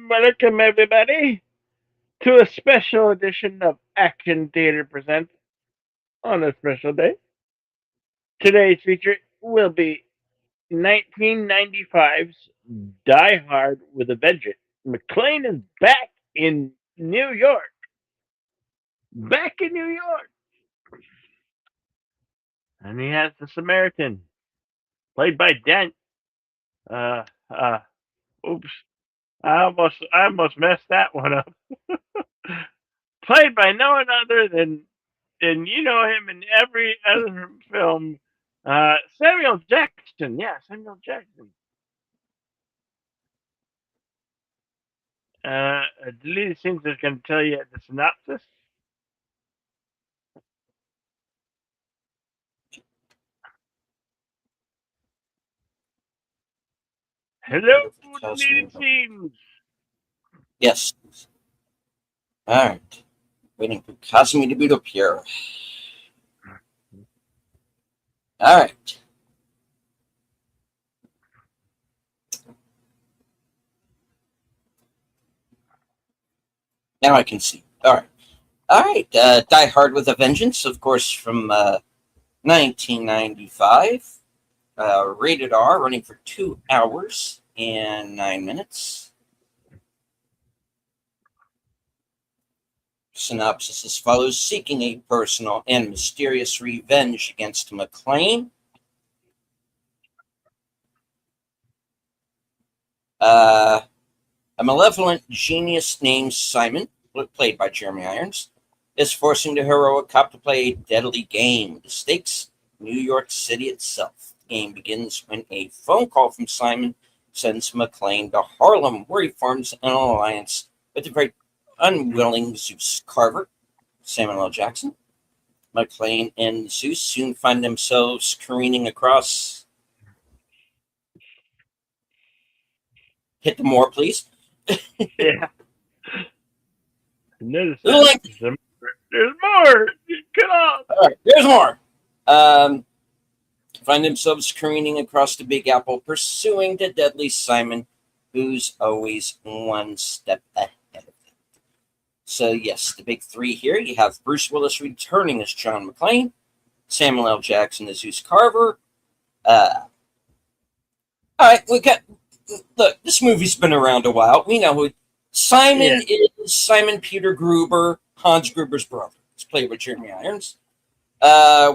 Welcome everybody to a special edition of Action Theater Presents on a special day. Today's feature will be 1995's Die Hard with a Vengeance. McClane is back in New York. Back in New York. And he has the Samaritan, played by Dent. Uh, uh, oops. I almost messed that one up. Played by no one other than you know him in every other film. Samuel Jackson. Yeah, Samuel Jackson. Deleted scenes is going to tell you the synopsis. Hello, deleted scenes. Yes. All right. Waiting for Cosme to boot up here. All right. Now I can see. All right. All right. Die Hard with a Vengeance, of course, from 1995. Rated R, running for 2 hours and 9 minutes. Synopsis as follows: seeking a personal and mysterious revenge against McClane, a malevolent genius named Simon, played by Jeremy Irons, is forcing the heroic cop to play a deadly game with the stakes New York City itself. The game begins when a phone call from Simon sends McClane to Harlem, where he forms an alliance with the very unwilling Zeus Carver, Samuel L. Jackson. McClane and Zeus soon find themselves careening across. Hit the more, please. Yeah. There's more. Come on. All right, there's more. Find themselves careening across the Big Apple, pursuing the deadly Simon, who's always one step ahead of them. So, yes, the big three here. You have Bruce Willis returning as John McClane, Samuel L. Jackson as Zeus Carver. All right, look, this movie's been around a while. We know who Simon is. Simon Peter Gruber, Hans Gruber's brother. He's played by Jeremy Irons.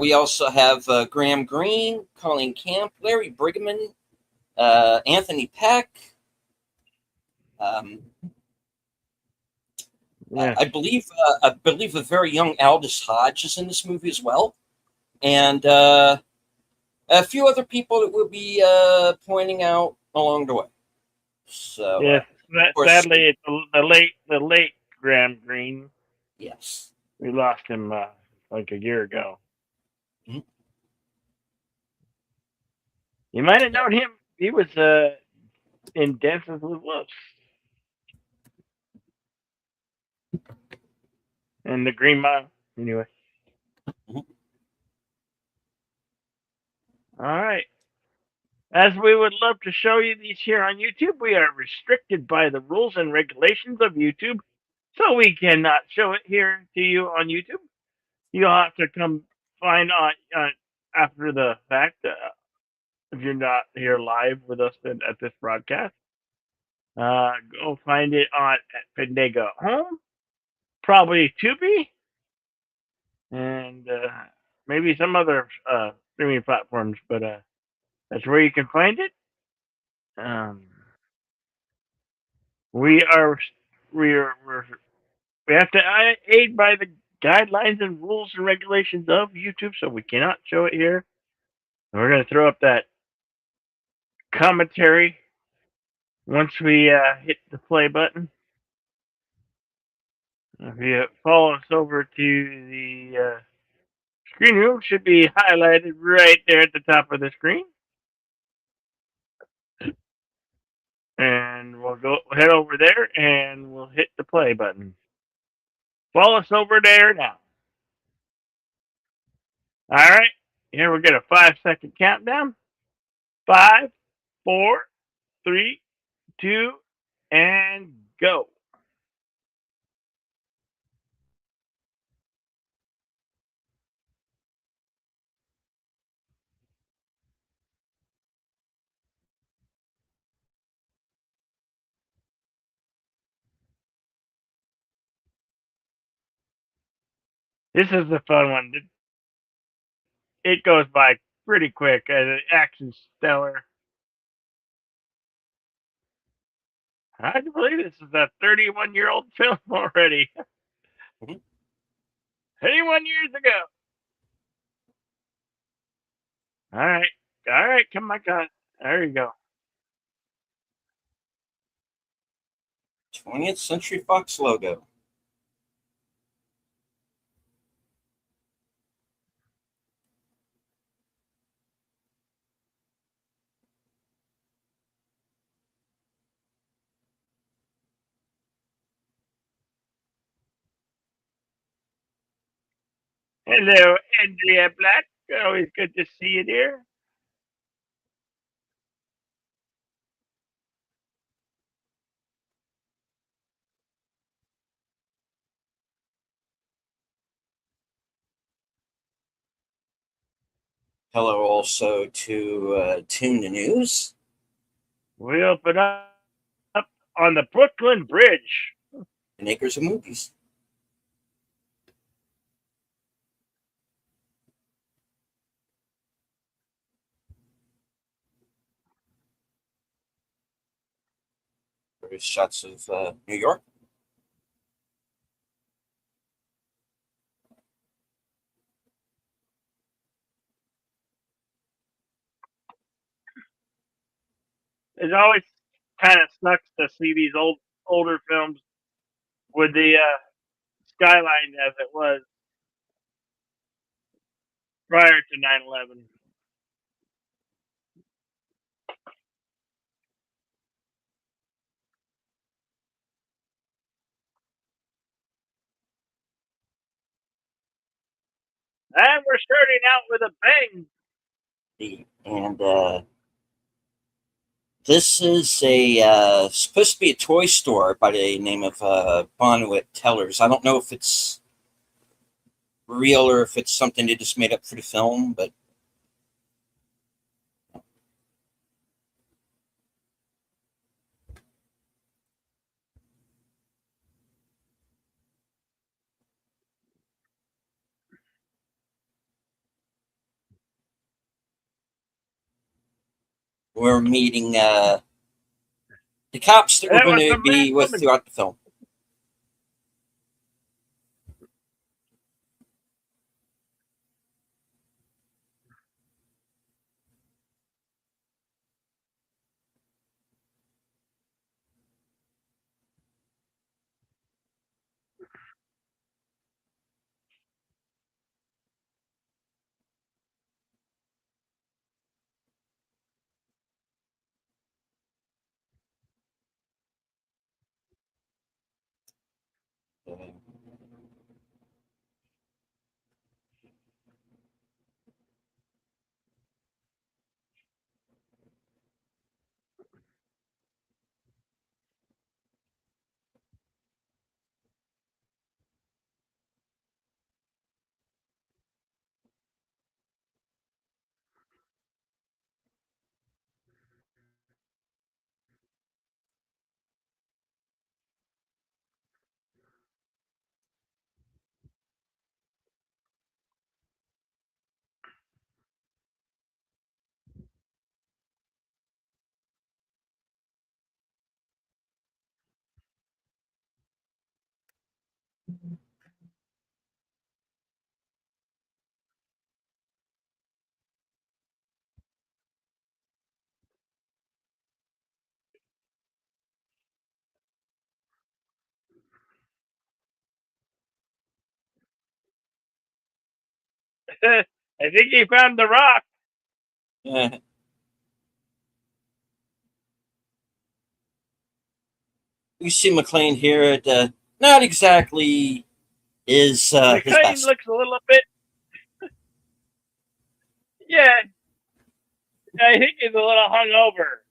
We also have Graham Greene, Colleen Camp, Larry Brigham, Anthony Peck. I believe a very young Aldous Hodge is in this movie as well, and a few other people that we'll be pointing out along the way. So yes, sadly, it's the late Graham Greene. Yes, we lost him like a year ago. Mm-hmm. You might have known him. He was in Dances with Wolves and the Green Mile. Anyway. Mm-hmm. All right. As we would love to show you these here on YouTube, we are restricted by the rules and regulations of YouTube, so we cannot show it here to you on YouTube. You'll have to come find on after the fact if you're not here live with us at this broadcast. Go find it on at Fandango Home, probably Tubi, and maybe some other streaming platforms, but that's where you can find it. We have to aid by the guidelines and rules and regulations of YouTube, so we cannot show it here. And we're going to throw up that commentary once we hit the play button. If you follow us over to the screen room, should be highlighted right there at the top of the screen. And we'll go head over there and we'll hit the play button. Follow us over there now. All right, here we'll get a 5 second countdown. Five, four, three, two, and go. This is a fun one. It goes by pretty quick. The action's stellar. I can believe this is a 31-year-old film already. Mhm. 31 years ago. All right. All right. Come on, God. There you go. 20th Century Fox logo. Hello, Andrea Black. Always good to see you, dear. Hello also to Tune the News. We open up on the Brooklyn Bridge. And Acres of Movies. Various shots of New York. It always kind of sucks to see these older films with the skyline as it was prior to 9/11. And we're starting out with a bang. And this is a supposed to be a toy store by the name of Bonwit Tellers. I don't know if it's real or if it's something they just made up for the film, but we're meeting the cops that we're That going was to some man be with woman. throughout the film. I think he found the rock. Uh, you see McLean here at not exactly his McLean best. looks a little bit. Yeah, I think he's a little hungover.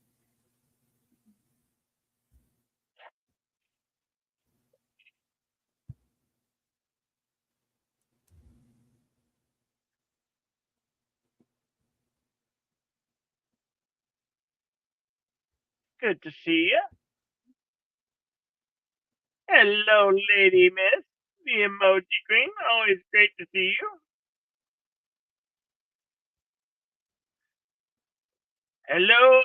Good to see you. Hello, Lady Miss. The emoji queen. Always great to see you. Hello,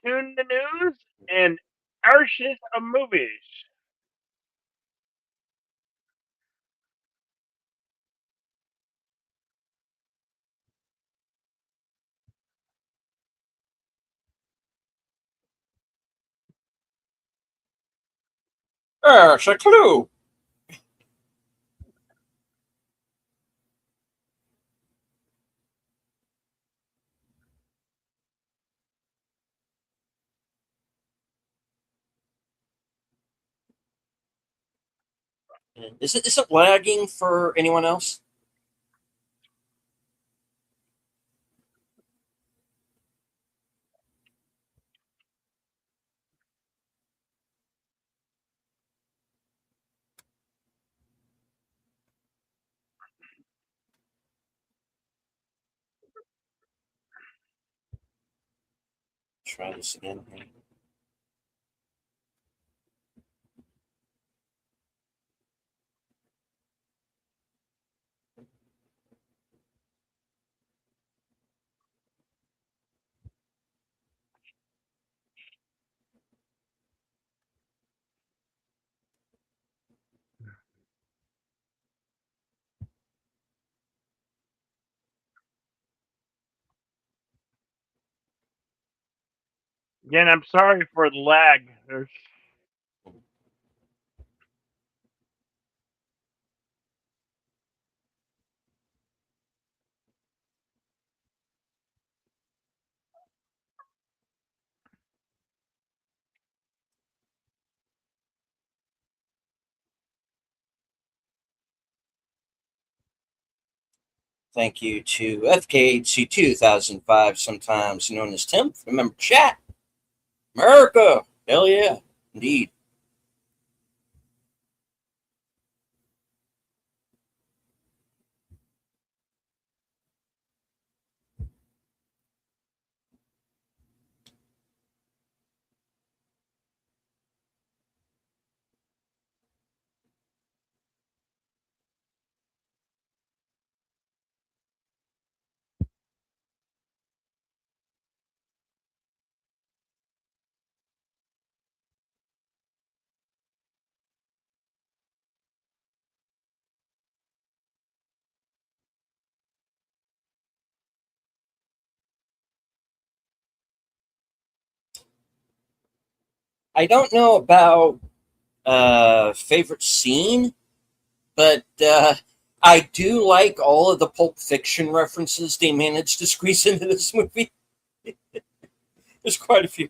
Tune the News and Arches of Movies. There's a clue. Is it lagging for anyone else? Try this again. Again, I'm sorry for the lag. There's Thank you to FKHC 2005, sometimes known as Tim. Remember, chat. America. Hell yeah. Indeed. I don't know about favorite scene, but I do like all of the Pulp Fiction references they managed to squeeze into this movie. There's quite a few.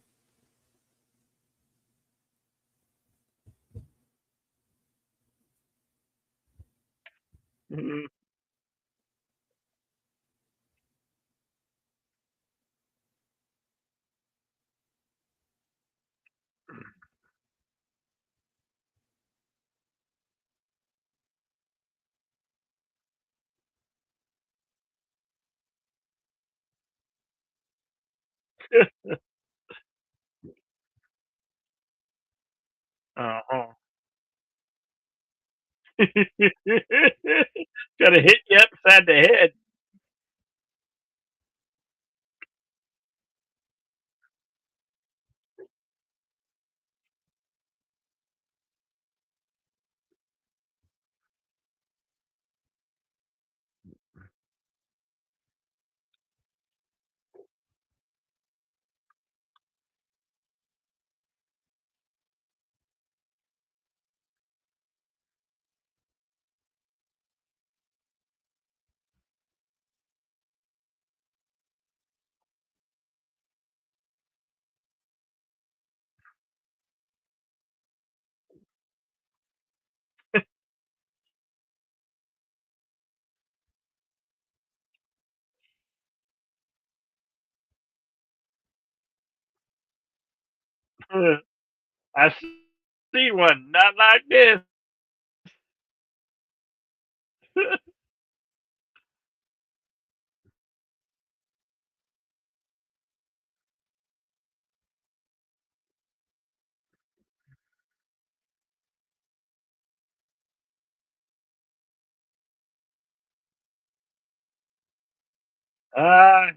uh-huh. Gotta hit you upside the head. I see one, not like this. Uh,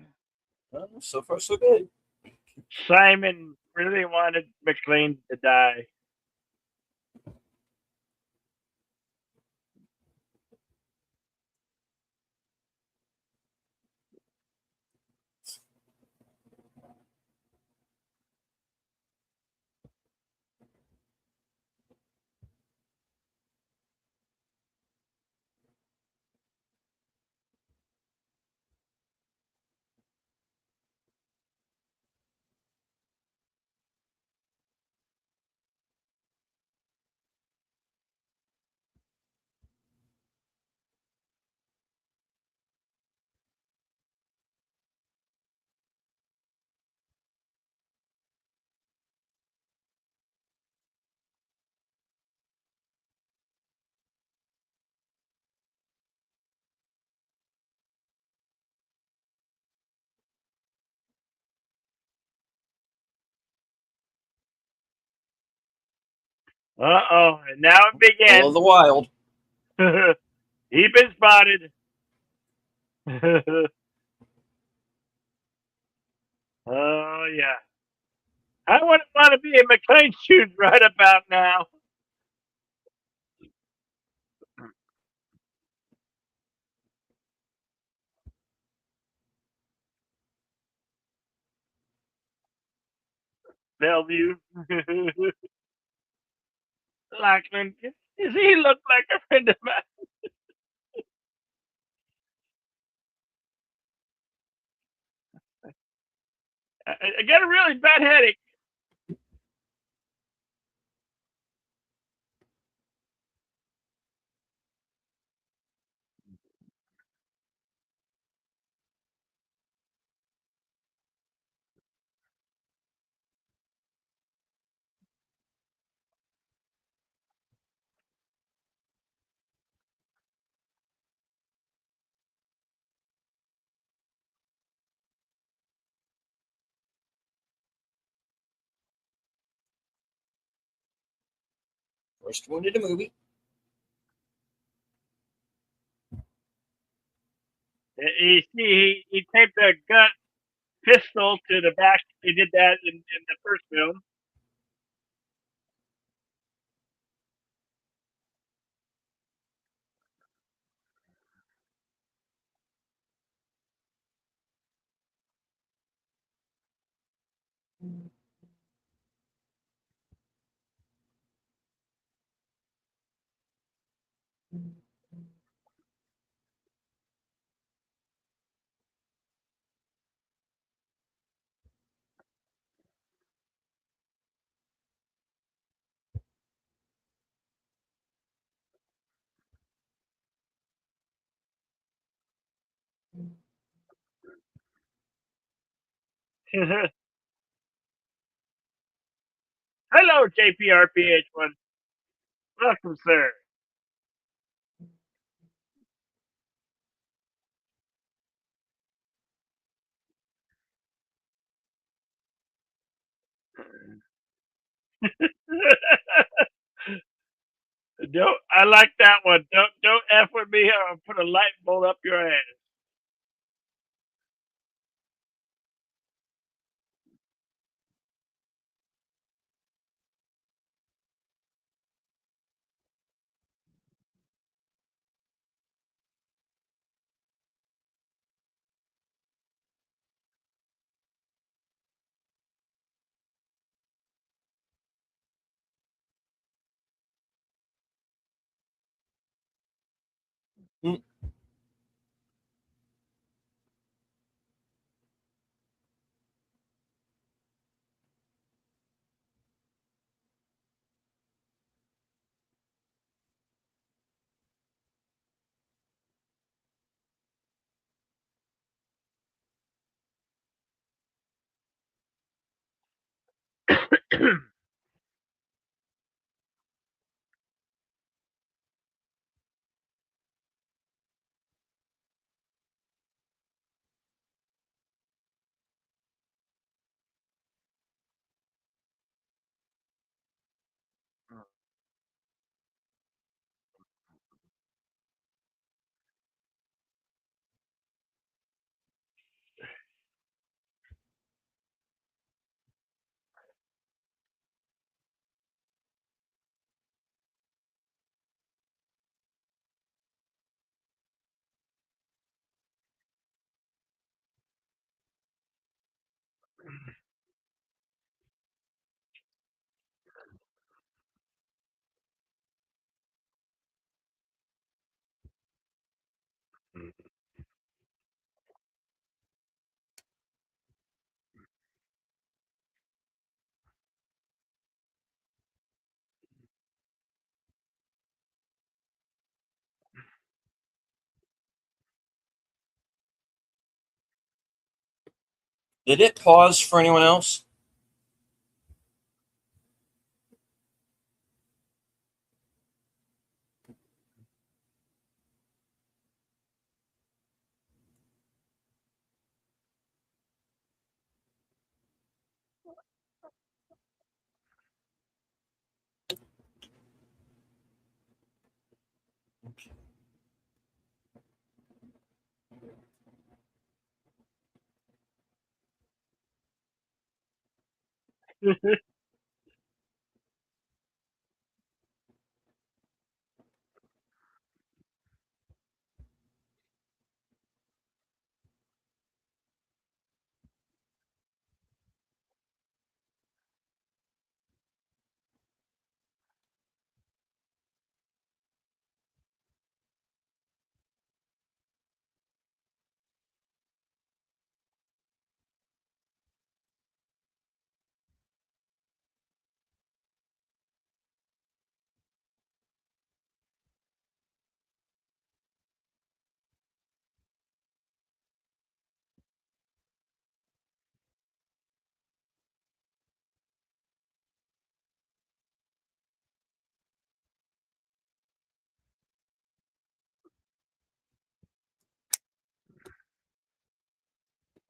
So far, so good. Simon really wanted McLean to die. Uh-oh, and now it Full of begins. the wild. He been spotted. Oh yeah. I wouldn't want to be in McLean's shoes right about now. Bellevue. Lachlan, does he look like a friend of mine? I got a really bad headache. First one in the movie. He taped a gun pistol to the back. He did that in the first film. Hello, JPRPH1. Welcome, sir. Don't I like that one? Don't f with me or I'll put a light bulb up your ass. Mm. Did it pause for anyone else?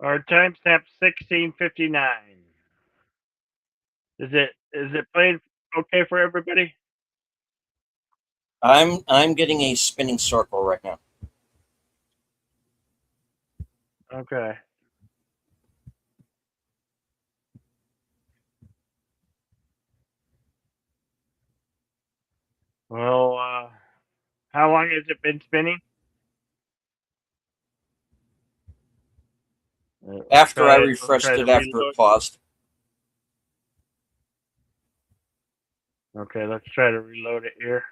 Our timestamp 16:59. Is it playing okay for everybody? I'm getting a spinning circle right now. Okay. Well, how long has it been spinning? After I Let's try refreshed to it after it reload. paused. Okay, let's try to reload it here.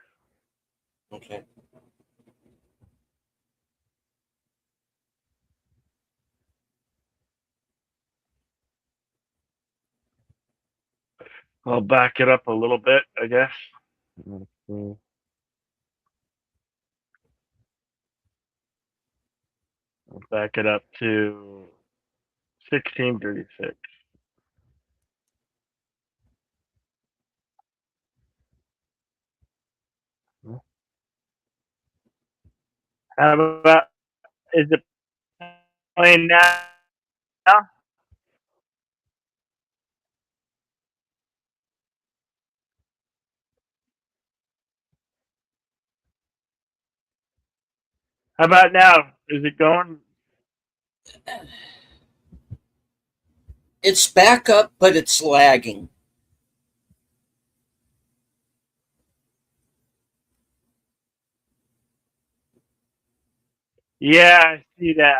Okay. I'll back it up a little bit, I guess. Let's I'll back it up to 16:36. How about, is it playing now? How about now? Is it going? It's back up, but it's lagging. Yeah, I see that.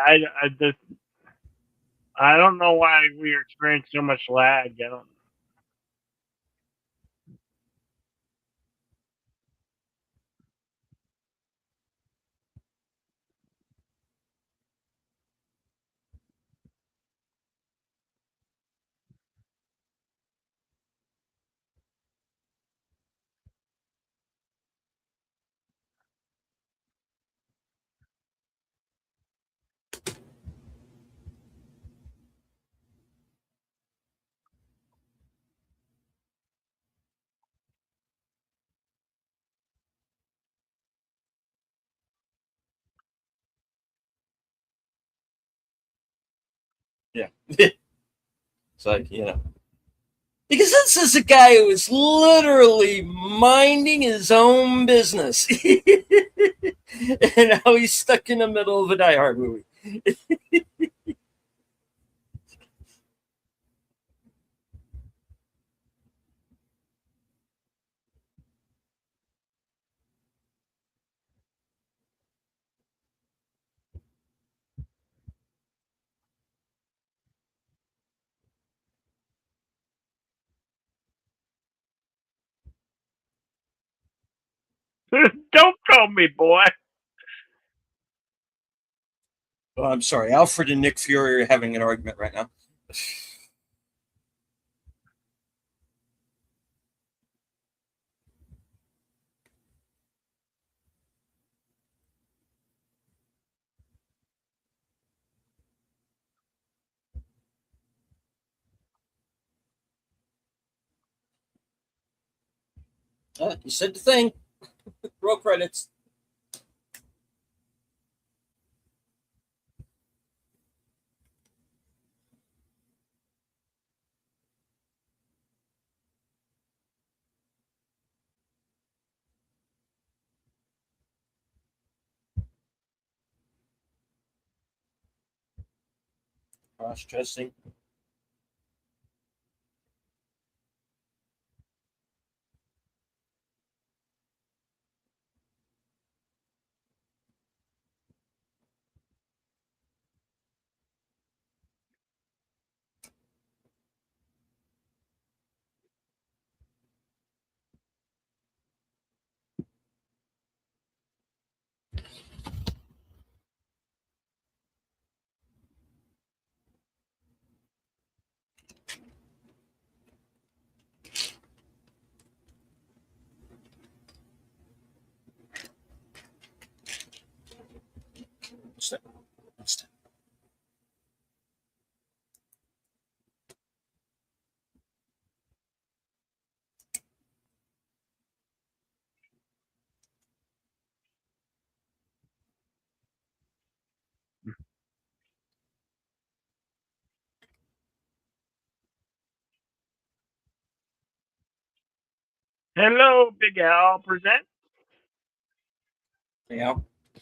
I don't know why we experience so much lag. I don't. Yeah. It's like, because this is a guy who is literally minding his own business. And now he's stuck in the middle of a Die Hard movie. Don't call me boy. Oh, I'm sorry. Alfred and Nick Fury are having an argument right now. You said the thing. Roll credits. Cross-dressing. What's that? What's that? Hello, Big Al present. Yeah.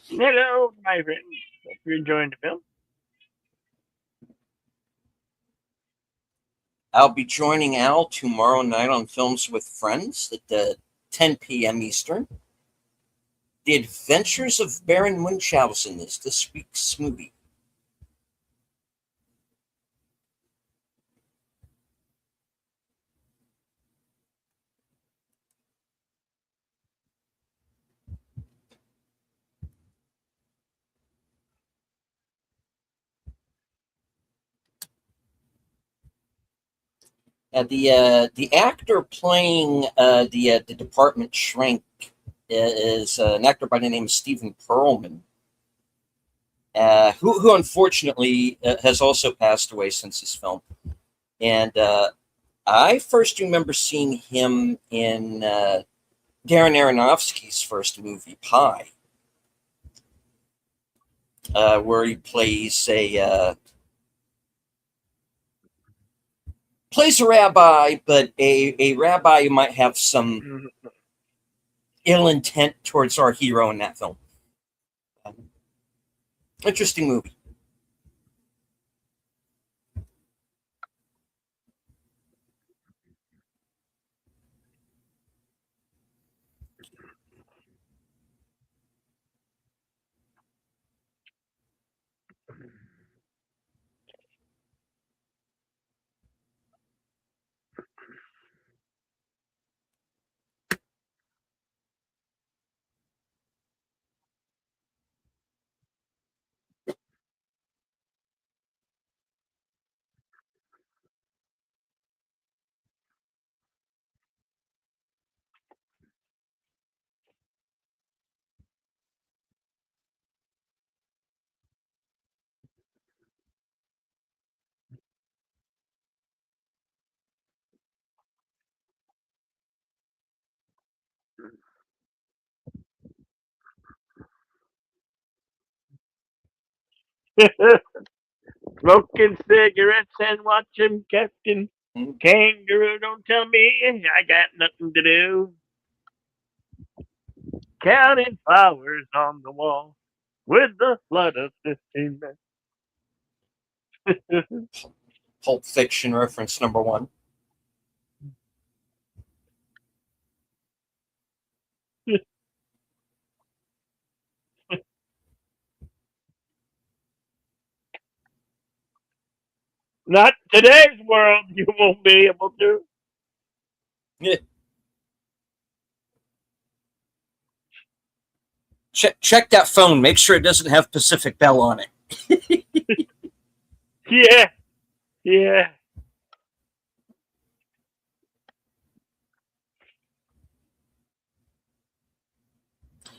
Hello, my friend. Hope you're enjoying the film. I'll be joining Al tomorrow night on Films with Friends at 10 p.m. Eastern. The Adventures of Baron Munchausen is this week's movie. The actor playing the department shrink is an actor by the name of Stephen Perlman, who unfortunately has also passed away since this film. And I first remember seeing him in Darren Aronofsky's first movie, Pi, where he plays a rabbi, but a rabbi who might have some ill intent towards our hero in that film. Interesting movie. Smoking cigarettes and watching Captain Mm. Kangaroo. Don't tell me I got nothing to do. Counting flowers on the wall with the flood of 15 men. Pulp Fiction reference number one. Not today's world. You won't be able to. Yeah. Check that phone. Make sure it doesn't have Pacific Bell on it. Yeah, yeah.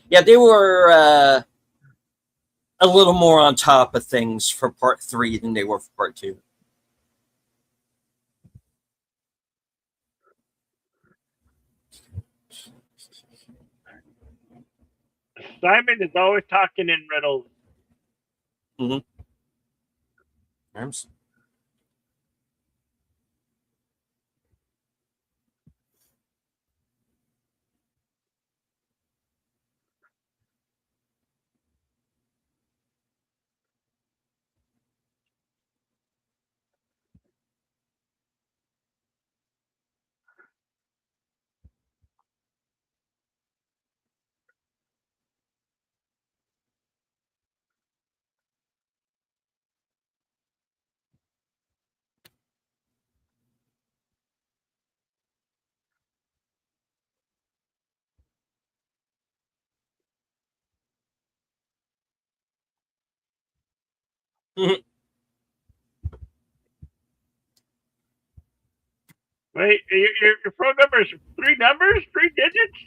Yeah, they were a little more on top of things for part 3 than they were for part 2. Simon is always talking in riddles. Mm-hmm. Mm-hmm. Wait, your phone number is three numbers, three digits?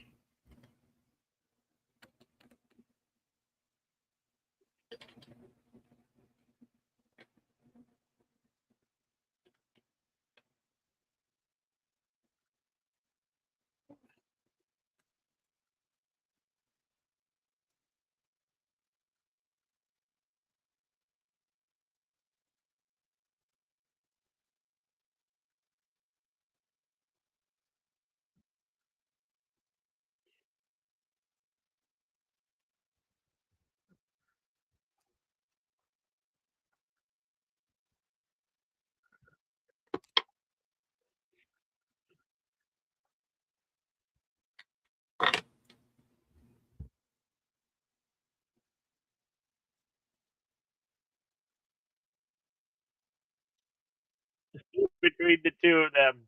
Between the two of them.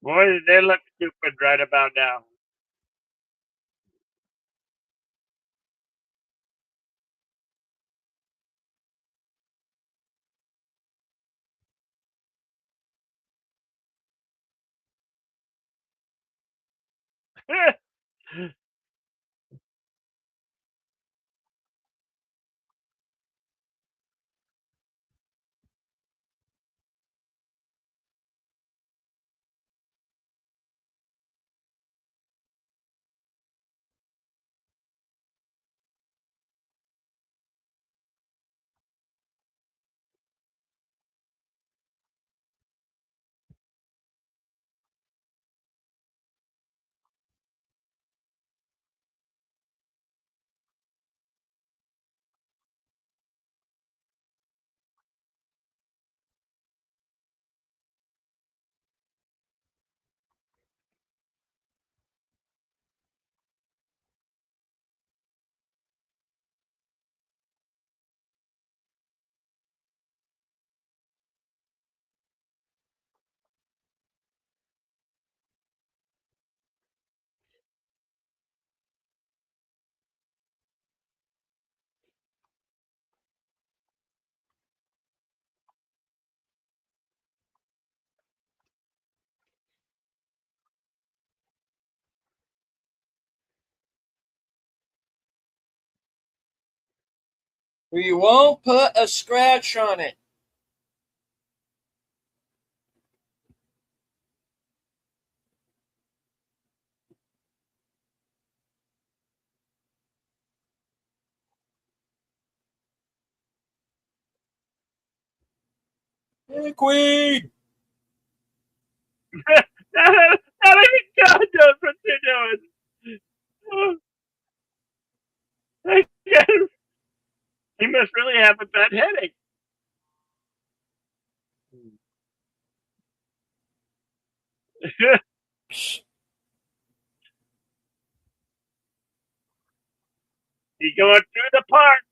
Boy, they look stupid right about now. We won't put a scratch on it. Hey, Queen! Not even God knows what they're doing. Oh, I guess he must really have a bad headache. He's going through the park.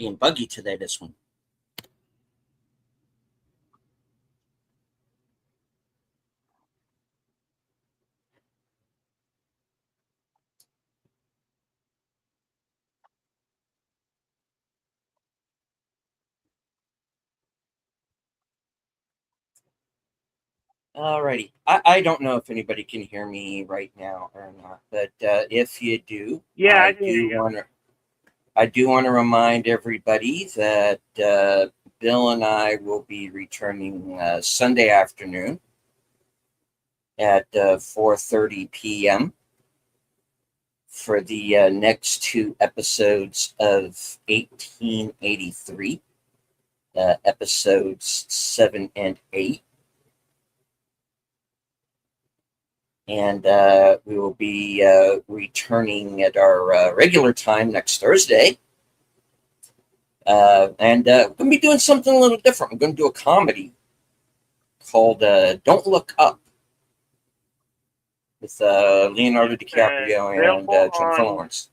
Being buggy today, this one. Alrighty. I don't know if anybody can hear me right now or not, but if you do, Yeah, I can hear you. I do want to remind everybody that Bill and I will be returning Sunday afternoon at 4:30 p.m. for the next two episodes of 1883, episodes 7 and 8. And we will be returning at our regular time next Thursday. And we're going to be doing something a little different. We're going to do a comedy called Don't Look Up with Leonardo DiCaprio and Jennifer Lawrence.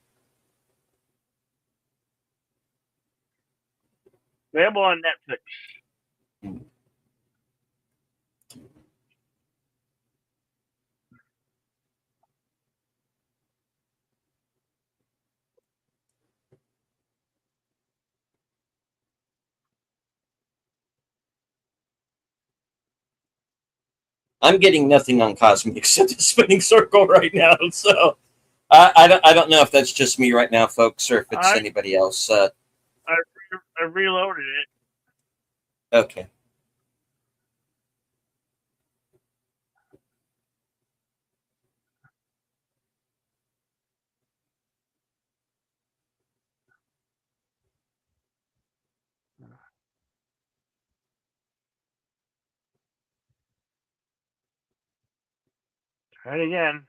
Available on Netflix. I'm getting nothing on Cosmic except a spinning circle right now, so I don't know if that's just me right now, folks, or if it's anybody else. I reloaded it. Okay. Try it again.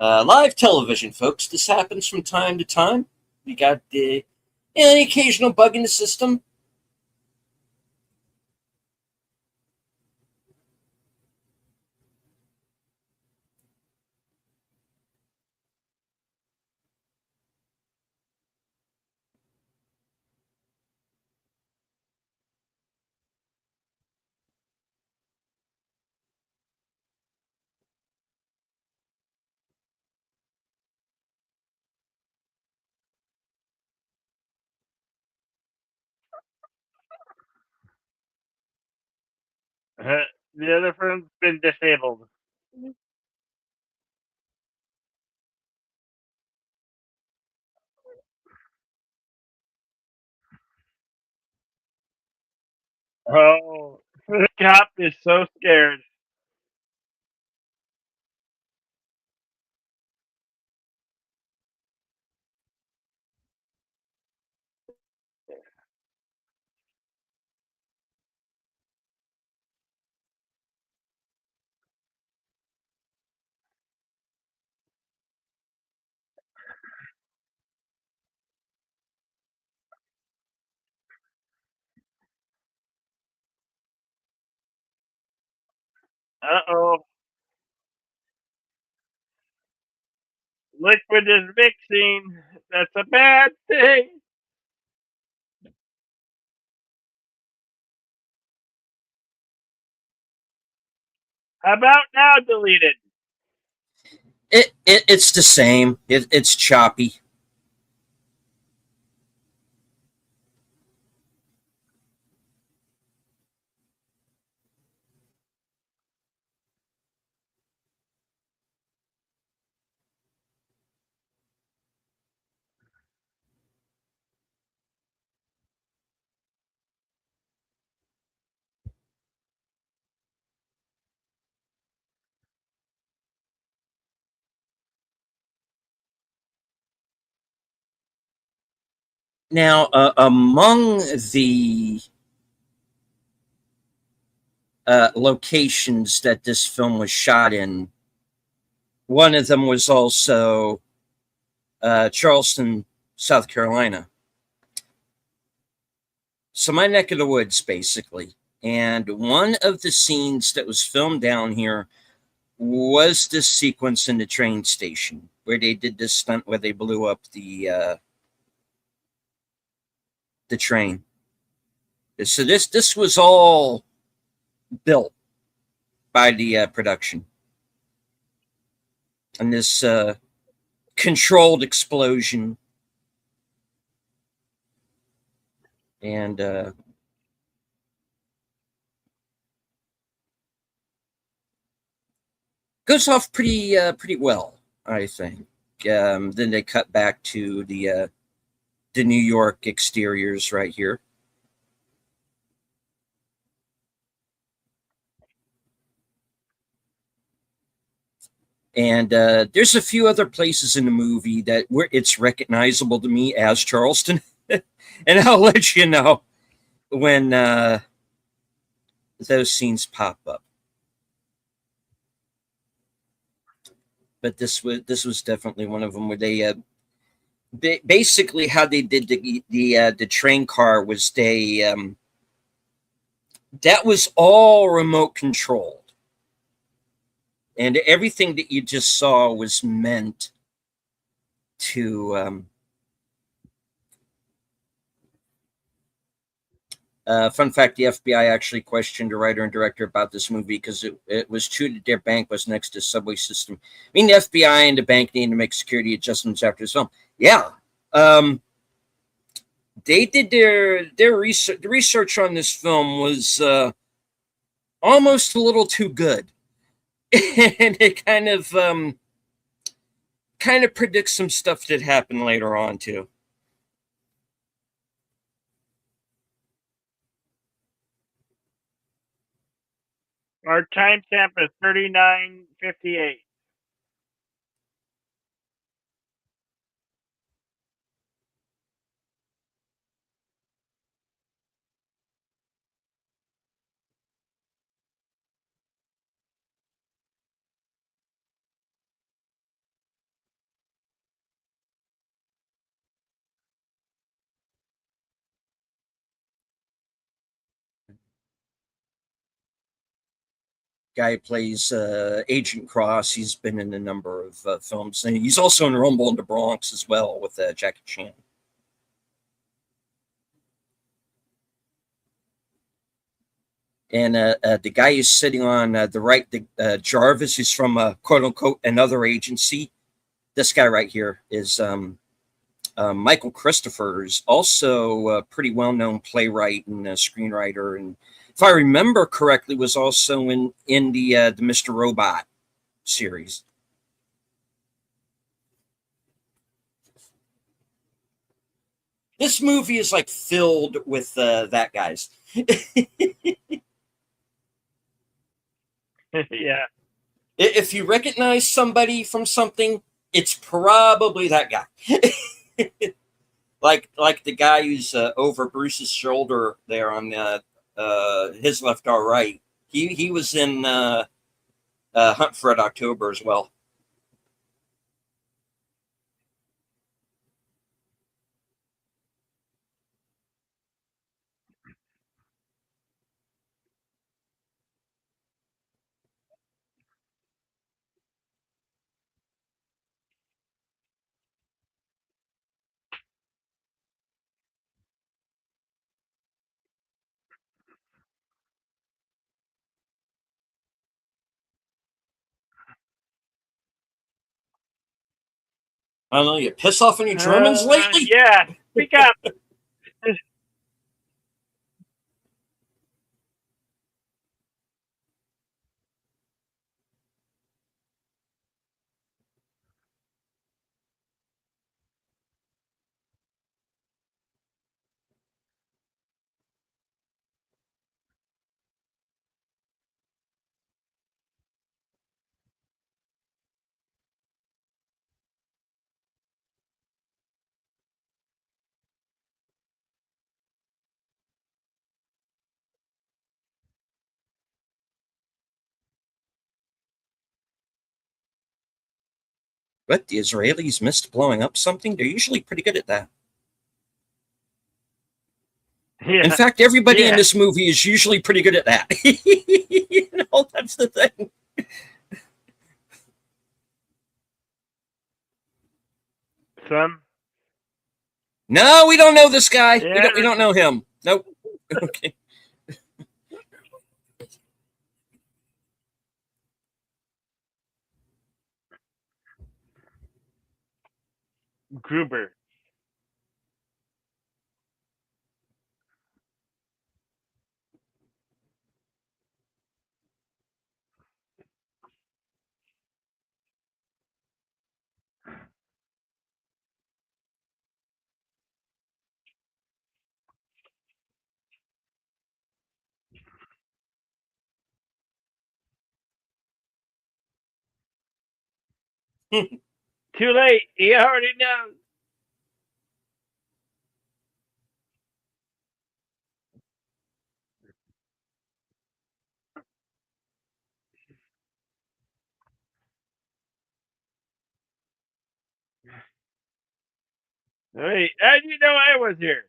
Live television, folks. This happens from time to time. We got the occasional bug in the system. The other phone's been disabled. Oh, the cop is so scared. Uh-oh. Liquid is mixing. That's a bad thing. How about now deleted? It's the same. It's choppy. Now, among the locations that this film was shot in, one of them was also Charleston, South Carolina. So my neck of the woods, basically. And one of the scenes that was filmed down here was this sequence in the train station where they did this stunt where they blew up the train. So this was all built by the production, and this controlled explosion, and goes off pretty well, I think. Then they cut back to the New York exteriors right here. And there's a few other places in the movie that where it's recognizable to me as Charleston, and I'll let you know when those scenes pop up. But this was definitely one of them where they basically how they did the train car was that was all remote controlled, and everything that you just saw was meant to fun fact, the FBI actually questioned the writer and director about this movie because it was true that their bank was next to the subway system. I mean, the FBI and the bank needed to make security adjustments after this film. Yeah. They did their research. The research on this film was almost a little too good. And it kind of predicts some stuff that happened later on too. Our timestamp is 39:58. Guy plays Agent Cross. He's been in a number of films, and he's also in Rumble in the Bronx as well with Jackie Chan. And the guy who's sitting on the right, Jarvis, who's from quote unquote another agency. This guy right here is Michael Christopher, is also a pretty well known playwright and screenwriter, and if I remember correctly, was also in the Mr. Robot series. This movie is like filled with that guys. Yeah. If you recognize somebody from something, it's probably that guy. like the guy who's over Bruce's shoulder there on his left, our right. He was in Hunt for Red October as well. I don't know. You piss off any Germans lately? Yeah. Speak up. But the Israelis missed blowing up something. They're usually pretty good at that. In Yeah. fact, everybody in Yeah. this movie is usually pretty good at that. That's the thing. Some. No, we don't know this guy. We Yeah. don't know him. Nope. Okay. Gruber. Too late. He already knows. Wait, how do you know I was here?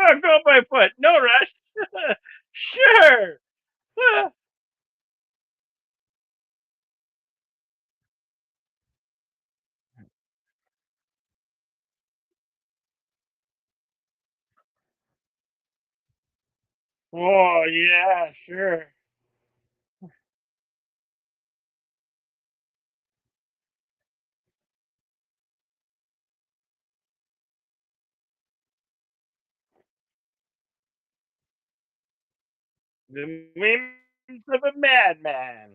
I'll go by foot. No rush. Sure. Oh, yeah, sure. The whims of a madman.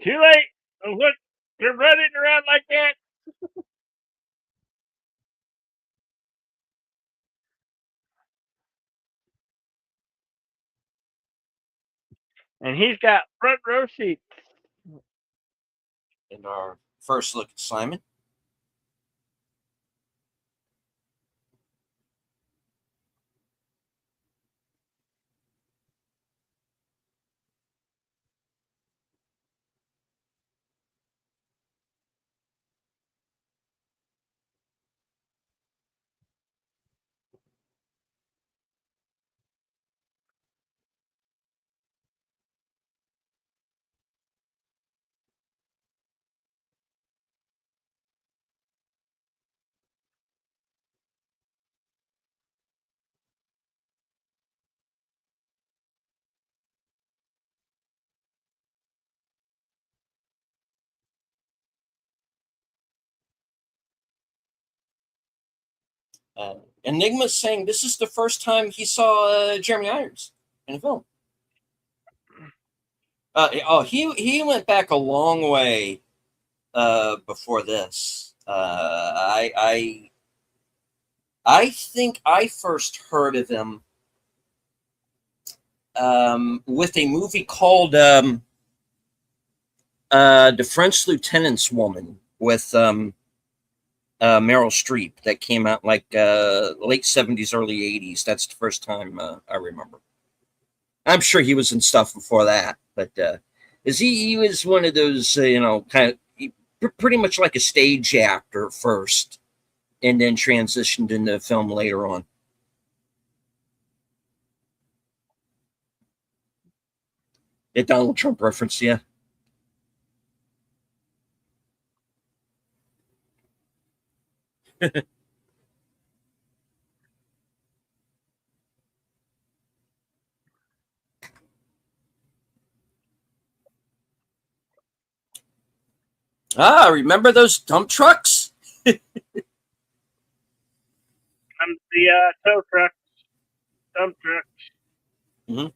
Too late. Oh, look, they're running around like that. And he's got front row seats. And our first look at Simon. Enigma's saying this is the first time he saw Jeremy Irons in a film. He went back a long way before this. I think I first heard of him with a movie called The French Lieutenant's Woman with Meryl Streep that came out like late 70s, early 80s. That's the first time I remember. I'm sure he was in stuff before that, but is he was one of those, kind of pretty much like a stage actor first and then transitioned into film later on. A Donald Trump reference, yeah. Remember those dump trucks? The tow truck, dump truck. Mm-hmm.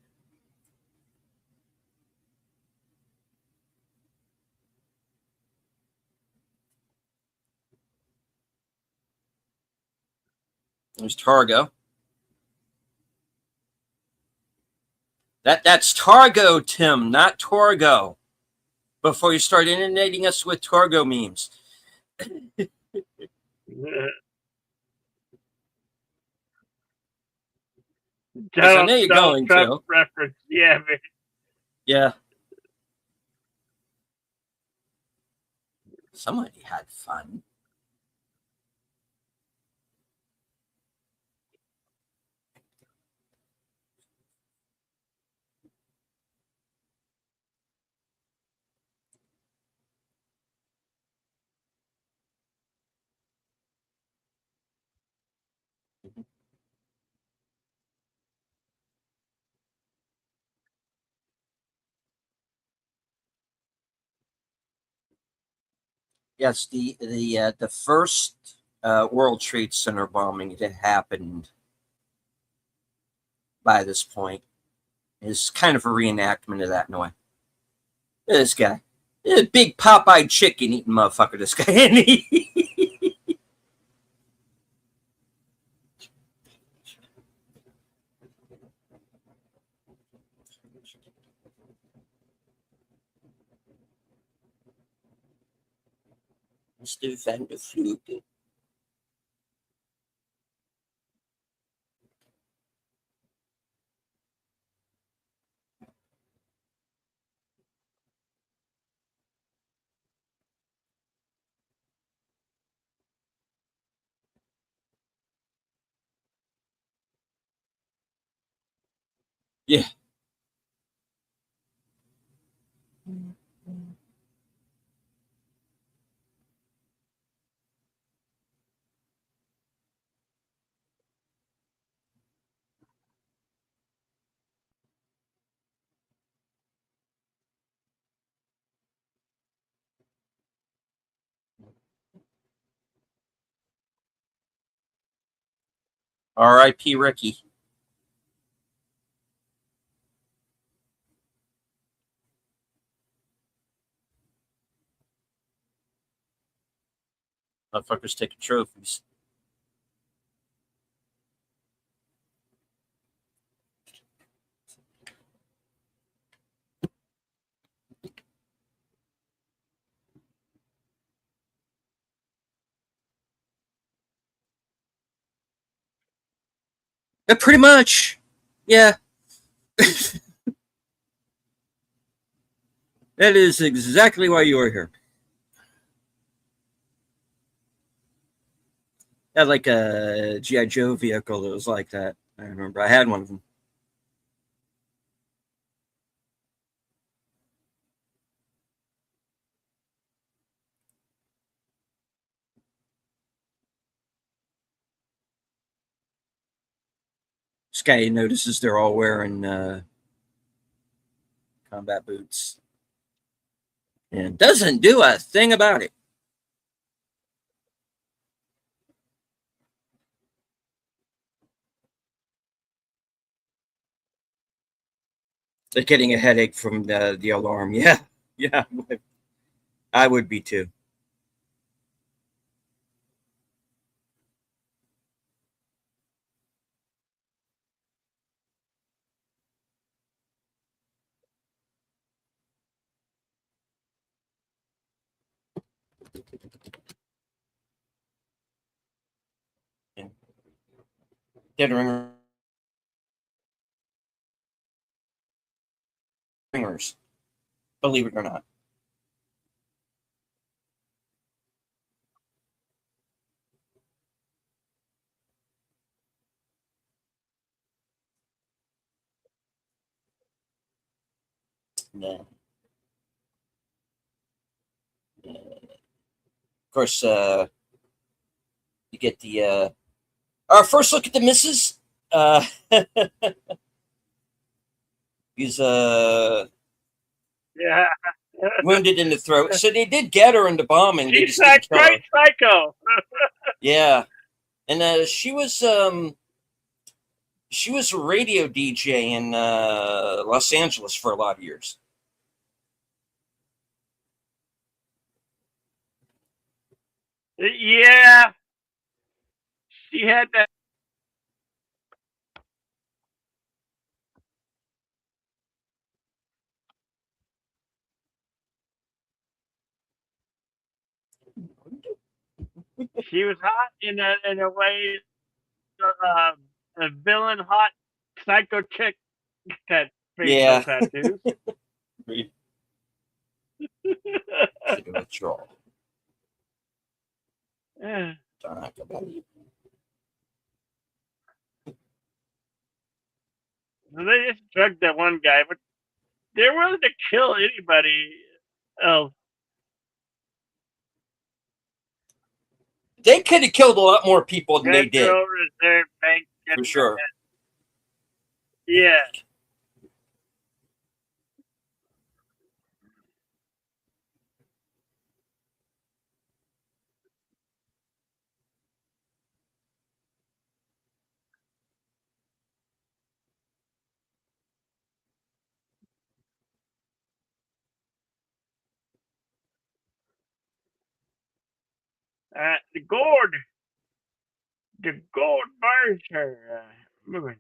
There's Targo. That's Targo, Tim, not Torgo. Before you start inundating us with Targo memes. Because I know you're going Trump to. reference, yeah, man. Yeah. Somebody had fun. Yes, the first World Trade Center bombing that happened by this point is kind of a reenactment of that in a way. This guy, this big Popeye chicken eating motherfucker. This guy, and Mr. Van der Vlugel. Yeah. R.I.P. Ricky. Motherfuckers taking trophies. Yeah, pretty much. Yeah. That is exactly why you are here. I had like a GI Joe vehicle that was like that. I remember I had one of them. This guy notices they're all wearing combat boots and doesn't do a thing about it. Like getting a headache from the alarm. Yeah, yeah, I would be too. Yeah. Dead ringers, believe it or not. Yeah. Of course, you get the our first look at the missus. Uh, he's Yeah. wounded in the throat. So they did get her in the bombing. They She's just that didn't kill great her. psycho. Yeah, and she was a radio DJ in Los Angeles for a lot of years. Yeah, she had that. She was hot in a way. A villain, hot psycho chick that facial Yeah, tattoos. to withdrawal. Yeah. Talk about it. So they just drugged that one guy, but they're willing to kill anybody else. They could have killed a lot more people than they did, Federal Reserve Bank. for sure. Yeah. The gourd. The gold bars are moving.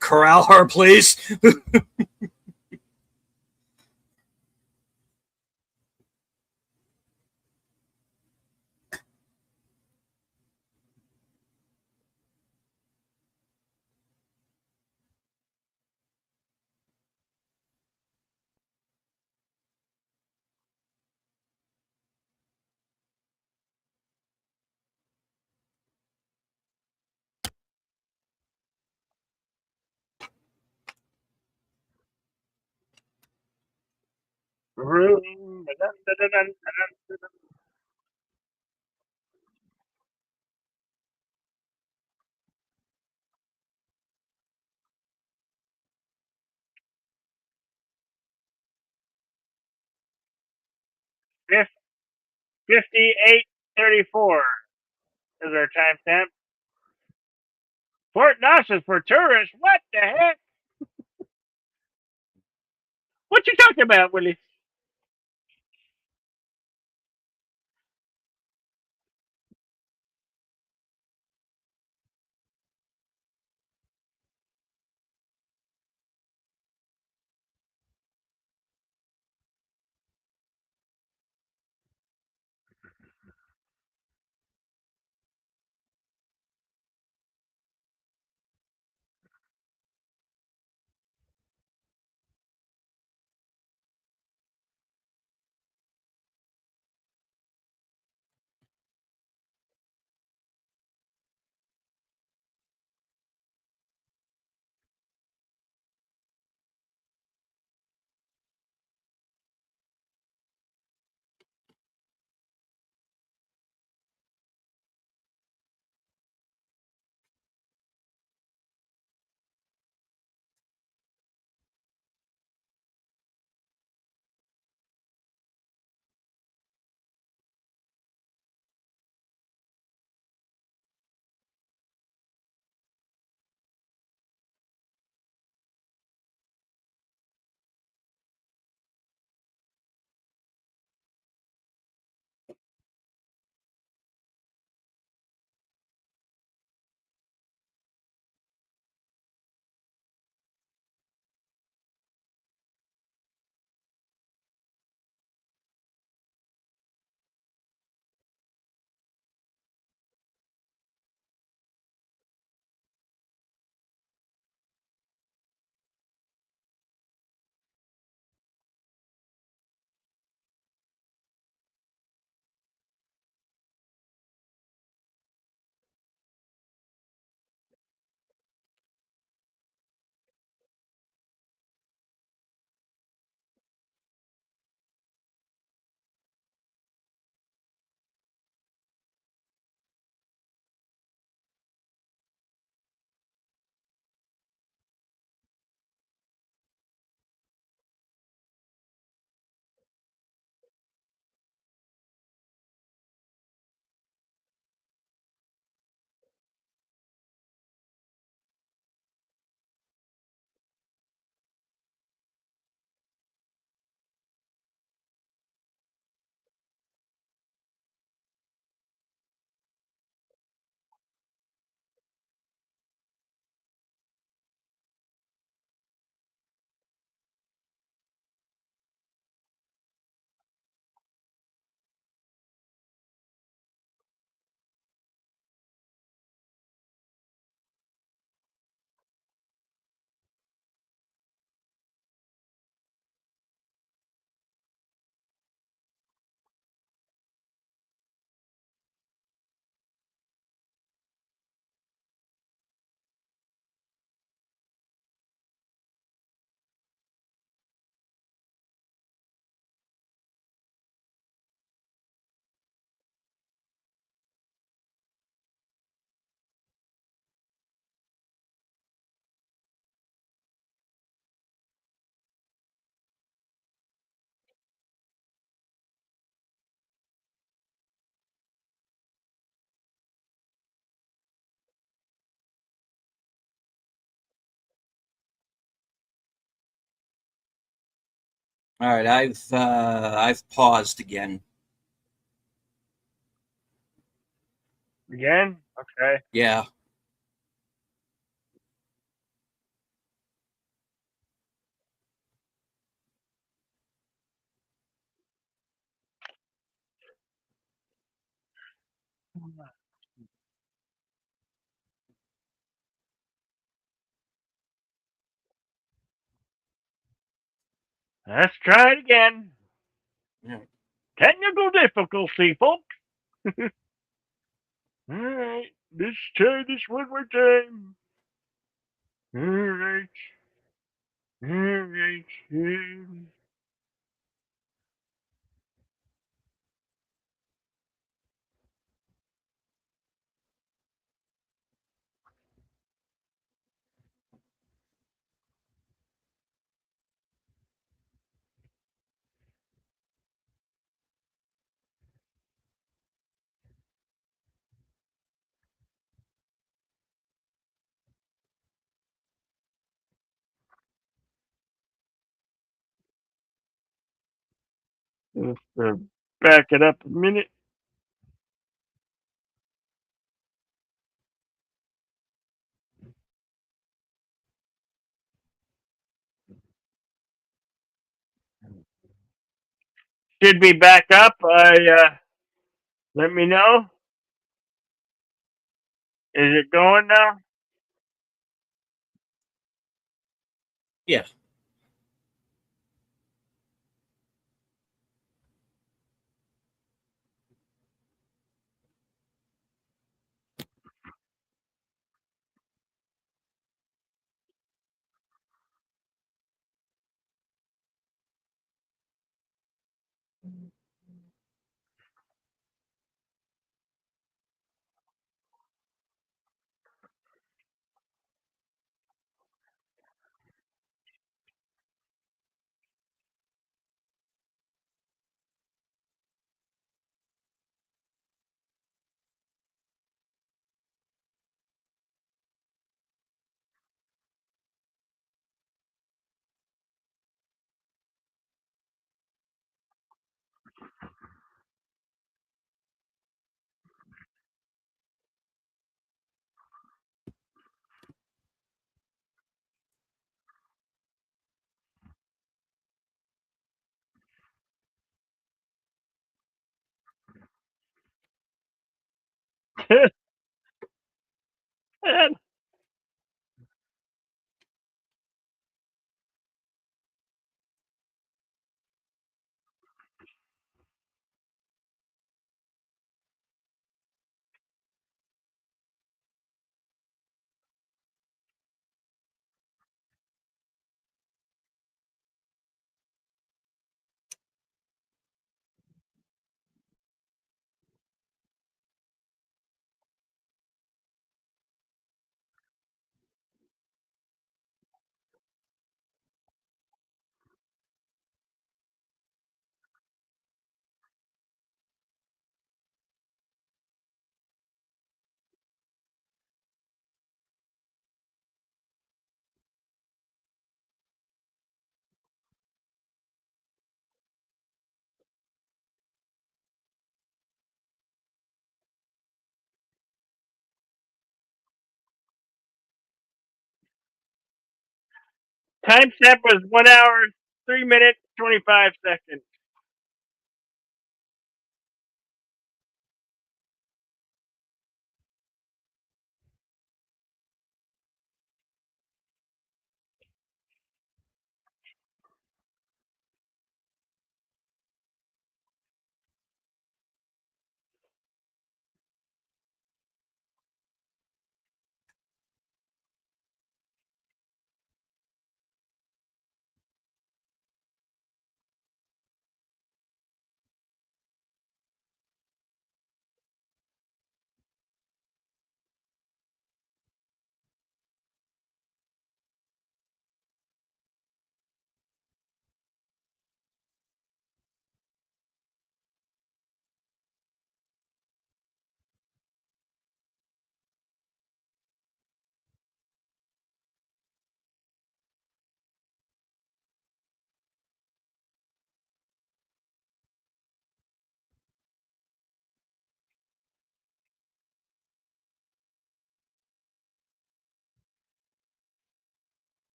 Corral her, please. Room. 58:34 is our timestamp. Fort Knox is for tourists. What the heck? What you talking about, Willie? All right, I've paused again. Again? Okay. Yeah. Let's try it again. Yeah. Technical difficulty, folks. All right. Let's try this one more time. All right. All right. Just back it up a minute. Should be back up. Let me know. Is it going now? Yeah. Timestamp was 1 hour, 3 minutes, 25 seconds.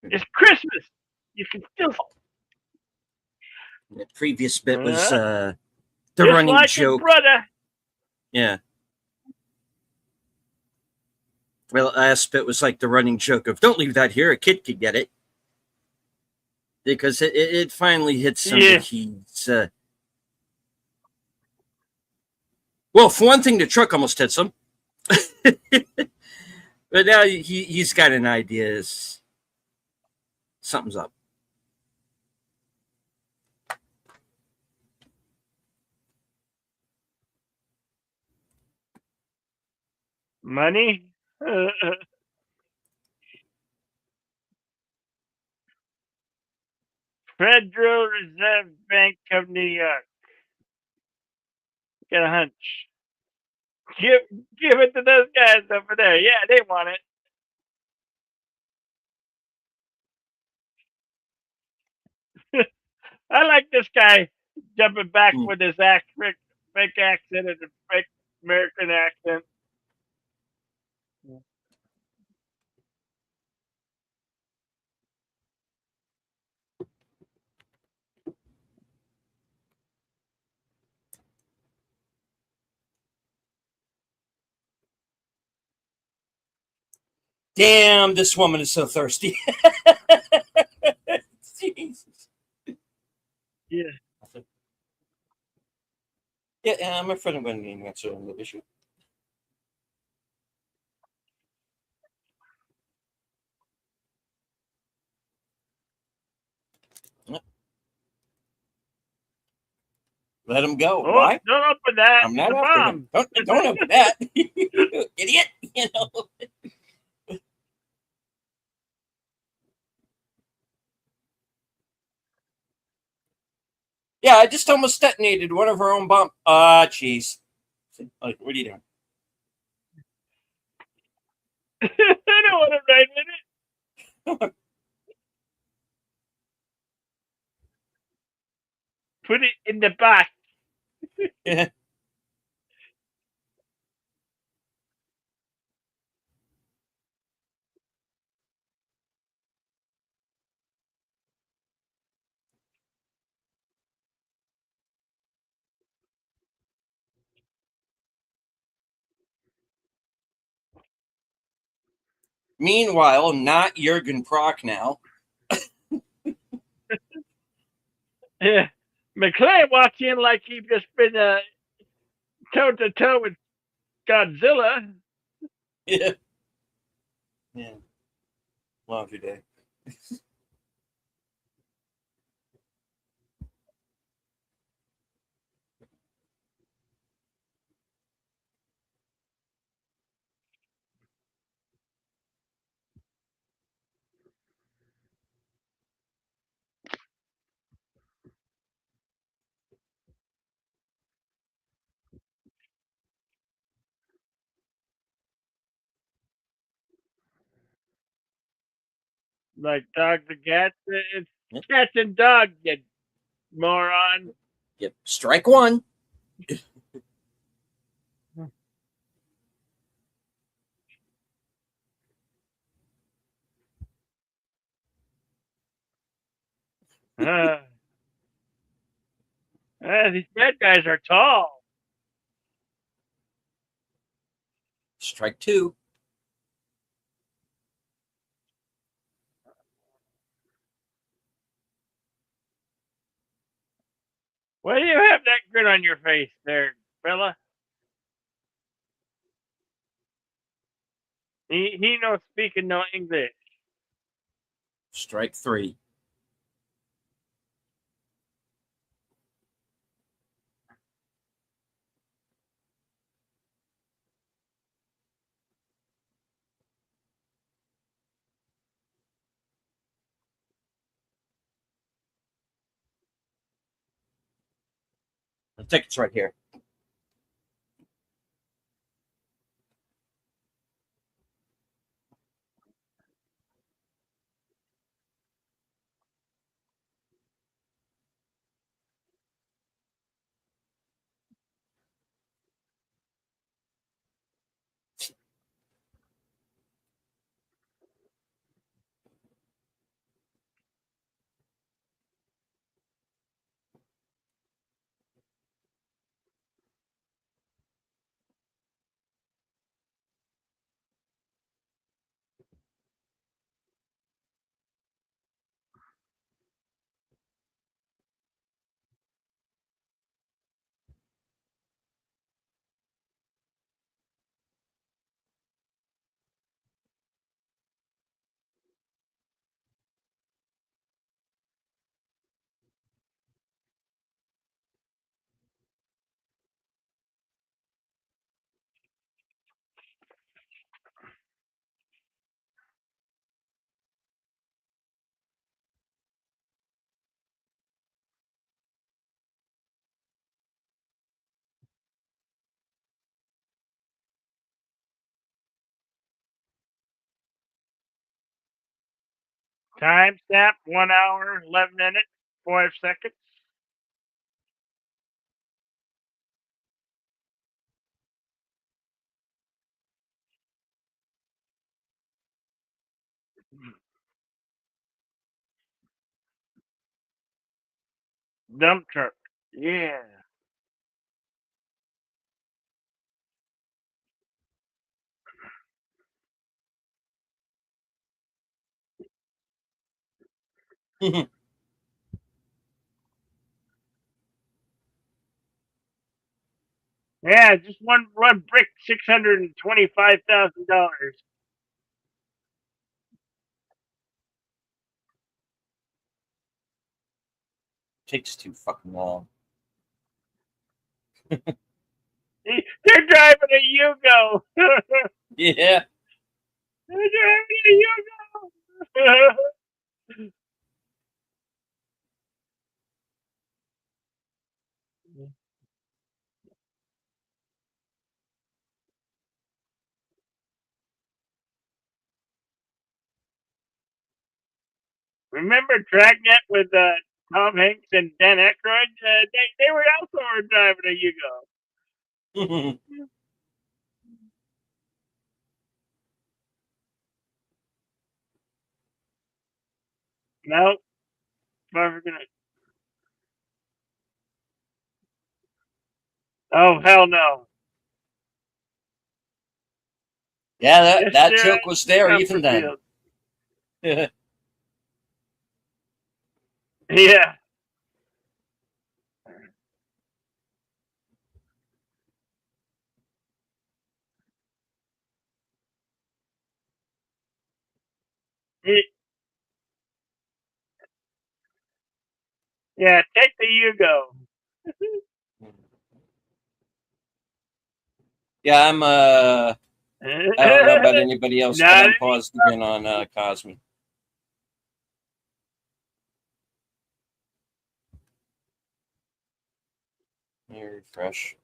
It's Christmas. You can still. The previous bit was the Just running like his joke. brother. Yeah. Well, last bit was like the running joke of "Don't leave that here; a kid could get it," because it finally hits him Yeah. that he's. Well, for one thing, the truck almost hits him, but now he's got an idea. Something's up. Money? Federal Reserve Bank of New York. Get a hunch. Give give it to those guys over there. Yeah, they want it. I like this guy jumping back Hmm. with his fake accent and a fake American accent. Damn, this woman is so thirsty. Jesus. Yeah. Yeah, I'm afraid I'm going to need an answer on the issue. Yep. Let him go. Oh, Why? don't open that. I'm It's not a after him. bomb. Don't open that, idiot. You know. Yeah, I just almost detonated one of our own bomb. Jeez. Like, what are you doing? I don't want to write in it. Put it in the box. Meanwhile, not Jurgen Prock now. Yeah. McClay walks in like he's just been toe to toe with Godzilla. Yeah. Yeah. Love your day. Like dogs and cats. It's Yep. cats and dogs, you moron. Yep. Strike one. Uh, these bad guys are tall. Strike two. Why do you have that grin on your face there, fella? He no speaking no English. Strike three. The ticket's right here. Time stamp 1 hour, 11 minutes, 5 seconds. Dump truck. Yeah. Yeah, just one brick, $625,000. Takes too fucking long. They're driving a Yugo. Yeah. They're driving a Yugo. Remember Dragnet with Tom Hanks and Dan Aykroyd? They were also driving a Yugo. No, never gonna. Oh hell no! Yeah, Yes, that they're joke out was in there even then. Copperfield. Yeah, yeah. Take the Yugo. Yeah, I don't know about anybody else, but Not I'm any. paused again on Cosme. Let me refresh.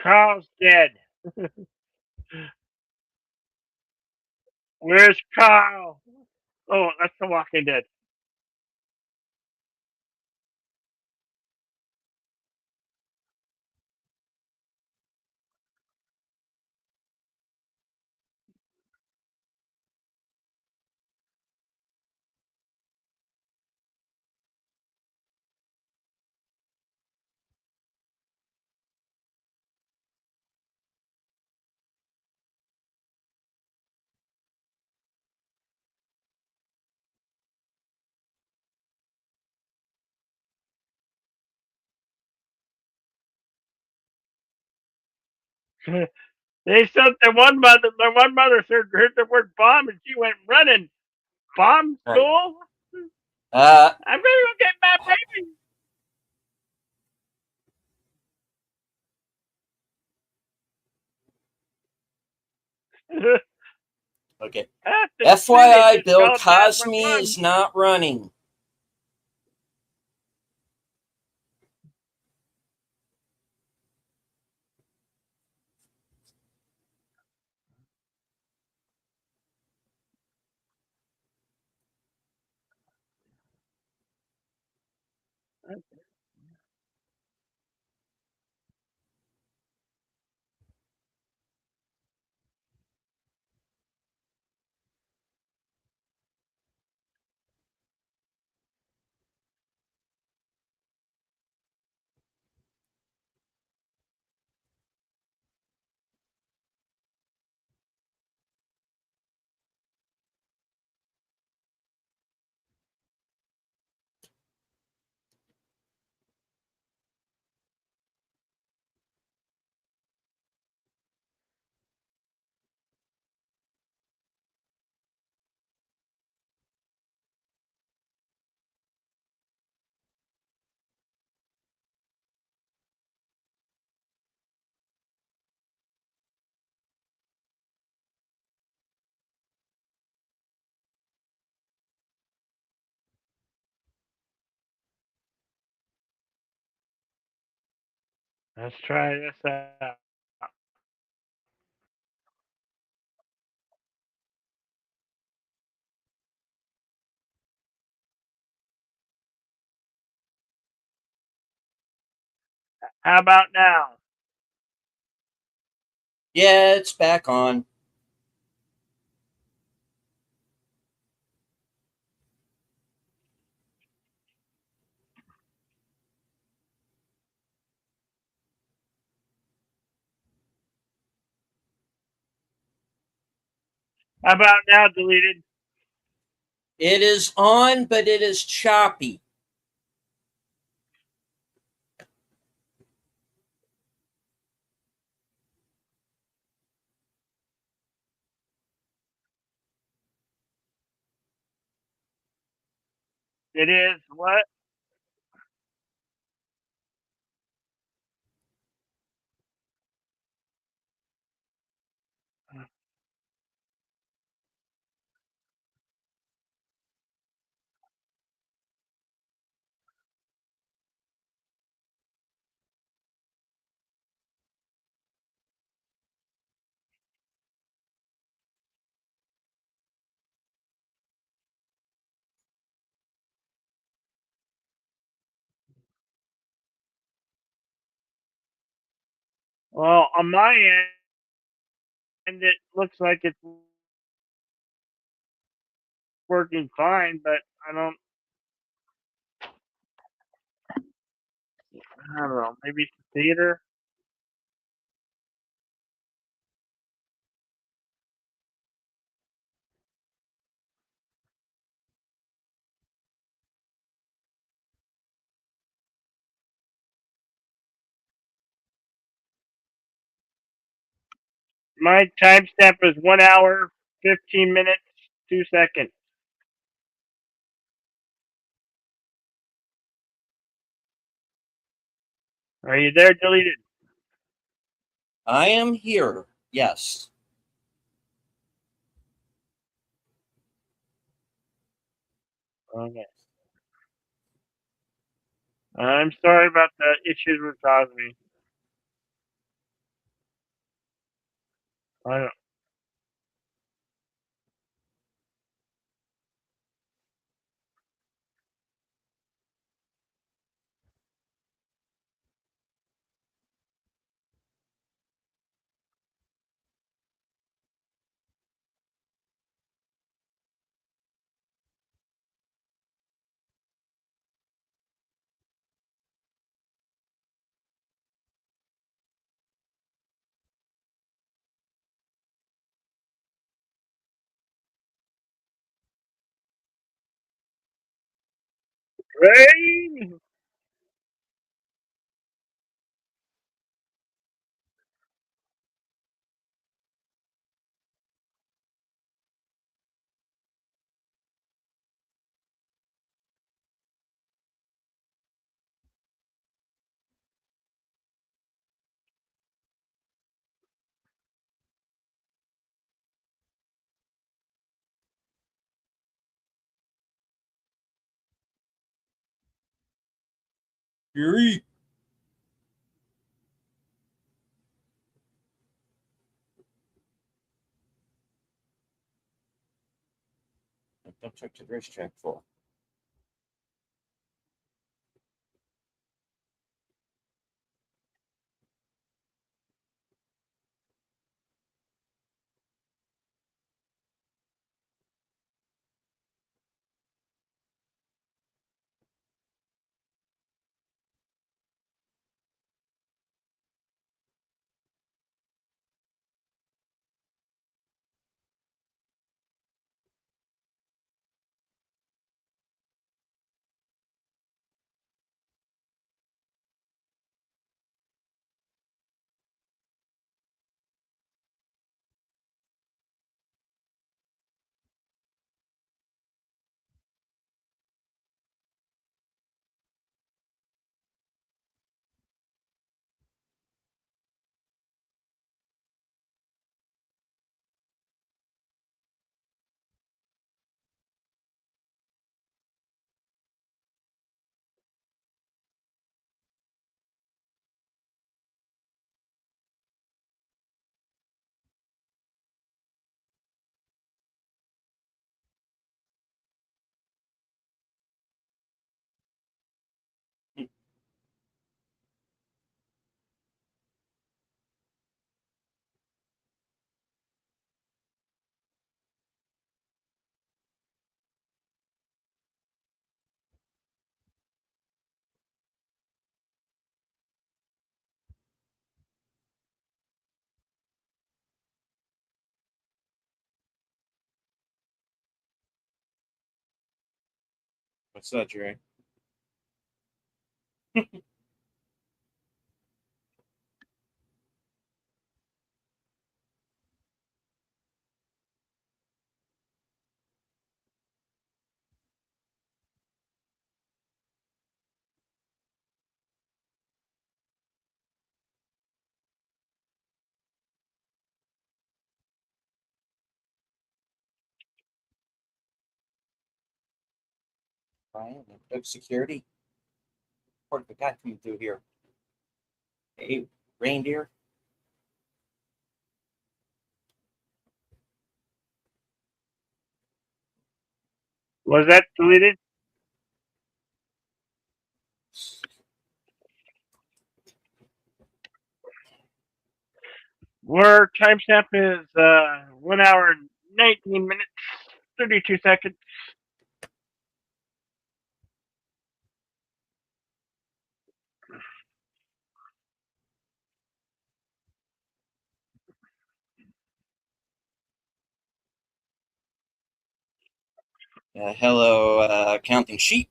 Carl's dead. Where's Carl? Oh, that's The Walking Dead. They said the one mother heard the word bomb and she went running. Bomb Right. school? Uh, I'm gonna go get my baby. okay. At the city FYI, just Bill called Cosme 911. is not running. Let's try this out. How about now? Yeah, it's back on. How about now? Deleted. It is on, but it is choppy. It is what? Well, on my end, it looks like it's working fine, but I don't. I don't know. Maybe it's the theater. My timestamp is 1 hour, 15 minutes, 2 seconds. Are you there? Deleted. I am here. Yes. Okay. I'm sorry about the issues with causing. I don't, Rain! Yuri. Don't check the racetrack for. What's that, Jerry? Ryan, web security. Part of the guy coming through here. Hey, reindeer. Was that deleted? Our timestamp is 1 hour and 19 minutes, 32 seconds. Hello, counting sheep.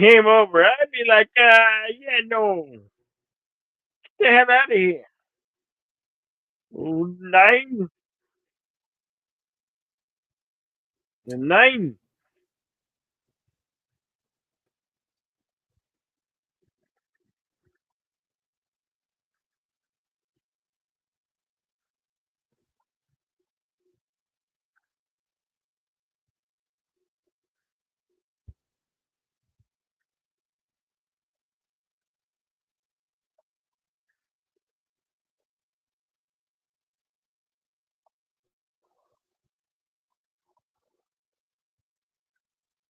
Game over. I'd be like, yeah, no. Get the hell out of here. 9. 9.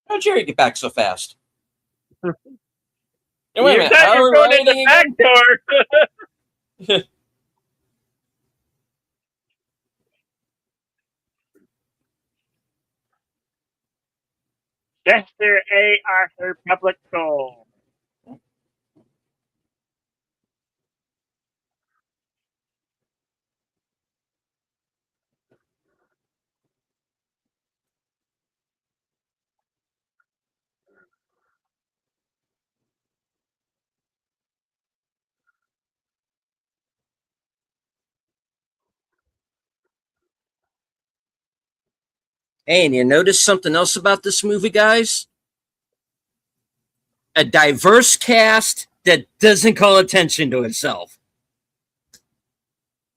How'd Jerry get back so fast? Hey, wait a You minute. thought How you are were we going in the writing back again? door. Chester A. Arthur Public School. Hey, and you notice something else about this movie, guys? A diverse cast that doesn't call attention to itself.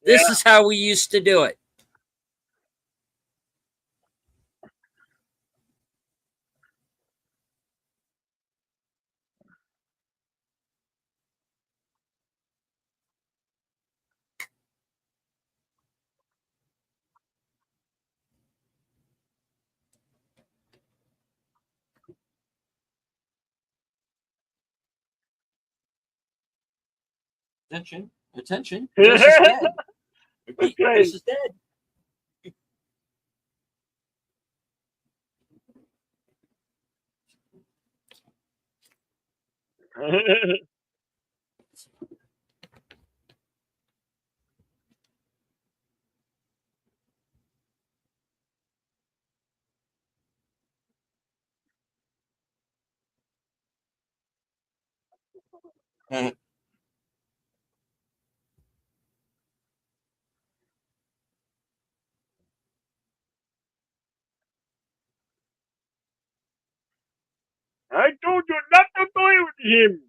This Yeah. is how we used to do it. Attention, attention. Ghost is dead. That's Repeat, right. Ghost is dead. I told you not to toy with him.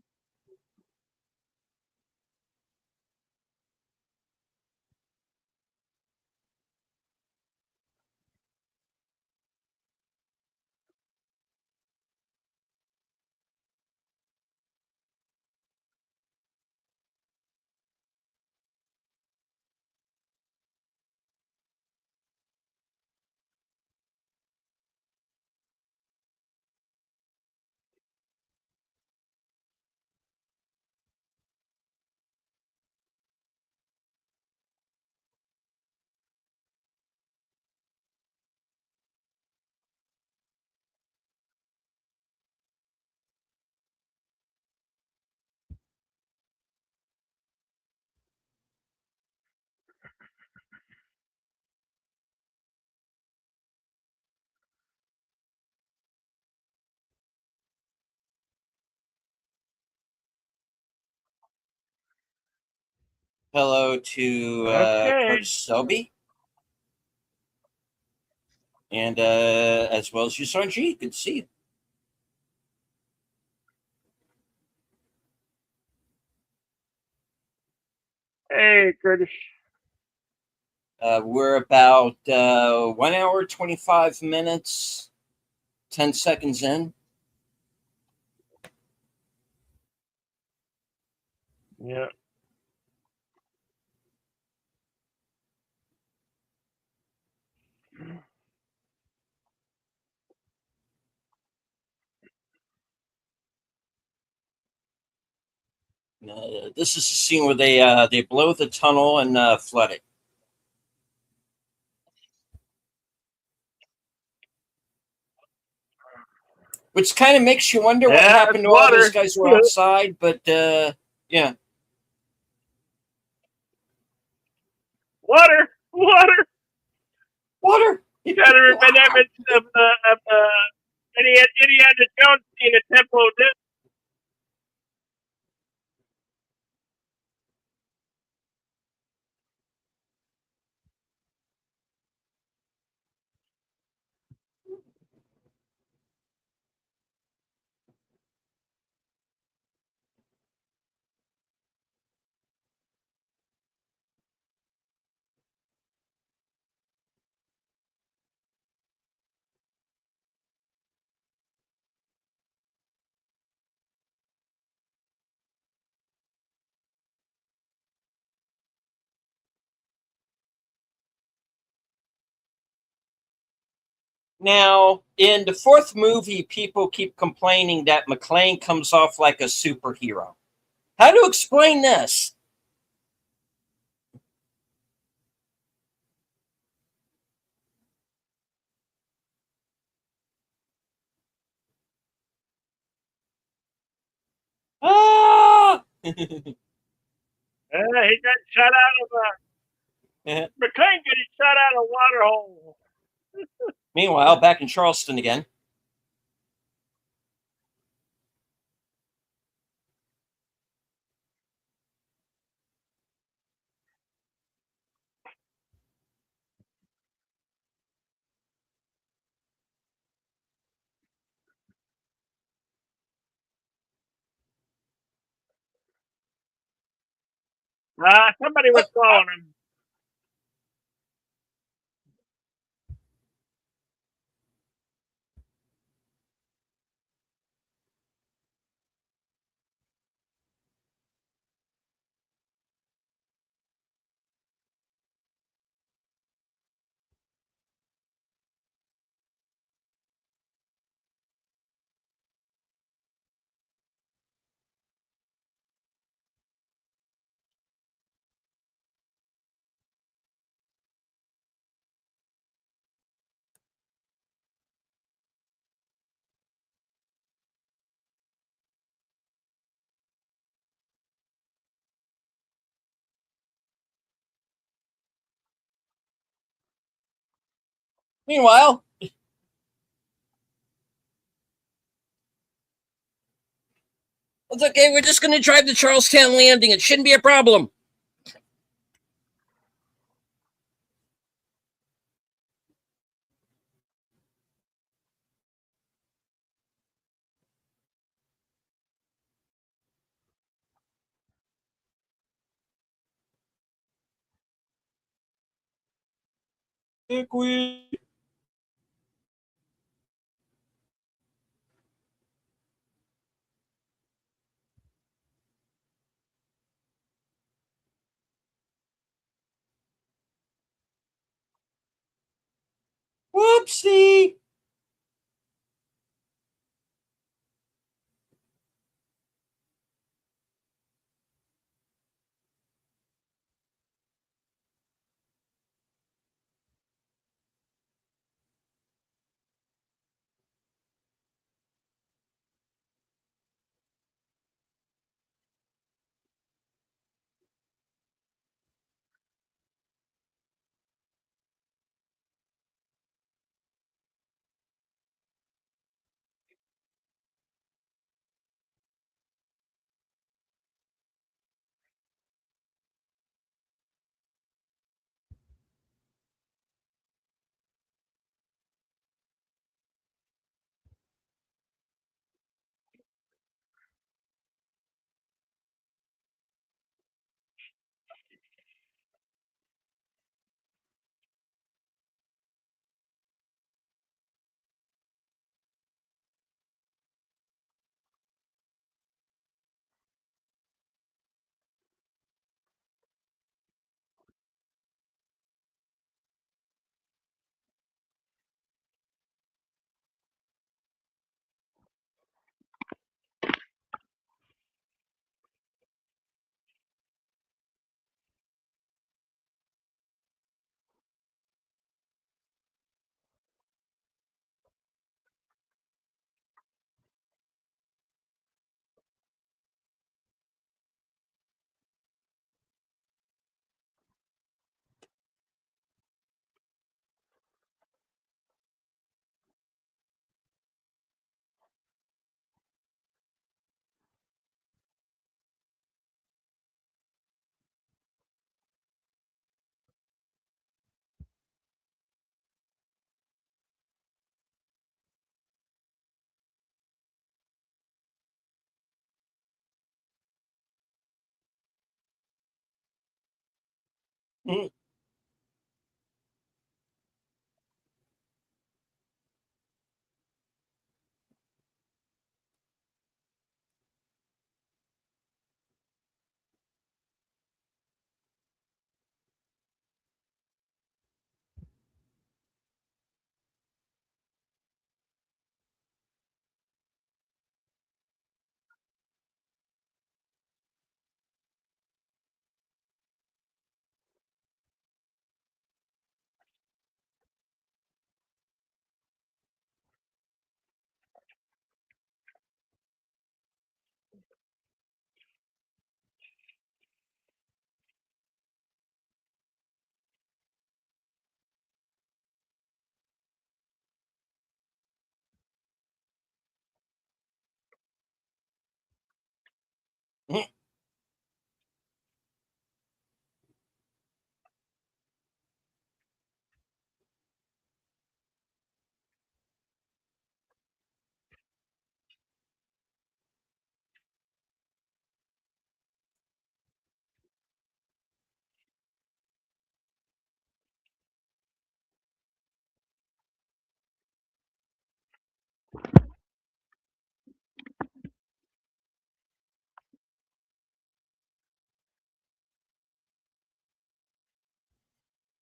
Hello to Okay. Coach Selby, and as well as Yusan G. Good to see you. Hey, Curtis. We're about 1 hour, 25 minutes, 10 seconds in. Yeah. This is the scene where they blow the tunnel and flood it. Which kind of makes you wonder what Yeah, it's happened to all those water. guys who were outside, but yeah. Water. Water! Gotta remember of the Indiana Jones scene at Temple of Doom. Now, in the fourth movie, people keep complaining that McClane comes off like a superhero. How to explain this? Ah! He got shot out of McLean getting shot out of a water hole. Meanwhile, back in Charleston again. Somebody was calling him. Meanwhile, it's okay. We're just going to drive to Charlestown Landing. It shouldn't be a problem. liquid. Whoopsie.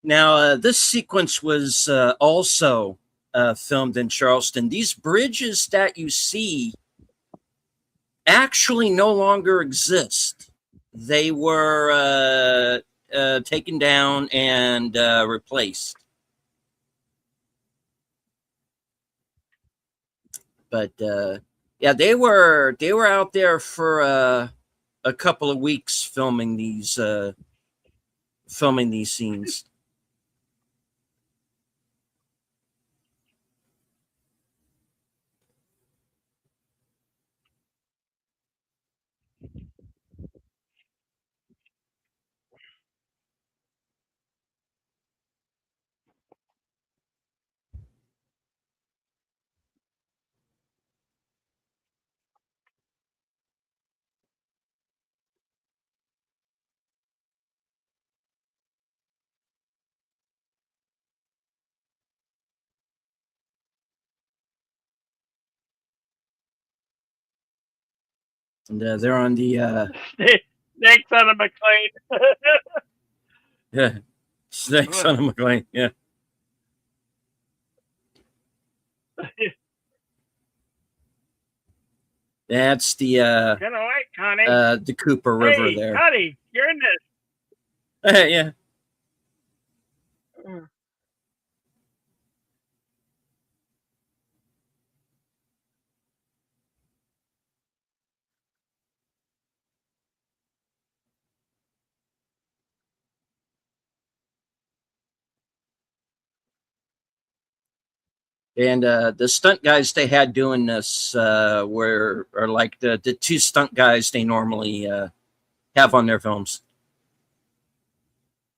Now, this sequence was also filmed in Charleston. These bridges that you see actually no longer exist. They were taken down and replaced. But yeah, they were out there for a couple of weeks filming these scenes. And they're on the Snakes on a McLean. yeah, snakes on a McLean. Yeah, that's Kind of like Connie. the Cooper River Hey, there. Connie, you're in Yeah. this. And the stunt guys they had doing this were are like the two stunt guys they normally have on their films.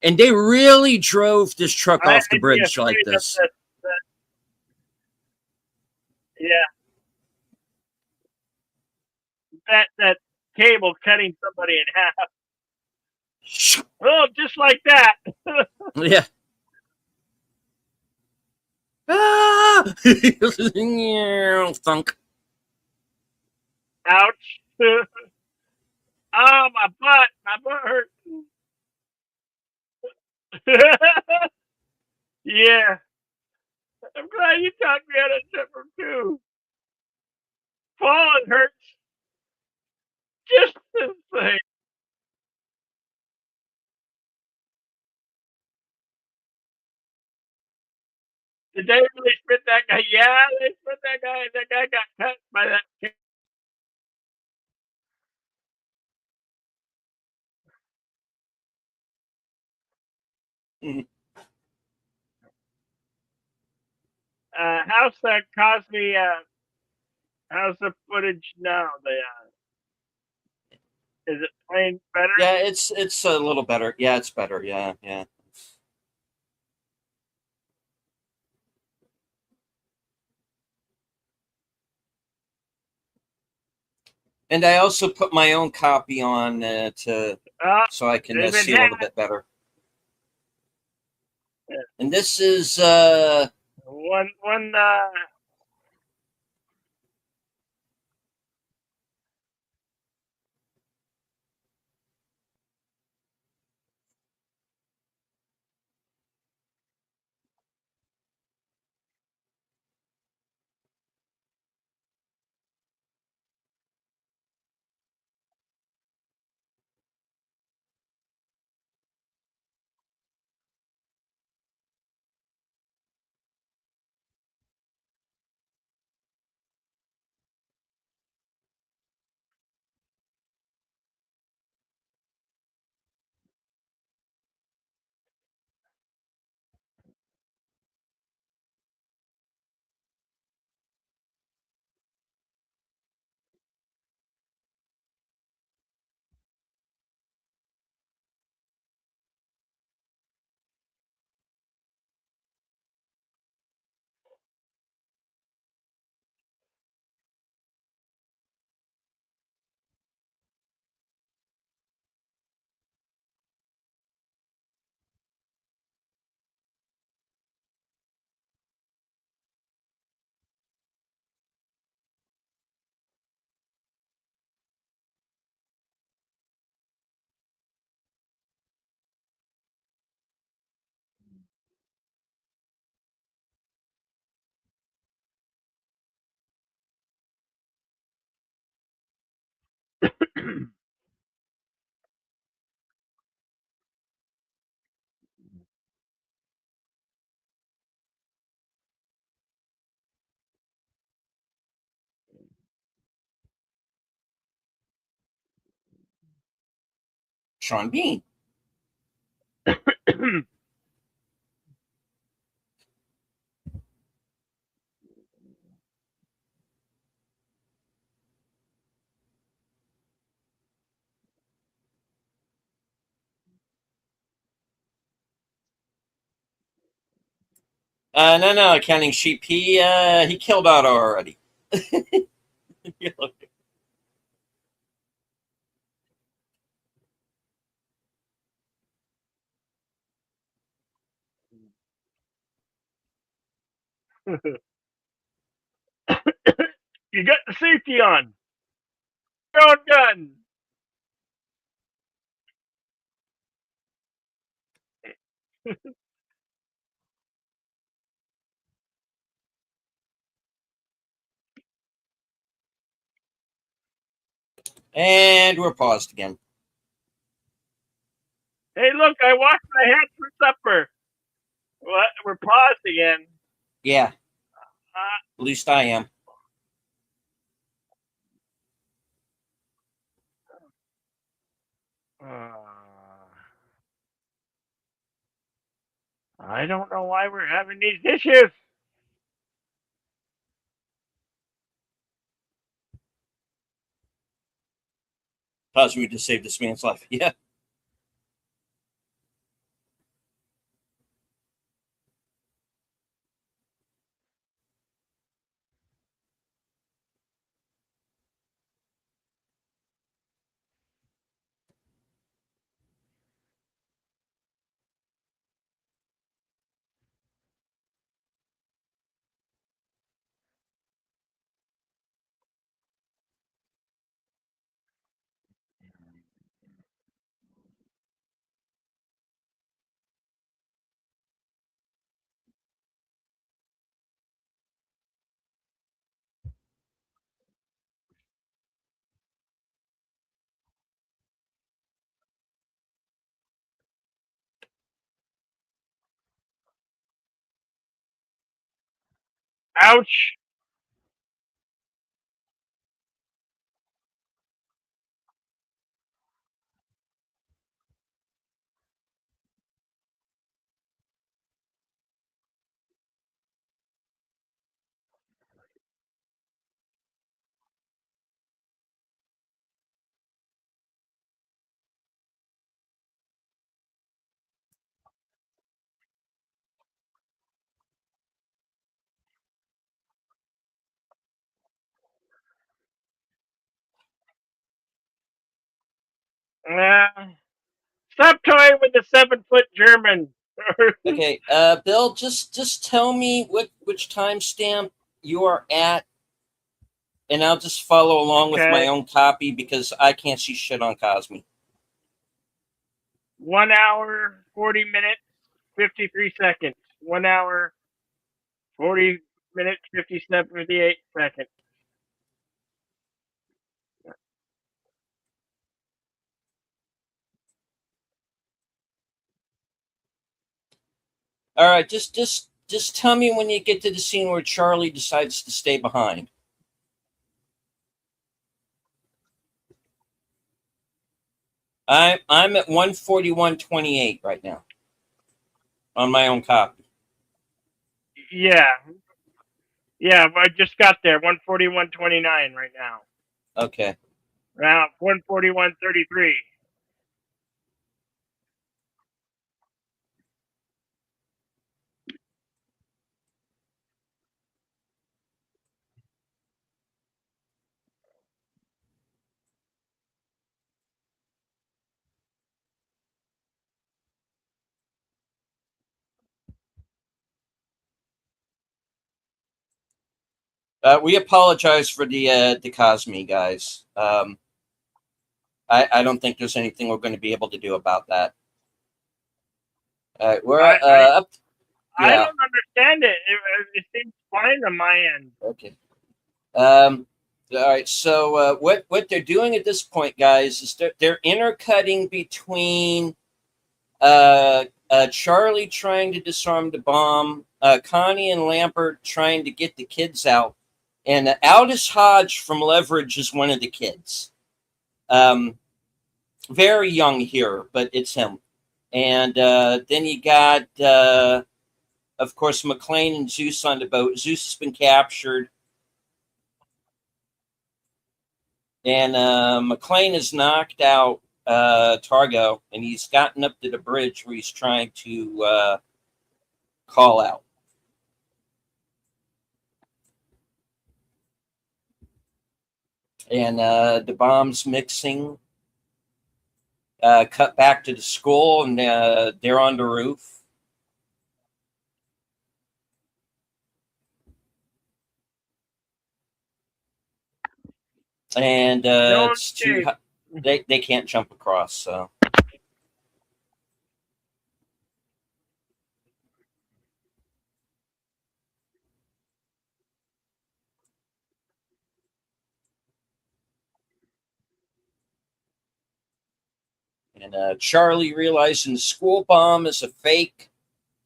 And they really drove this truck off the I'd be bridge like afraid of this. yeah, that cable cutting somebody in half. Oh, just like that. Yeah. Ah! Thunk. Ouch. Oh, my butt hurts. Yeah, I'm glad you taught me how to jump from too. Falling hurts just the same. Did they really spit that guy? Yeah, they spit that guy. That guy got cut by that. How's that Cosby? How's the footage now? Is it playing better? Yeah, it's a little better. Yeah, it's better. Yeah, yeah. And I also put my own copy on to Oh, so I can they've been see a little hacked. bit better. And this is One. Sean Bean. No, counting sheep. He killed Otto already. You got the safety on. your own gun. And we're paused again. Hey, look, I washed my hands for supper. What? We're paused again. Yeah, Uh, at least I am. I don't know why we're having these issues. Possibly to save this man's life. Yeah. Ouch. Stop toying with the 7-foot German. Okay, Bill, just tell me which timestamp you are at, and I'll just follow along with my Okay. own copy because I can't see shit on Cosme. 1 hour, 40 minutes, 53 seconds. 1 hour, 40 minutes, 58 seconds. All right, just tell me when you get to the scene where Charlie decides to stay behind. I'm at 141:28 right now on my own copy. Yeah. Yeah, I just got there. 141.29 right now. Okay. Now 141.33. We apologize for the Cosme guys. I don't think there's anything we're going to be able to do about that. We're I, I up. I Yeah. don't understand it. It seems fine on my end. Okay. All right. So what they're doing at this point, guys, is they're intercutting between Charlie trying to disarm the bomb, Connie and Lambert trying to get the kids out, and Aldous Hodge from Leverage is one of the kids. Very young here, but it's him. And then you got, of course, McLean and Zeus on the boat. Zeus has been captured. And McLean has knocked out Targo, and he's gotten up to the bridge where he's trying to call out. And the bomb's mixing. Cut back to the school, and they're on the roof. and No it's too escape. high. They can't jump across. So and Charlie realizing the school bomb is a fake,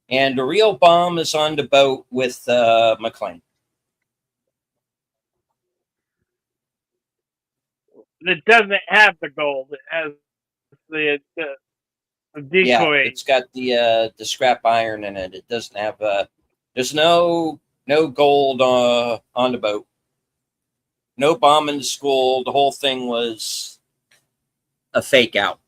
and the real bomb is on the boat with McLean. It doesn't have the gold. It has the Yeah, decoy. it's got the scrap iron in it. It doesn't have there's no gold on the boat. No bomb in the school. The whole thing was a fake out.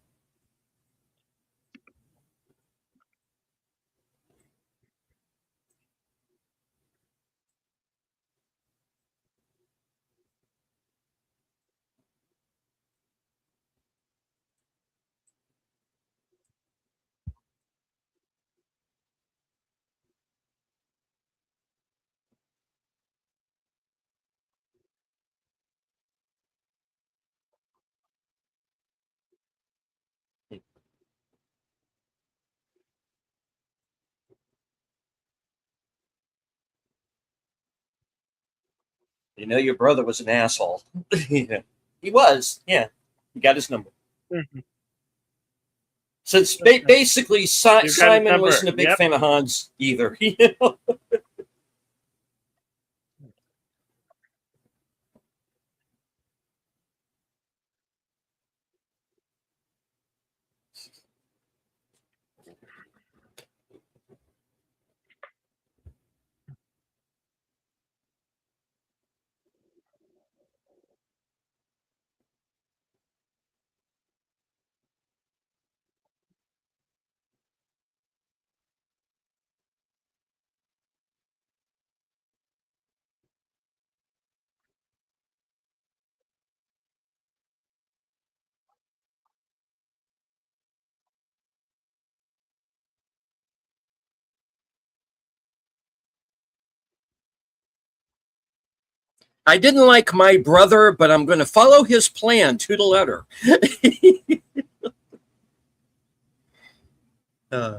You know, your brother was an asshole. Yeah. He was. Yeah, he got his number. Mhm. Since basically You got his Simon number. wasn't a big Yep. fan of Hans either. I didn't like my brother, but I'm going to follow his plan to the letter. uh,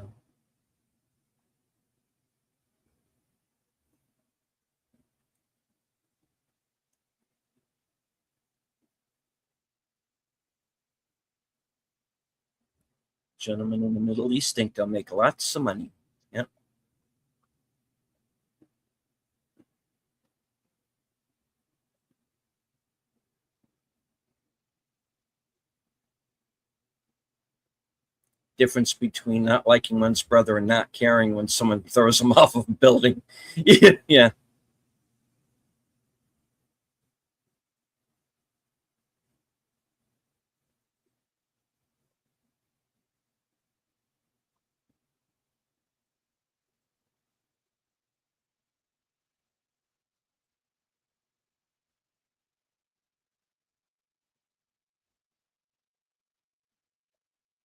Gentlemen in the Middle East think they'll make lots of money. Yep. Difference between not liking one's brother and not caring when someone throws him off of a building. Yeah.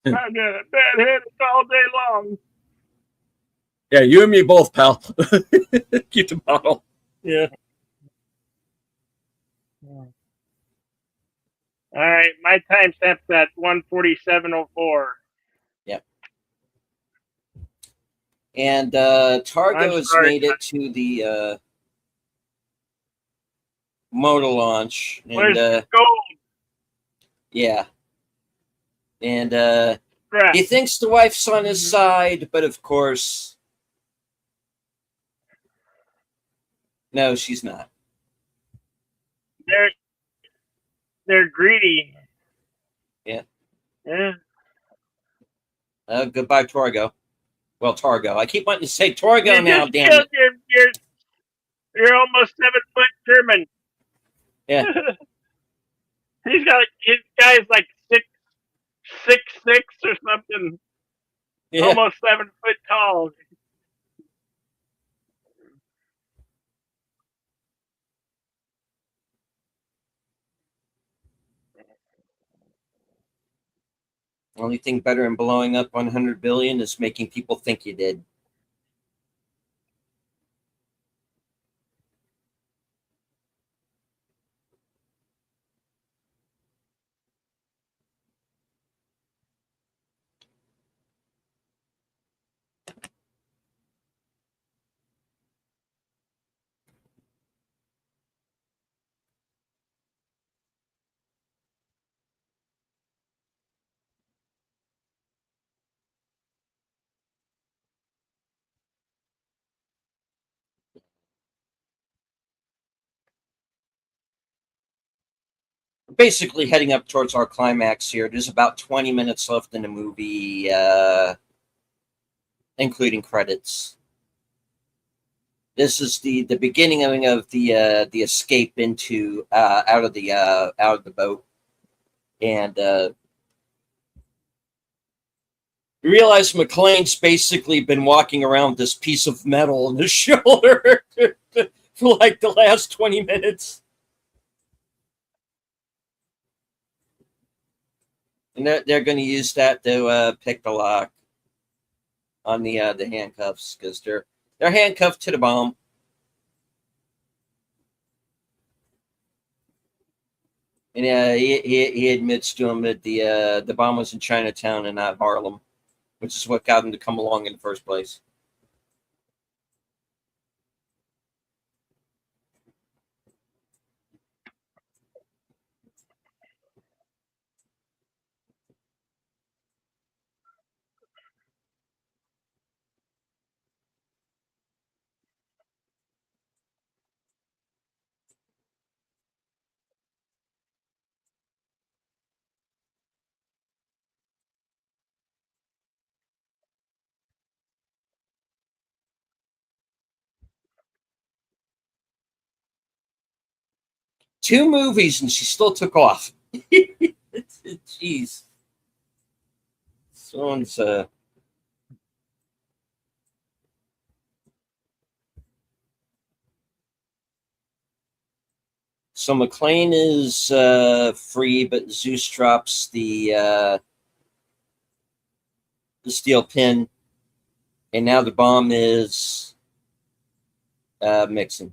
I've got a bad headache all day long. Yeah, you and me both, pal. Keep the bottle. Yeah. All right, my timestamp's at 1:47:04. Yeah. And I'm Targo has sorry. made it to the motor launch. And Where's the gold yeah. And scrap? he thinks the wife's on his side, but of course, no, she's not. They're they're greedy. Yeah. Yeah. Goodbye, Torgo. Well, Targo. I keep wanting to say Torgo You now, just damn killed it. your almost 7-foot German. Yeah. His guy's like 6'6" or something, Yeah. almost 7 foot tall. Only thing better than blowing up 100 billion is making people think you did. basically heading up towards our climax here. There's about 20 minutes left in the movie, including credits. This is the beginning of the escape into out of the boat, and you realize McClane's basically been walking around with this piece of metal on his shoulder for like the last 20 minutes. And they're going to use that to pick the lock on the handcuffs, because they're handcuffed to the bomb. And he admits to him that the bomb was in Chinatown and not Harlem, which is what got him to come along in the first place. Two movies and she still took off. Jeez. Someone's So McClane is free, but Zeus drops the steel pin, and now the bomb is mixing.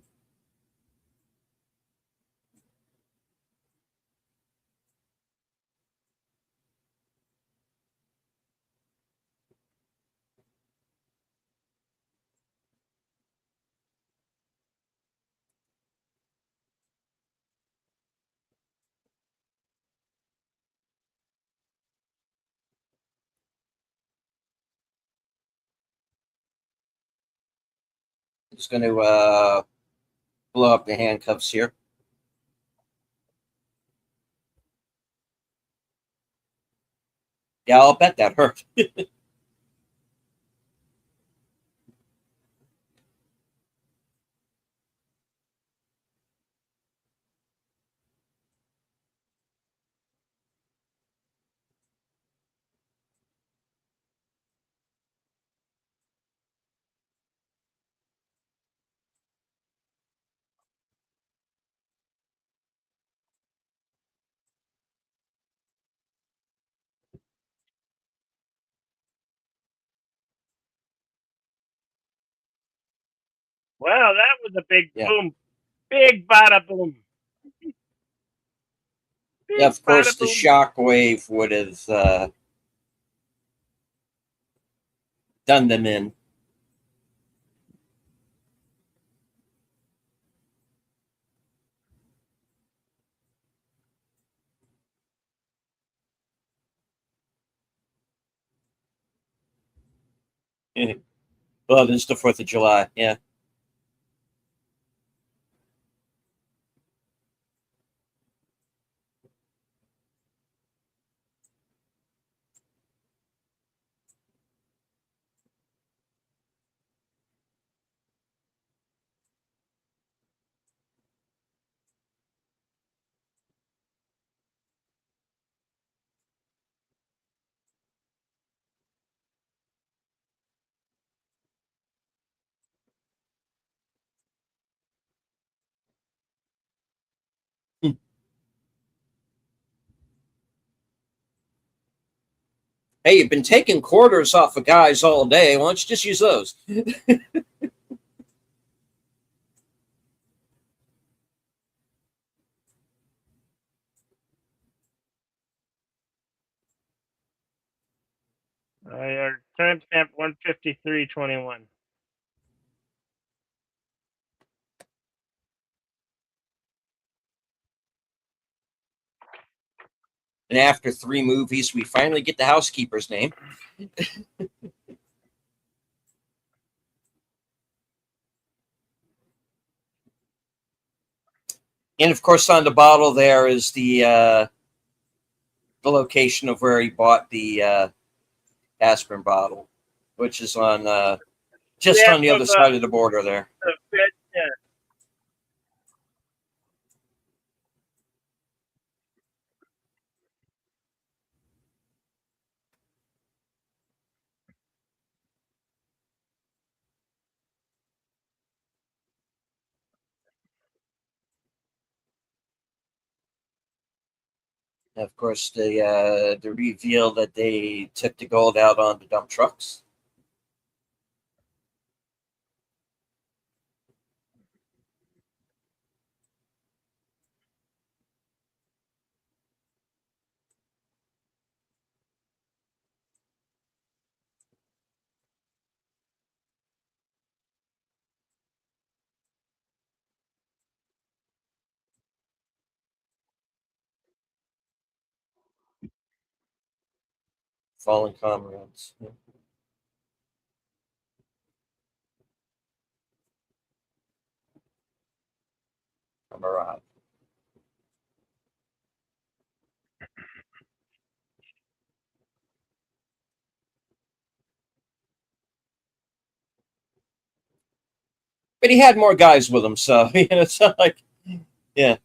It's going to blow up the handcuffs here. Yeah, I'll bet that hurt. Wow, that was a big Yeah. boom. Big bada boom. Yeah, Big of course, bada the boom. shockwave would have done them in. Well, it's the 4th of July. Yeah. Hey, you've been taking quarters off of guys all day. Why don't you just use those? Our timestamp 1:53:21. And after 3 movies, we finally get the housekeeper's name. And of course, on the bottle there is the location of where he bought the aspirin bottle, which is on just Yeah, on the from other side of the border there. the Fed. Yeah. And of course, the reveal that they took the gold out on the dump trucks. Fallen comrades. Camarade. But he had more guys with him, so it's not like, yeah,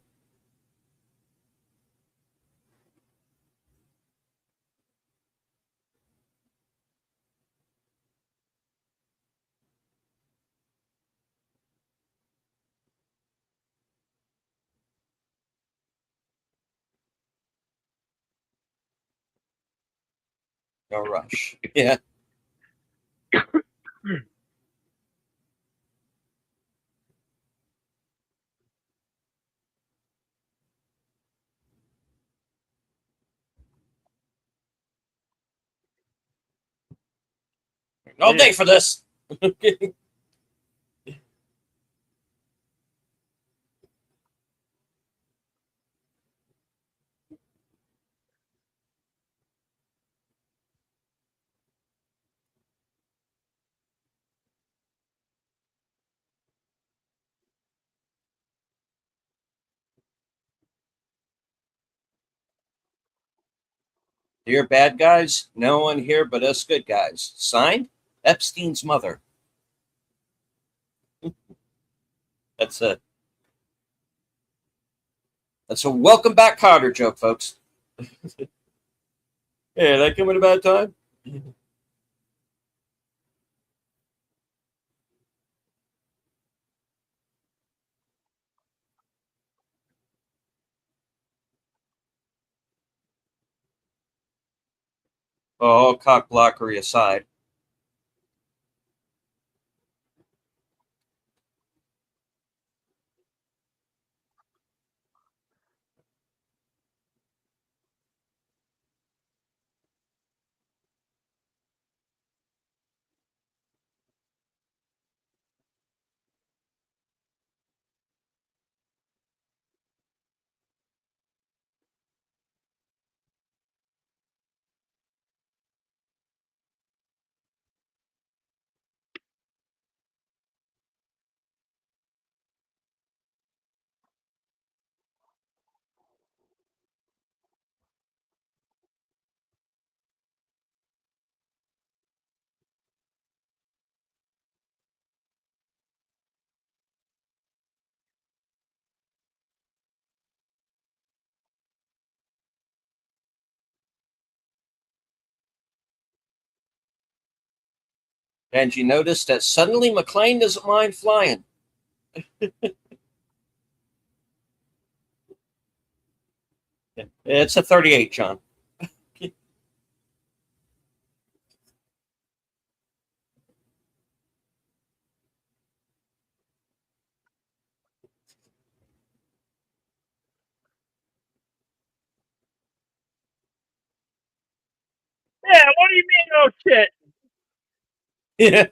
no rush. Yeah. All Yeah. day for this. Dear bad guys, no one here but us good guys. Signed, Epstein's mother. That's a that's a welcome back Carter joke, folks. Yeah, that came at a bad time. Oh, cock blockery aside. And you notice that suddenly McLean doesn't mind flying. It's a 38, John. Yeah. What do you mean? Oh shit. Yeah.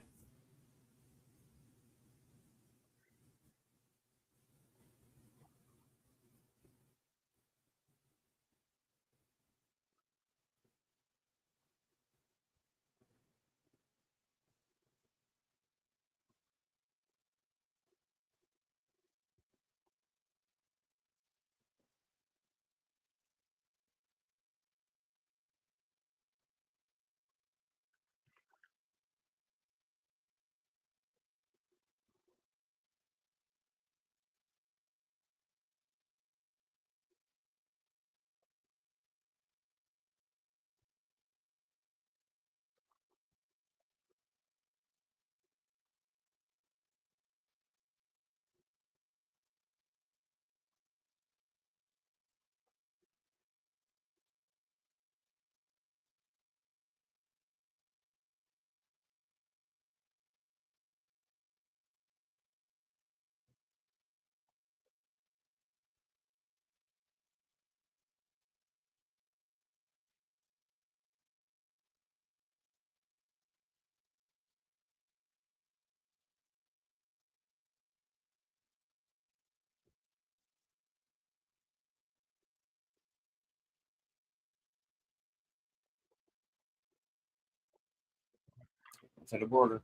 to the border.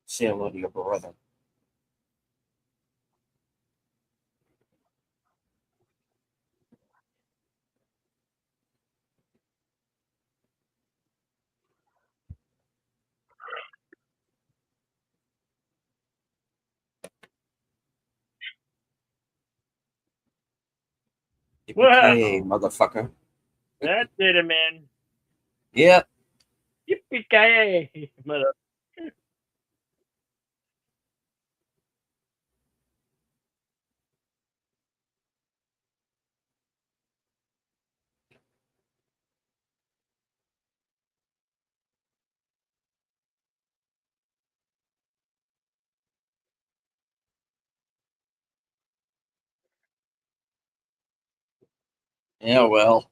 Say hello to your brother. Yippee-ki-yay, Well, motherfucker. that did it, man. Yep. Yippee-ki-yay, mother. Yeah, well.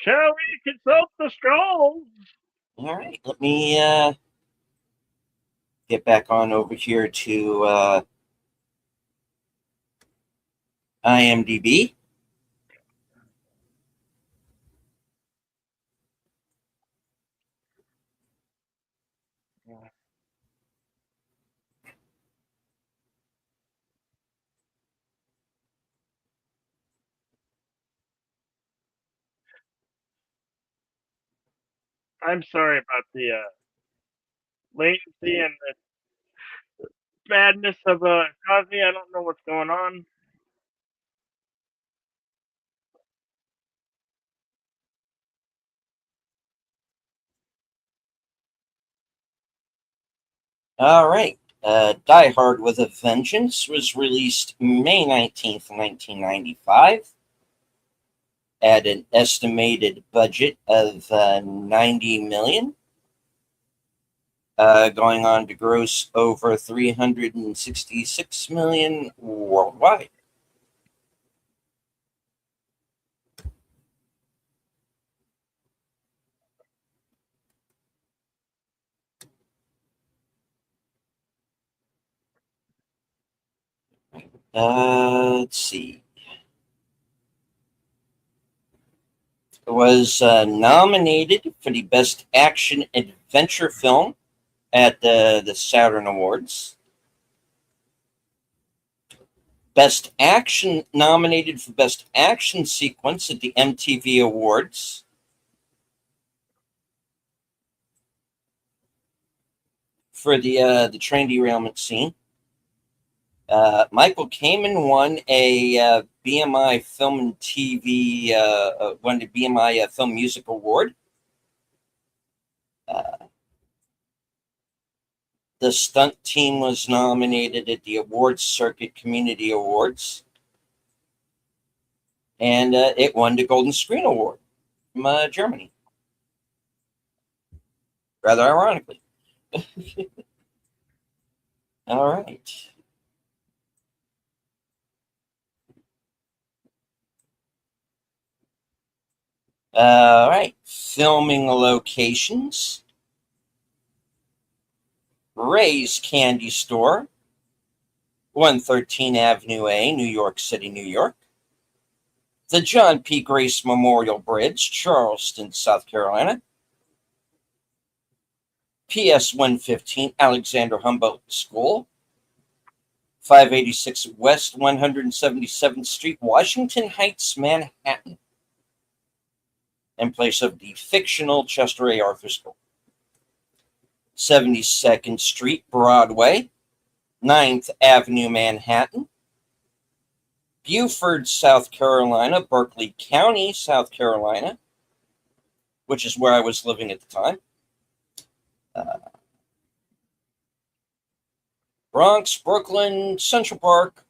Shall we consult the scrolls? All right. Let me get back on over here to IMDb. I'm sorry about the latency and the badness of Cosby. I don't know what's going on. All right. Die Hard with a Vengeance was released May 19th, 1995, at an estimated budget of 90 million, going on to gross over 366 million worldwide. Let's see. It was nominated for the Best Action Adventure Film at the Saturn Awards. Best Action nominated for Best Action Sequence at the MTV Awards. For the train derailment scene. Michael Kamen won a BMI Film and TV, won the BMI Film Music Award. The stunt team was nominated at the Awards Circuit Community Awards, and it won the Golden Screen Award from Germany. Rather ironically. All right. All right. Filming locations. Ray's Candy Store, 113 Avenue A, New York City, New York. The John P. Grace Memorial Bridge, Charleston, South Carolina. PS 115, Alexander Humboldt School, 586 West 177th Street, Washington Heights, Manhattan, in place of the fictional Chester A. Arthur School. 72nd Street, Broadway, 9th Avenue, Manhattan, Beaufort, South Carolina, Berkeley County, South Carolina, which is where I was living at the time. Bronx, Brooklyn, Central Park,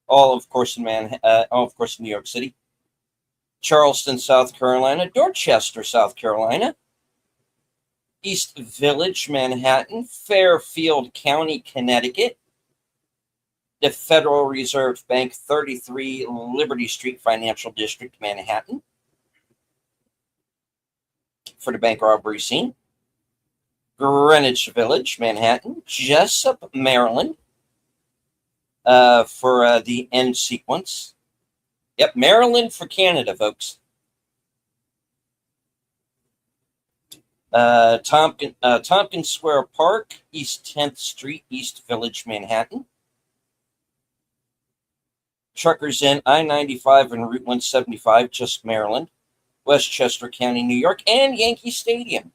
all of course in New York City. Charleston, South Carolina, Dorchester, South Carolina, East Village, Manhattan, Fairfield County, Connecticut, the Federal Reserve Bank, 33 Liberty Street Financial District, Manhattan, for the bank robbery scene. Greenwich Village, Manhattan, Jessup, Maryland, for the end sequence. Yep, Maryland for Canada, folks. Tompkins Square Park, East 10th Street, East Village, Manhattan. Truckers Inn, I-95 and Route 175, just Maryland. Westchester County, New York, and Yankee Stadium.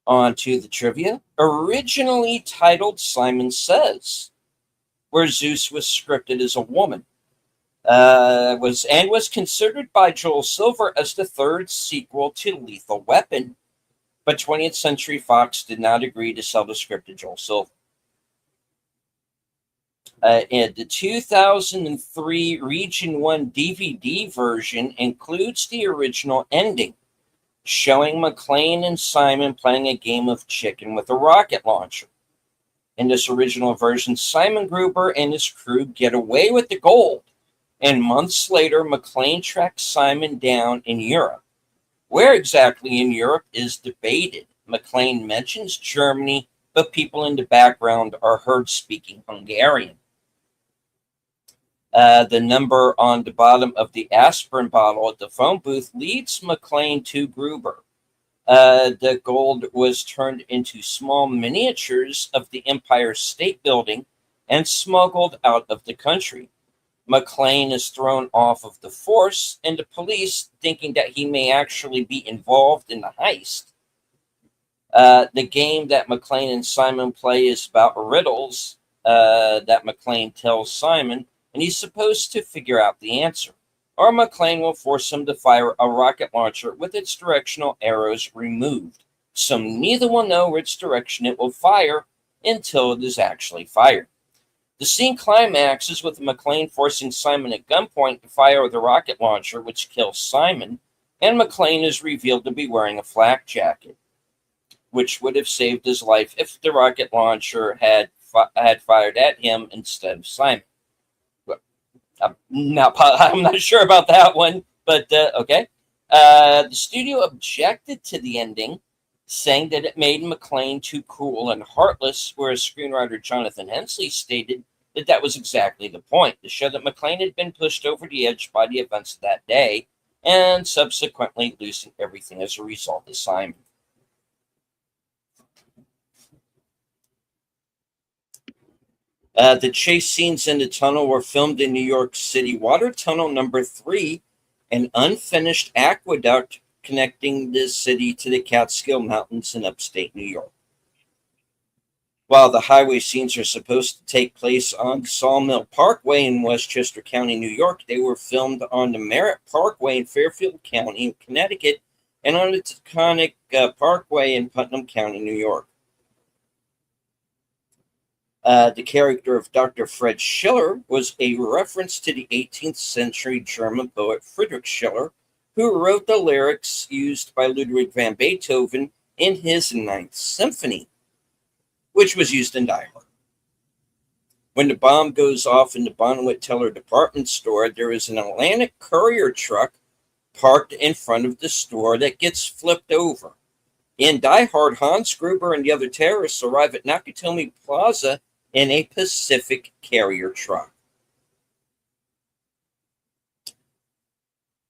On to the trivia. Originally titled Simon Says, where Zeus was scripted as a woman, was considered by Joel Silver as the third sequel to Lethal Weapon, but 20th Century Fox did not agree to sell the script to Joel Silver. And the 2003 Region 1 DVD version includes the original ending, showing McClane and Simon playing a game of chicken with a rocket launcher. In this original version, Simon Gruber and his crew get away with the gold, and months later, McClane tracks Simon down in Europe. Where exactly in Europe is debated. McClane mentions Germany, but people in the background are heard speaking Hungarian. The number on the bottom of the aspirin bottle at the phone booth leads McClane to Gruber. The gold was turned into small miniatures of the Empire State Building and smuggled out of the country. McClane is thrown off of the force, and the police, thinking that he may actually be involved in the heist. The game that McClane and Simon play is about riddles that McClane tells Simon, and he's supposed to figure out the answer, or McClane will force him to fire a rocket launcher with its directional arrows removed, so neither will know which direction it will fire until it is actually fired. The scene climaxes with McClane forcing Simon at gunpoint to fire the rocket launcher, which kills Simon, and McClane is revealed to be wearing a flak jacket, which would have saved his life if the rocket launcher had fired at him instead of Simon. Well, I'm not sure about that one, but okay. The studio objected to the ending, saying that it made McClane too cruel and heartless, whereas screenwriter Jonathan Hensley stated that that was exactly the point, to show that McClane had been pushed over the edge by the events of that day, and subsequently losing everything as a result of Simon. The chase scenes in the tunnel were filmed in New York City Water Tunnel number 3, an unfinished aqueduct connecting the city to the Catskill Mountains in upstate New York. While the highway scenes are supposed to take place on Sawmill Parkway in Westchester County, New York, they were filmed on the Merritt Parkway in Fairfield County, Connecticut, and on the Taconic Parkway in Putnam County, New York. The character of Dr. Fred Schiller was a reference to the 18th century German poet Friedrich Schiller, who wrote the lyrics used by Ludwig van Beethoven in his Ninth Symphony, which was used in Die Hard. When the bomb goes off in the Bonwit Teller department store, there is an Atlantic courier truck parked in front of the store that gets flipped over. In Die Hard, Hans Gruber and the other terrorists arrive at Nakatomi Plaza in a Pacific carrier truck.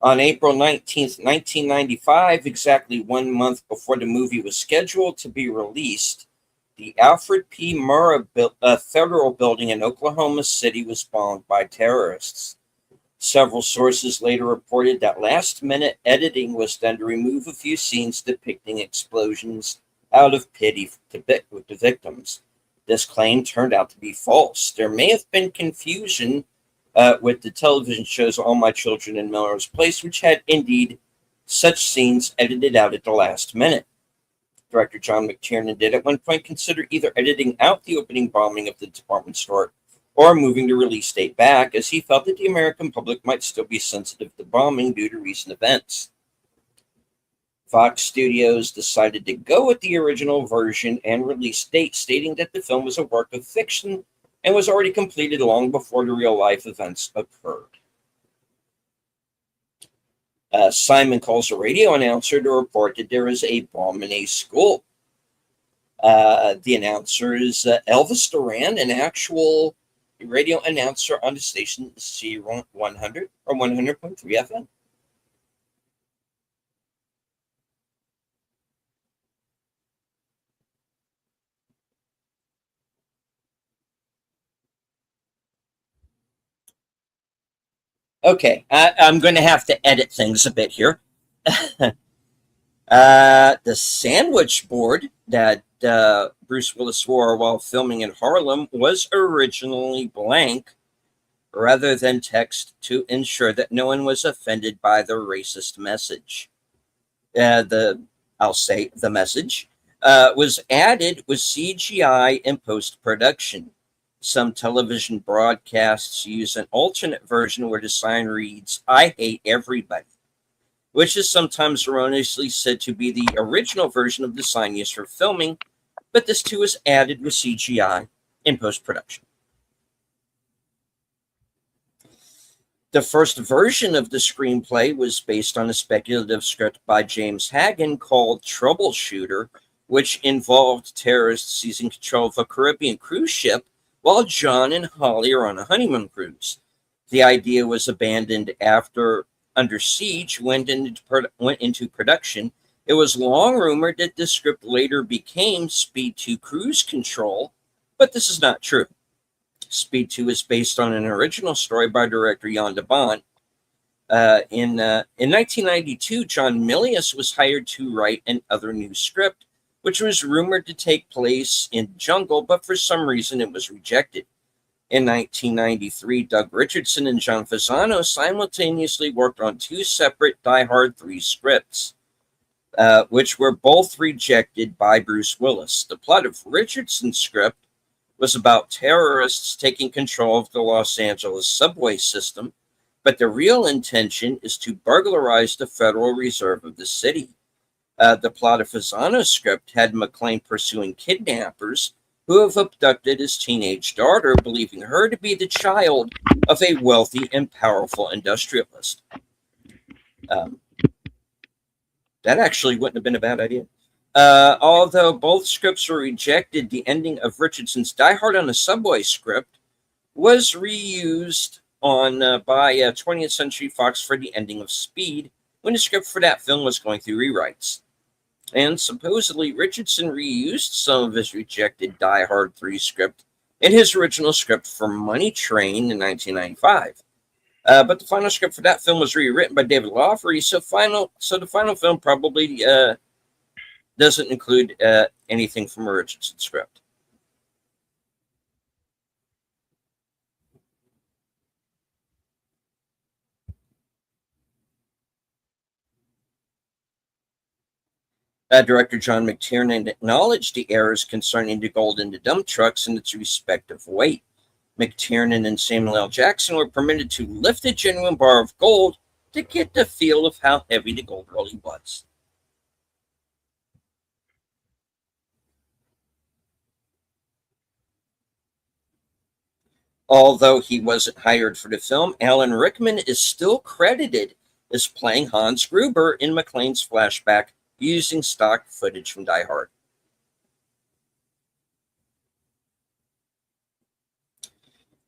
On April 19th, 1995, exactly 1 month before the movie was scheduled to be released, the Alfred P. Murrah Federal Building in Oklahoma City was bombed by terrorists. Several sources later reported that last-minute editing was done to remove a few scenes depicting explosions out of pity to the victims. This claim turned out to be false. There may have been confusion with the television shows All My Children and Melrose Place, which had indeed such scenes edited out at the last minute. Director John McTiernan did at one point consider either editing out the opening bombing of the department store or moving the release date back, as he felt that the American public might still be sensitive to bombing due to recent events. Fox Studios decided to go with the original version and release date, stating that the film was a work of fiction and was already completed long before the real-life events occurred. Simon calls a radio announcer to report that there is a bomb in a school. The announcer is Elvis Duran, an actual radio announcer on the station C100 or 100.3 FM. Okay, I'm going to have to edit things a bit here. The sandwich board that Bruce Willis wore while filming in Harlem was originally blank rather than text to ensure that no one was offended by the racist message. The message was added with CGI in post-production. Some television broadcasts use an alternate version where the sign reads, "I hate everybody," which is sometimes erroneously said to be the original version of the sign used for filming, but this too is added with CGI in post-production. The first version of the screenplay was based on a speculative script by James Hagen called Troubleshooter, which involved terrorists seizing control of a Caribbean cruise ship while John and Holly are on a honeymoon cruise. The idea was abandoned after Under Siege went into production. It was long rumored that the script later became Speed 2 Cruise Control, but this is not true. Speed 2 is based on an original story by director Jan de Bont. In 1992, John Milius was hired to write another new script, which was rumored to take place in jungle, but for some reason it was rejected. In 1993, Doug Richardson and John Fasano simultaneously worked on two separate Die Hard 3 scripts, which were both rejected by Bruce Willis. The plot of Richardson's script was about terrorists taking control of the Los Angeles subway system, but the real intention is to burglarize the Federal Reserve of the city. The plot of Fasano's script had McClane pursuing kidnappers who have abducted his teenage daughter, believing her to be the child of a wealthy and powerful industrialist. That actually wouldn't have been a bad idea. Although both scripts were rejected, the ending of Richardson's Die Hard on a Subway script was reused by 20th Century Fox for the ending of Speed when the script for that film was going through rewrites. And supposedly Richardson reused some of his rejected Die Hard 3 script in his original script for Money Train in 1995. But the final script for that film was rewritten by David Lawfrey, so the final film probably doesn't include anything from a Richardson script. Director John McTiernan acknowledged the errors concerning the gold in the dump trucks and its respective weight. McTiernan and Samuel L. Jackson were permitted to lift a genuine bar of gold to get the feel of how heavy the gold really was. Although he wasn't hired for the film, Alan Rickman is still credited as playing Hans Gruber in McClane's flashback using stock footage from Die Hard.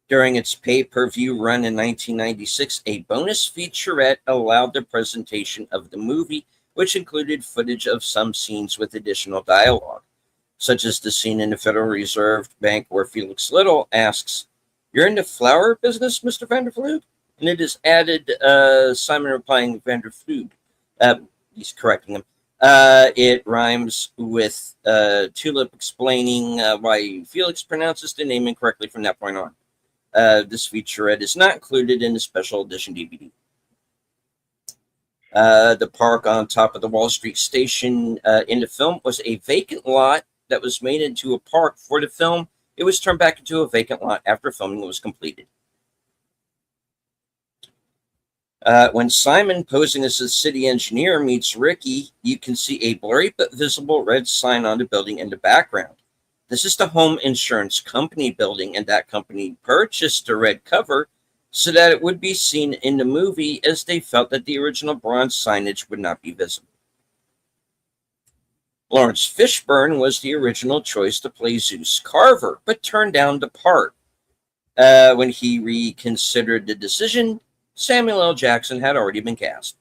During its pay-per-view run in 1996, a bonus featurette allowed the presentation of the movie, which included footage of some scenes with additional dialogue, such as the scene in the Federal Reserve Bank where Felix Little asks, "You're in the flower business, Mr. Vandervloot?" and it is added Simon replying Vanderflood. He's correcting him. It rhymes with Tulip explaining why Felix pronounces the name incorrectly from that point on. This featurette is not included in the special edition DVD. The park on top of the Wall Street station in the film was a vacant lot that was made into a park for the film. It was turned back into a vacant lot after filming was completed. When Simon, posing as a city engineer, meets Ricky, you can see a blurry but visible red sign on the building in the background. This is the home insurance company building, and that company purchased the red cover so that it would be seen in the movie, as they felt that the original bronze signage would not be visible. Lawrence Fishburne was the original choice to play Zeus Carver, but turned down the part. When he reconsidered the decision, Samuel L. Jackson had already been cast.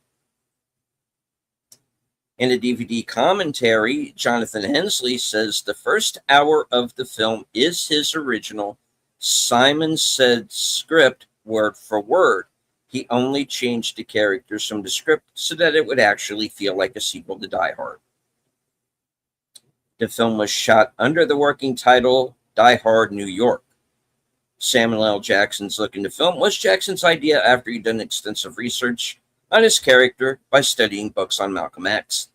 In a DVD commentary, Jonathan Hensley says the first hour of the film is his original Simon Said script word for word. He only changed the characters from the script so that it would actually feel like a sequel to Die Hard. The film was shot under the working title Die Hard New York. Samuel L. Jackson's look in the film was Jackson's idea after he'd done extensive research on his character by studying books on Malcolm X.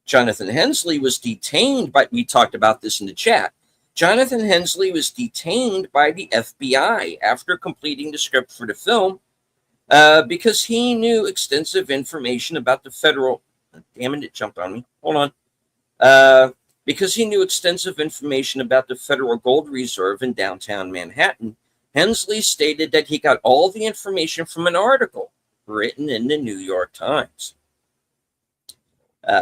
Jonathan Hensley was detained by, we talked about this in the chat, Jonathan Hensley was detained by the FBI after completing the script for the film because he knew extensive information about the federal, damn it, it jumped on me, hold on, because he knew extensive information about the Federal Gold Reserve in downtown Manhattan. Hensley stated that he got all the information from an article written in the New York Times.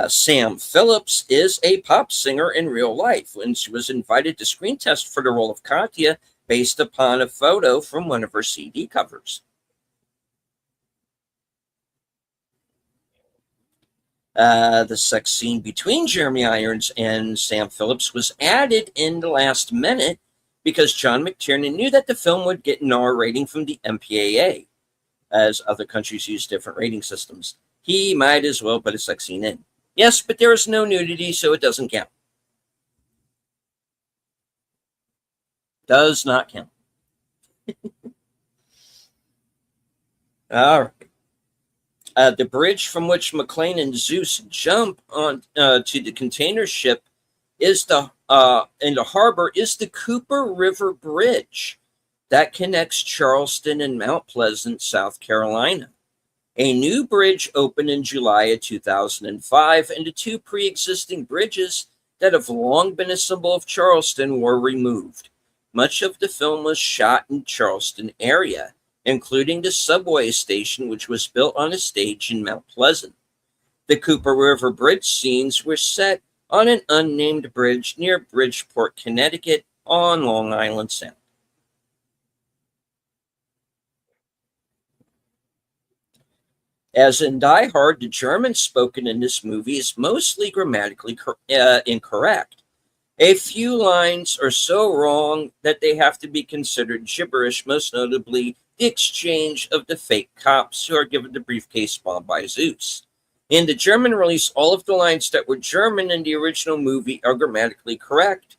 Sam Phillips is a pop singer in real life when she was invited to screen test for the role of Katya based upon a photo from one of her CD covers. The sex scene between Jeremy Irons and Sam Phillips was added in the last minute because John McTiernan knew that the film would get an R rating from the MPAA, as other countries use different rating systems. He might as well put a sex scene in. Yes, but there is no nudity, so it doesn't count. Does not count. All right. The bridge from which McClane and Zeus jump on to the container ship is in the harbor is the Cooper River Bridge that connects Charleston and Mount Pleasant, South Carolina. A new bridge opened in July of 2005, and the two pre-existing bridges that have long been a symbol of Charleston were removed. Much of the film was shot in Charleston area, including the subway station, which was built on a stage in Mount Pleasant. The Cooper River Bridge scenes were set on an unnamed bridge near Bridgeport, Connecticut, on Long Island Sound. As in Die Hard, the German spoken in this movie is mostly grammatically incorrect. A few lines are so wrong that they have to be considered gibberish, most notably the exchange of the fake cops who are given the briefcase bomb by Zeus. In the German release, all of the lines that were German in the original movie are grammatically correct,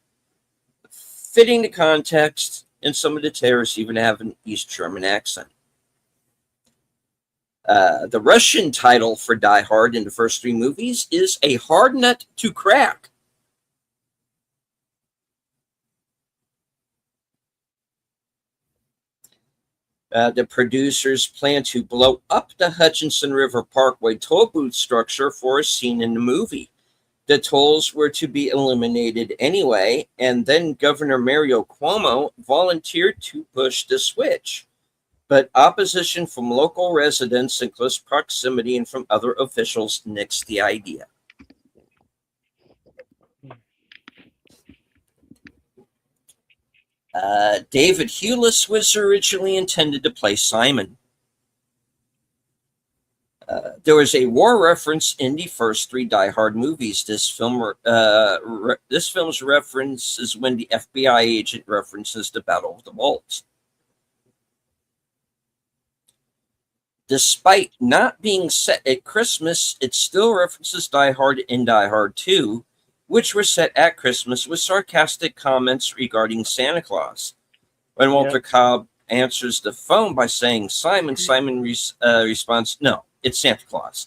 fitting the context, and some of the terrorists even have an East German accent. The Russian title for Die Hard in the first three movies is A Hard Nut to Crack. The producers plan to blow up the Hutchinson River Parkway toll booth structure for a scene in the movie. The tolls were to be eliminated anyway, and then Governor Mario Cuomo volunteered to push the switch. But opposition from local residents in close proximity and from other officials nixed the idea. David Hewlett was originally intended to play Simon. There was a war reference in the first three Die Hard movies. This film's reference is when the FBI agent references the Battle of the Bulge. Despite not being set at Christmas, it still references Die Hard and Die Hard 2, which were set at Christmas with sarcastic comments regarding Santa Claus. When Walter Cobb answers the phone by saying Simon, Simon responds, "No, it's Santa Claus."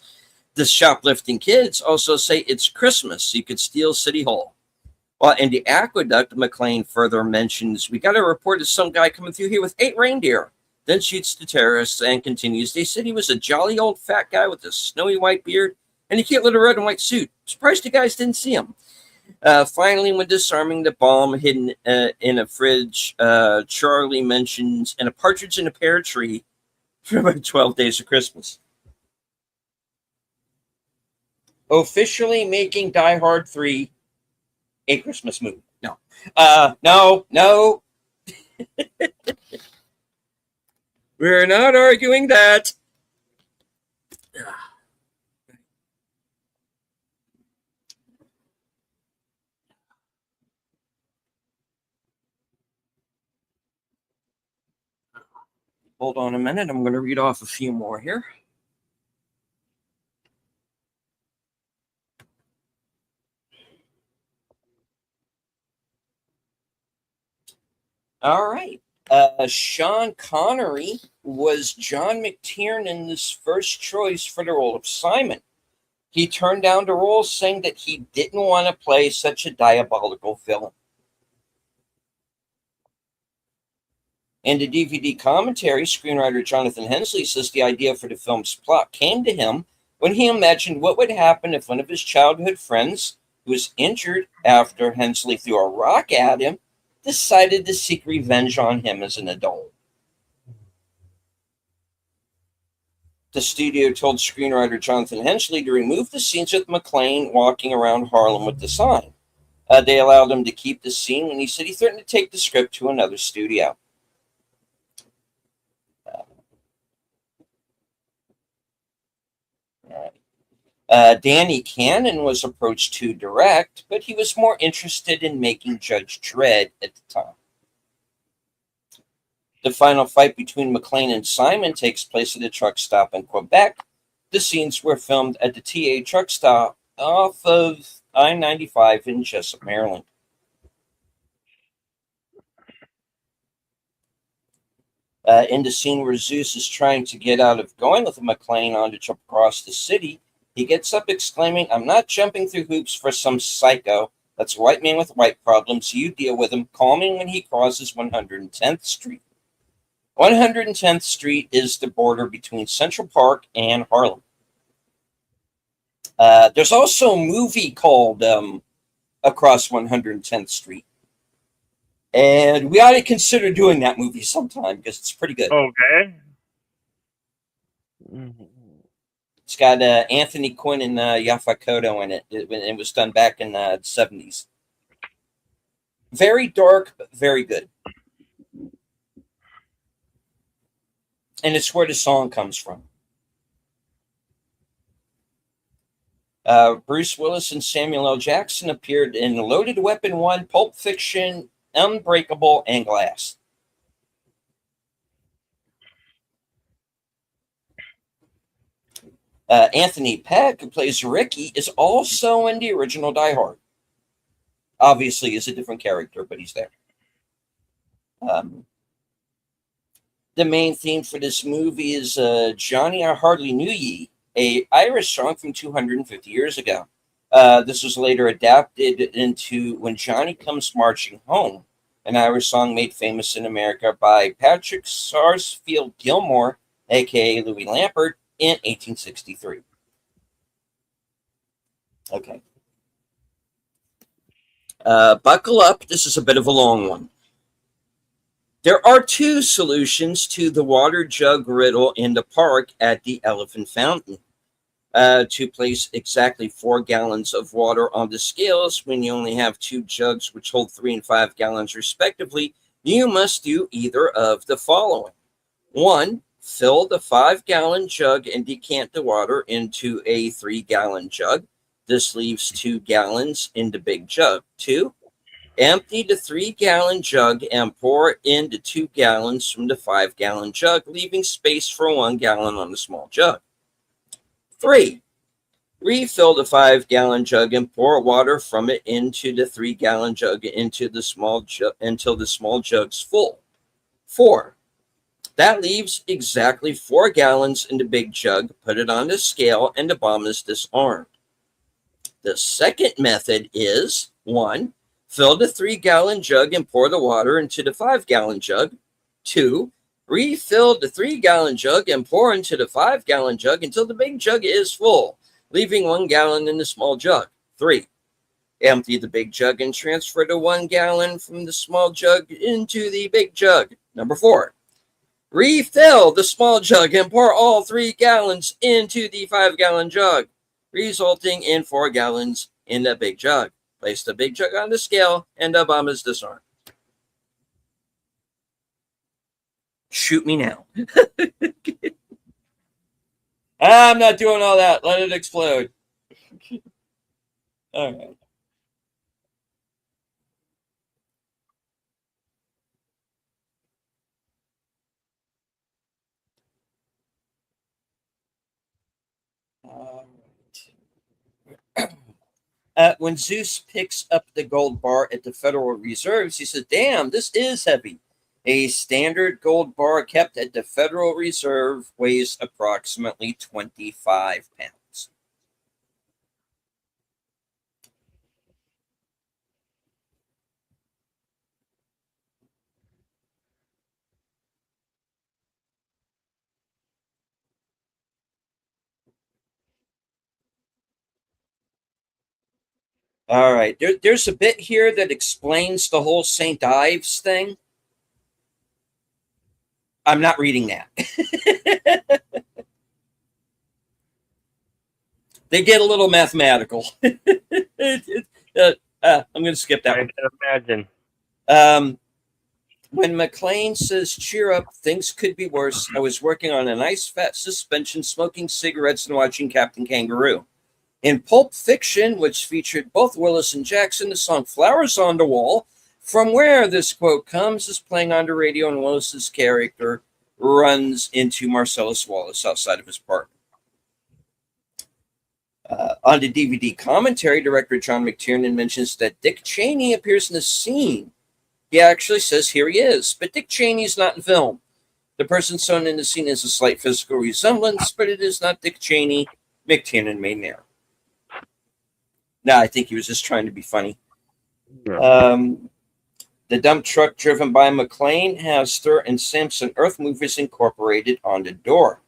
The shoplifting kids also say it's Christmas, so you could steal City Hall. While in the aqueduct, McClane further mentions, "We got a report of some guy coming through here with 8 reindeer." Then shoots the terrorists and continues, "They said he was a jolly old fat guy with a snowy white beard and a cute little red and white suit. Surprised you guys didn't see him." Finally, when disarming the bomb hidden in a fridge, Charlie mentions, "And a partridge in a pear tree for about 12 days of Christmas." Officially making Die Hard 3 a Christmas movie. No. No. We're not arguing that. Hold on a minute. I'm going to read off a few more here. All right. Sean Connery was John McTiernan's first choice for the role of Simon. He turned down the role, saying that he didn't want to play such a diabolical villain. In the DVD commentary, screenwriter Jonathan Hensley says the idea for the film's plot came to him when he imagined what would happen if one of his childhood friends, who was injured after Hensley threw a rock at him, decided to seek revenge on him as an adult. The studio told screenwriter Jonathan Hensley to remove the scenes with McClane walking around Harlem with the sign. They allowed him to keep the scene when he said he threatened to take the script to another studio. Danny Cannon was approached to direct, but he was more interested in making Judge Dredd at the time. The final fight between McClane and Simon takes place at a truck stop in Quebec. The scenes were filmed at the TA truck stop off of I-95 in Jessup, Maryland. In the scene where Zeus is trying to get out of going with McClane on to jump across the city, he gets up exclaiming, "I'm not jumping through hoops for some psycho. That's a white man with white problems. You deal with him," calming when he crosses 110th Street. 110th Street is the border between Central Park and Harlem. There's also a movie called Across 110th Street. And we ought to consider doing that movie sometime because it's pretty good. Okay. It's got Anthony Quinn and Yaphet Kotto in it. It was done back in the 70s. Very dark, but very good. And it's where the song comes from. Bruce Willis and Samuel L. Jackson appeared in Loaded Weapon 1, Pulp Fiction, Unbreakable, and Glass. Anthony Peck, who plays Ricky, is also in the original Die Hard. Obviously, he's a different character, but he's there. The main theme for this movie is Johnny I Hardly Knew Ye, a Irish song from 250 years ago. This was later adapted into When Johnny Comes Marching Home, an Irish song made famous in America by Patrick Sarsfield Gilmore, a.k.a. Louis Lampert, in 1863. Okay. Buckle up. This is a bit of a long one. There are 2 solutions to the water jug riddle in the park at the Elephant Fountain. To place exactly 4 gallons of water on the scales when you only have 2 jugs which hold 3 and 5 gallons respectively, you must do either of the following. 1. Fill the 5-gallon jug and decant the water into a 3-gallon jug. This leaves 2 gallons in the big jug. 2. Empty the 3-gallon jug and pour in the 2 gallons from the 5-gallon jug, leaving space for 1 gallon on the small jug. 3. Refill the 5-gallon jug and pour water from it into the 3-gallon jug into the small jug until the small jug's full. 4. That leaves exactly 4 gallons in the big jug. Put it on the scale and the bomb is disarmed. The second method is 1. Fill the 3-gallon jug and pour the water into the 5-gallon jug. 2. Refill the 3-gallon jug and pour into the 5-gallon jug until the big jug is full, leaving 1 gallon in the small jug. 3. Empty the big jug and transfer the 1 gallon from the small jug into the big jug. Number 4. Refill the small jug and pour all 3 gallons into the 5-gallon jug, resulting in 4 gallons in the big jug. Place the big jug on the scale and the bomb is disarmed. Shoot me now. I'm not doing all that. Let it explode. All right. When Zeus picks up the gold bar at the Federal Reserves, he says, "Damn, this is heavy." A standard gold bar kept at the Federal Reserve weighs approximately 25 pounds. All right. There's a bit here that explains the whole St. Ives thing. I'm not reading that. They get a little mathematical. I'm going to skip that I one. can imagine. When McLean says, "Cheer up, things could be worse. I was working on a nice fat suspension, smoking cigarettes and watching Captain Kangaroo." In Pulp Fiction, which featured both Willis and Jackson, the song "Flowers on the Wall," from where this quote comes, is playing on the radio, and Willis's character runs into Marcellus Wallace outside of his apartment. On the DVD commentary, director John McTiernan mentions that Dick Cheney appears in the scene. He actually says here he is, but Dick Cheney's not in film. The person shown in the scene has a slight physical resemblance, but it is not Dick Cheney. McTiernan made an error. No, I think he was just trying to be funny. The dump truck driven by McLean has Sturt and Sampson Earth Movers Incorporated on the door.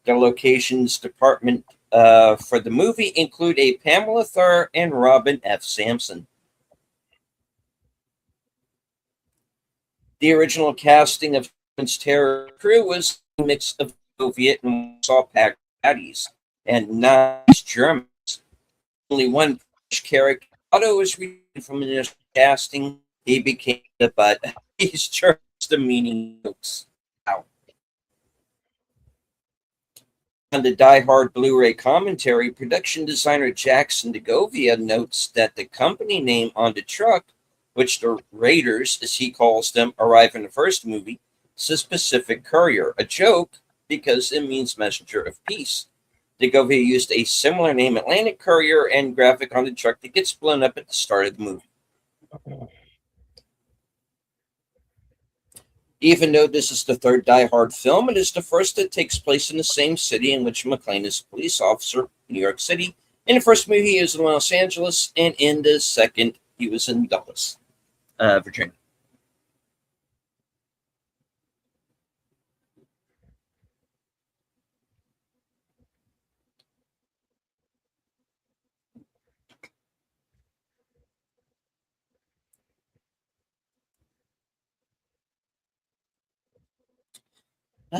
The locations department for the movie include a Pamela Thur and Robin F. Sampson. The original casting of Terror Crew was a mix of Soviet and Warsaw packed patties and nice Germans. Only one British character, Otto, was retained from the initial casting. He became the butt. He's just the meaning jokes. Wow. On the Die Hard Blu-ray commentary, production designer Jackson DeGovia notes that the company name on the truck, which the Raiders, as he calls them, arrive in the first movie, says Pacific Courier, a joke because it means messenger of peace. DeGovia used a similar name, Atlantic Courier, and graphic on the truck that gets blown up at the start of the movie. Even though this is the third Die Hard film, it is the first that takes place in the same city in which McClane is a police officer, New York City. In the first movie, he was in Los Angeles, and in the second, he was in Dulles, Virginia.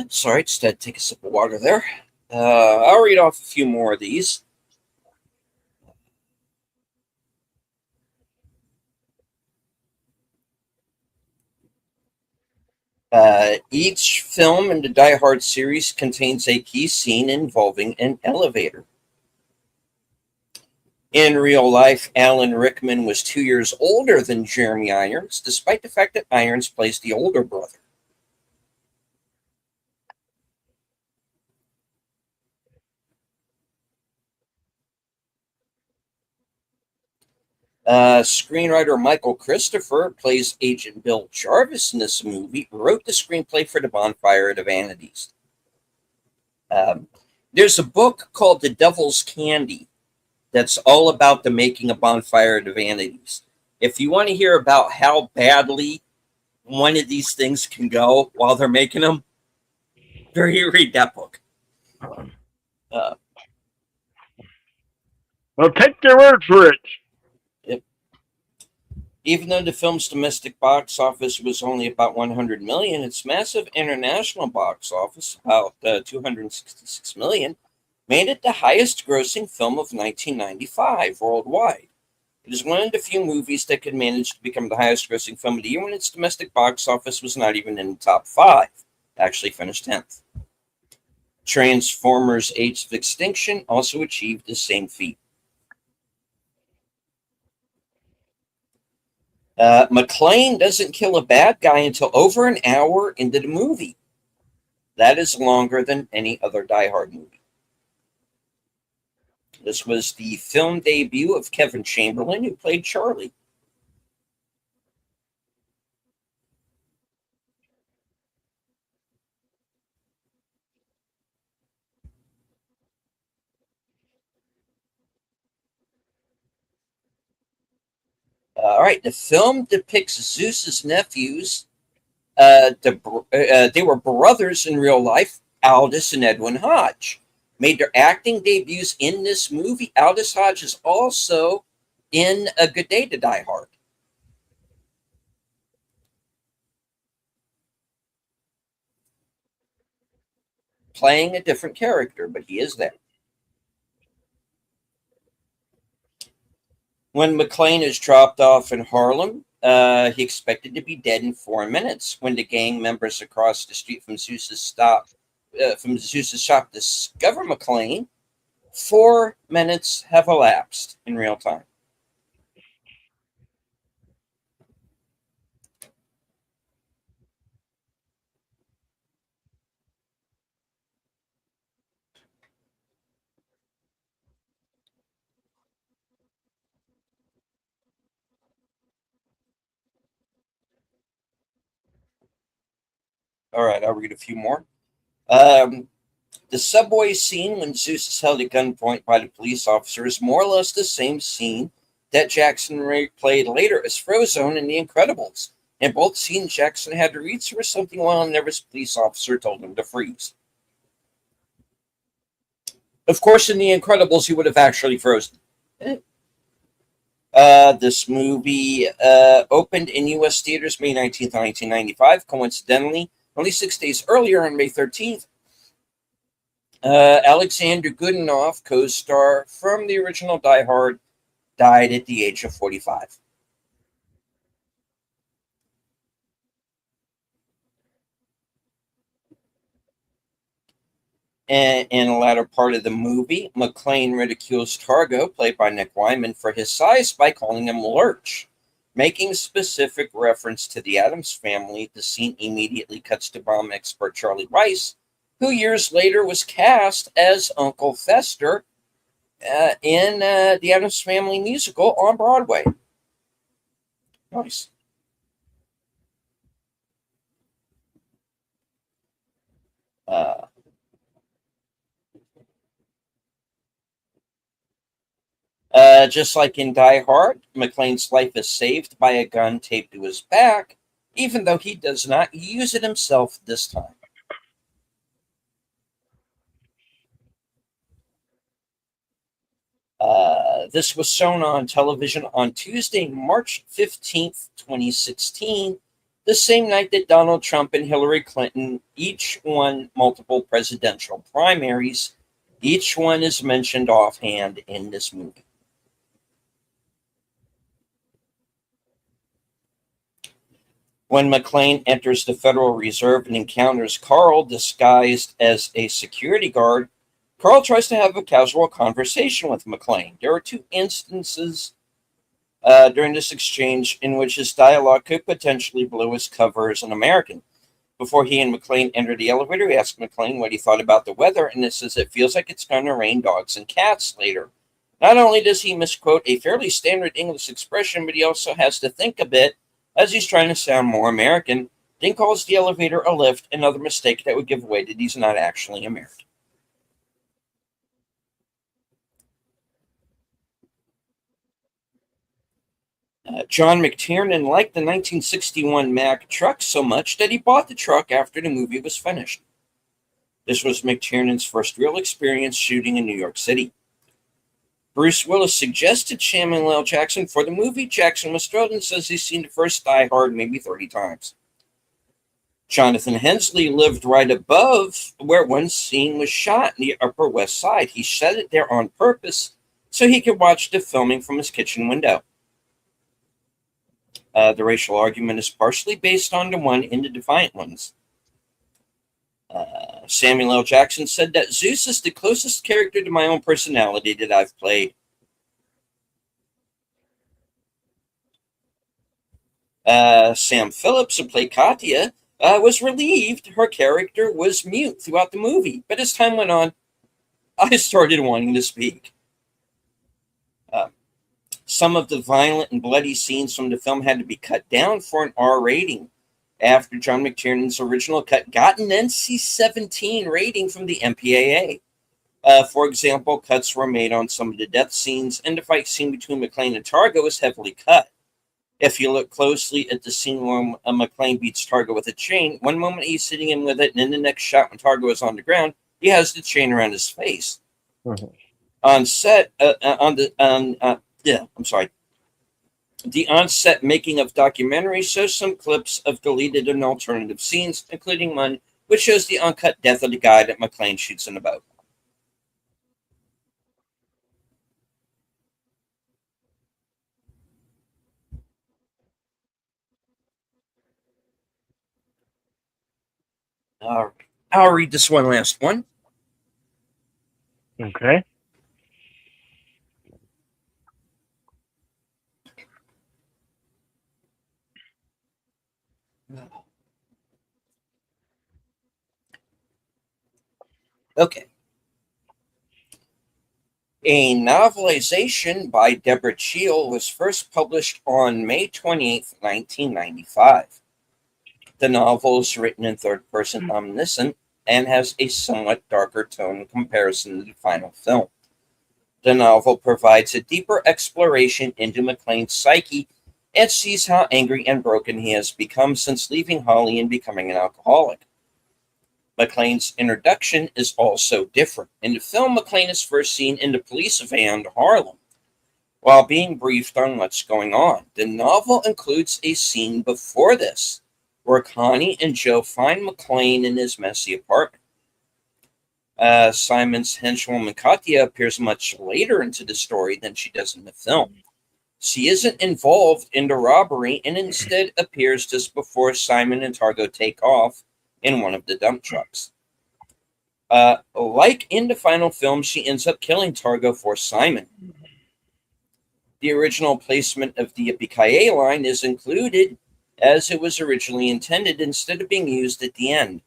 Sorry, just had to take a sip of water there. I'll read off a few more of these. Each film in the Die Hard series contains a key scene involving an elevator. In real life, Alan Rickman was 2 years older than Jeremy Irons, despite the fact that Irons plays the older brother. Screenwriter Michael Christopher plays Agent Bill Jarvis in this movie, wrote the screenplay for The Bonfire of the Vanities. Um, there's a book called The Devil's Candy that's all about the making of Bonfire of the Vanities. If you want to hear about how badly one of these things can go while they're making them, read that book. Uh, Well, take their word for it. Even though the film's domestic box office was only about 100 million, its massive international box office, about 266 million, made it the highest grossing film of 1995 worldwide. It is one of the few movies that could manage to become the highest grossing film of the year when its domestic box office was not even in the top 5. Actually finished 10th. Transformers Age of Extinction also achieved the same feat. McClane doesn't kill a bad guy until over an hour into the movie. That is longer than any other Die Hard movie. This was the film debut of Kevin Chamberlain, who played Charlie. All right, the film depicts Zeus's nephews. They were brothers in real life, Aldous and Edwin Hodge. Made their acting debuts in this movie. Aldous Hodge is also in A Good Day to Die Hard. Playing a different character, but he is there. When McClane is dropped off in Harlem, he expected to be dead in 4 minutes. When the gang members across the street from Zeus's shop discover McClane, 4 minutes have elapsed in real time. All right, I'll read a few more. The subway scene when Zeus is held at gunpoint by the police officer is more or less the same scene that Jackson played later as Frozone in The Incredibles. In both scenes, Jackson had to reach for something while a nervous police officer told him to freeze. Of course, in The Incredibles, he would have actually frozen. This movie opened in U.S. theaters May 19th, 1995. Coincidentally, only 6 days earlier, on May 13th, Alexander Goodenough, co-star from the original Die Hard, died at the age of 45. And in the latter part of the movie, McClane ridicules Targo, played by Nick Wyman, for his size by calling him Lurch. Making specific reference to the Addams Family, the scene immediately cuts to bomb expert Charlie Weiss, who years later was cast as Uncle Fester in the Addams Family musical on Broadway. Nice. Uh, just like in Die Hard, McClane's life is saved by a gun taped to his back, even though he does not use it himself this time. This was shown on television on Tuesday, March 15th, 2016, the same night that Donald Trump and Hillary Clinton each won multiple presidential primaries. Each one is mentioned offhand in this movie. When McClane enters the Federal Reserve and encounters Carl disguised as a security guard, Carl tries to have a casual conversation with McClane. There are two instances during this exchange in which his dialogue could potentially blow his cover as an American. Before he and McClane enter the elevator, he asks McClane what he thought about the weather, and this says it feels like it's going to rain dogs and cats later. Not only does he misquote a fairly standard English expression, but he also has to think a bit as he's trying to sound more American, then calls the elevator a lift, another mistake that would give away that he's not actually American. John McTiernan liked the 1961 Mack truck so much that he bought the truck after the movie was finished. This was McTiernan's first real experience shooting in New York City. Bruce Willis suggested Samuel L. Jackson for the movie. Jackson was thrilled and says he's seen the first Die Hard maybe 30 times. Jonathan Hensley lived right above where one scene was shot in the Upper West Side. He set it there on purpose so he could watch the filming from his kitchen window. The racial argument is partially based on the one in the Defiant Ones. Samuel L. Jackson said that Zeus is the closest character to my own personality that I've played. Sam Phillips, who played Katya, was relieved her character was mute throughout the movie, but as time went on, I started wanting to speak. Some of the violent and bloody scenes from the film had to be cut down for an R rating after John McTiernan's original cut got an NC-17 rating from the MPAA. For example, cuts were made on some of the death scenes, and the fight scene between McClane and Targo was heavily cut. If you look closely at the scene where McClane beats Targo with a chain, one moment he's sitting in with it, and in the next shot when Targo is on the ground, he has the chain around his face. Mm-hmm. On set, the on-set making of documentary shows some clips of deleted and alternative scenes, including one which shows the uncut death of the guy that McClane shoots in the boat. I'll read this one last one. Okay. Okay. A novelization by Deborah Cheel was first published on May 28th, 1995. The novel is written in third-person omniscient and has a somewhat darker tone in comparison to the final film. The novel provides a deeper exploration into McClane's psyche and sees how angry and broken he has become since leaving Holly and becoming an alcoholic. McClane's introduction is also different. In the film, McClane is first seen in the police van to Harlem while being briefed on what's going on. The novel includes a scene before this, where Connie and Joe find McClane in his messy apartment. Simon's henchwoman Katya appears much later into the story than she does in the film. She isn't involved in the robbery and instead appears just before Simon and Targo take off in one of the dump trucks. Like in the final film, she ends up killing Targo for Simon. The original placement of the yippee line is included as it was originally intended instead of being used at the end.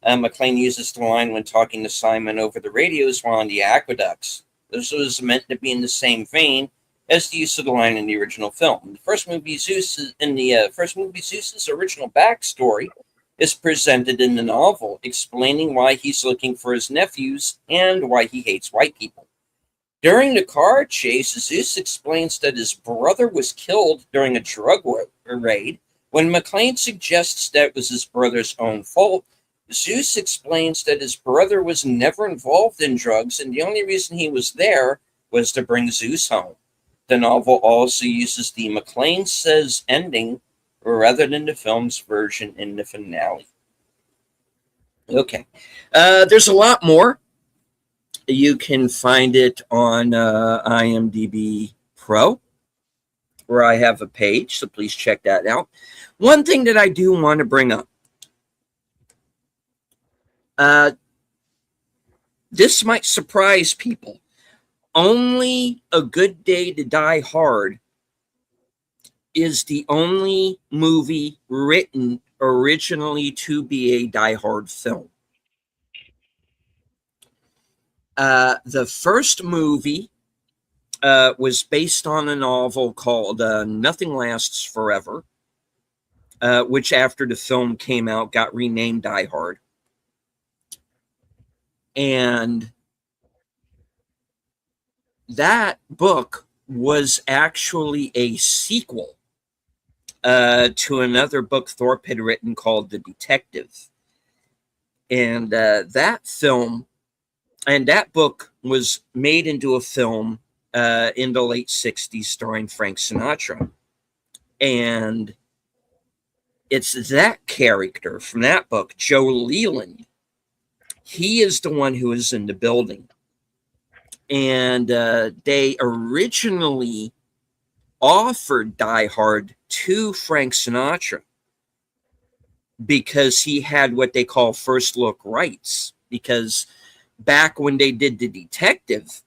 McClane uses the line when talking to Simon over the radios while on the aqueducts. This was meant to be in the same vein as the use of the line in the original film. In the first movie, Zeus's original backstory is presented in the novel, explaining why he's looking for his nephews and why he hates white people. During the car chase, Zeus explains that his brother was killed during a drug raid. When McClane suggests that it was his brother's own fault, Zeus explains that his brother was never involved in drugs and the only reason he was there was to bring Zeus home. The novel also uses the McClane says ending rather than the film's version in the finale. Okay. There's a lot more. You can find it on IMDb Pro, where I have a page, so please check that out. One thing that I do want to bring up. this might surprise people. Only A Good Day to Die Hard is the only movie written originally to be a Die Hard film. The first movie was based on a novel called Nothing Lasts Forever, which after the film came out got renamed Die Hard. And that book was actually a sequel to another book Thorpe had written called The Detective. And that film and that book was made into a film in the late 60s starring Frank Sinatra. And it's that character from that book, Joe Leland. He is the one who is in the building. And they originally offered Die Hard to Frank Sinatra because he had what they call first look rights. Because back when they did The Detective,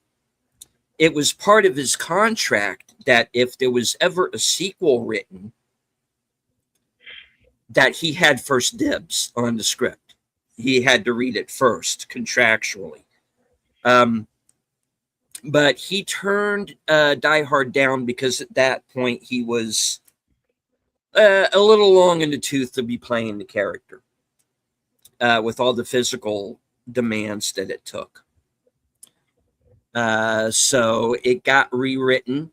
it was part of his contract that if there was ever a sequel written, that he had first dibs on the script. He had to read it first, contractually. But he turned Die Hard down because at that point he was a little long in the tooth to be playing the character with all the physical demands that it took. So it got rewritten.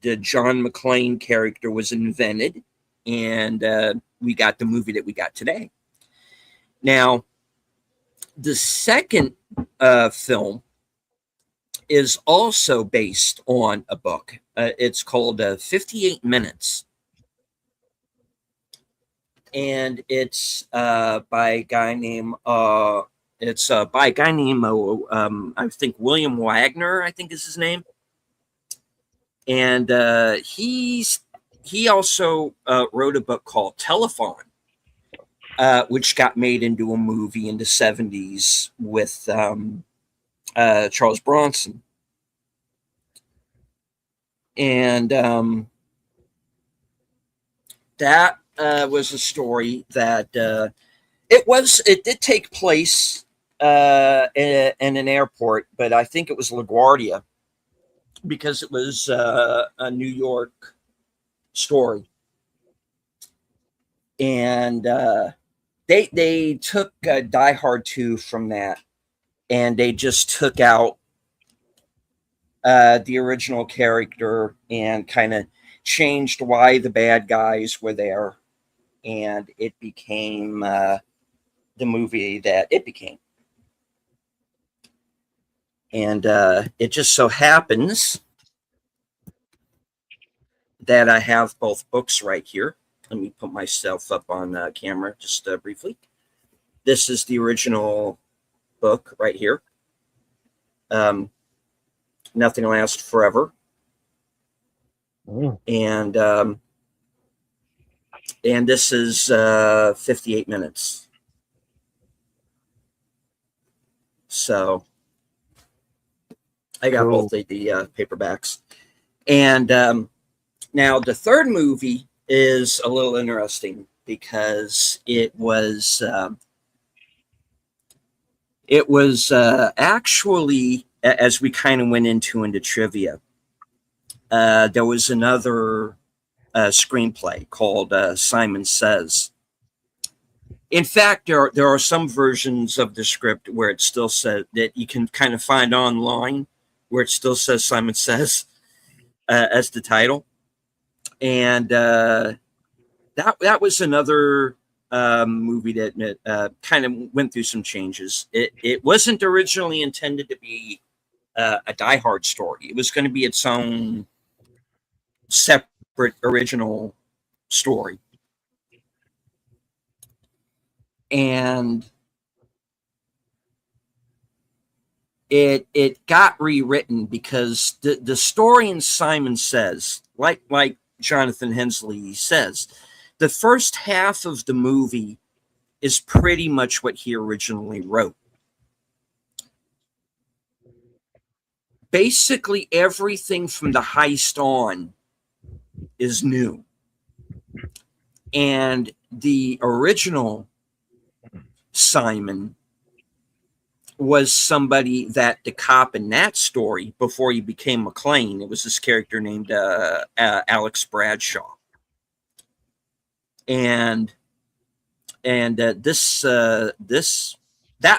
The John McClane character was invented, and we got the movie that we got today. Now, the second film is also based on a book. It's called 58 Minutes. And it's by a guy named I think William Wagner, I think is his name. And he also wrote a book called Telephone, which got made into a movie in the 70s with Charles Bronson. And that was a story that it did take place in an airport, but I think it was LaGuardia because it was a New York story. And they took Die Hard 2 from that, and they just took out the original character and kind of changed why the bad guys were there, and it became the movie that it became. And it just so happens that I have both books right here. Let me put myself up on camera just briefly. This is the original book right here. Nothing Lasts Forever. And this is 58 Minutes. So I got both the paperbacks. And now the third movie is a little interesting because it was actually, as we kind of went into trivia, there was another screenplay called Simon Says. In fact, there are some versions of the script where it still says that you can kind of find online where it still says Simon Says as the title. And that was another movie that kind of went through some changes. It wasn't originally intended to be a Die Hard story. It was going to be its own separate original story. And it got rewritten because the story in Simon Says, like Jonathan Hensley says, the first half of the movie is pretty much what he originally wrote. basically everything from the heist on is new. And the original Simon was somebody that the cop in that story, before he became McClane, it was this character named Alex Bradshaw. And that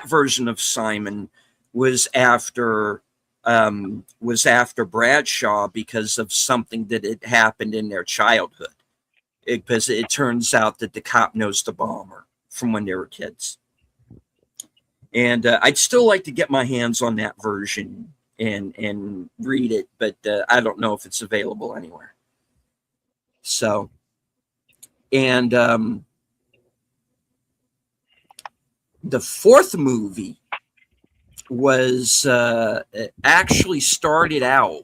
version of Simon was after Bradshaw because of something that had happened in their childhood. Because it turns out that the cop knows the bomber from when they were kids. And I'd still like to get my hands on that version and read it, but I don't know if it's available anywhere. So, and the fourth movie was actually started out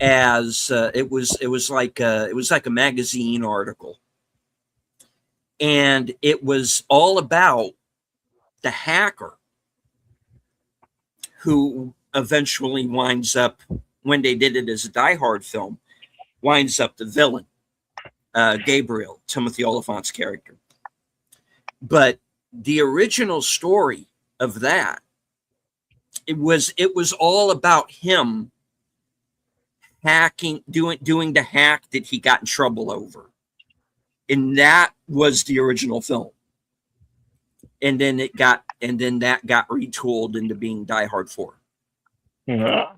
as it was like a magazine article, and it was all about the hacker who eventually winds up, when they did it as a Die Hard film, winds up the villain, Gabriel, Timothy Oliphant's character. But the original story of that, it was all about him hacking, doing the hack that he got in trouble over. And that was the original film. And then that got retooled into being Die Hard 4. Yeah.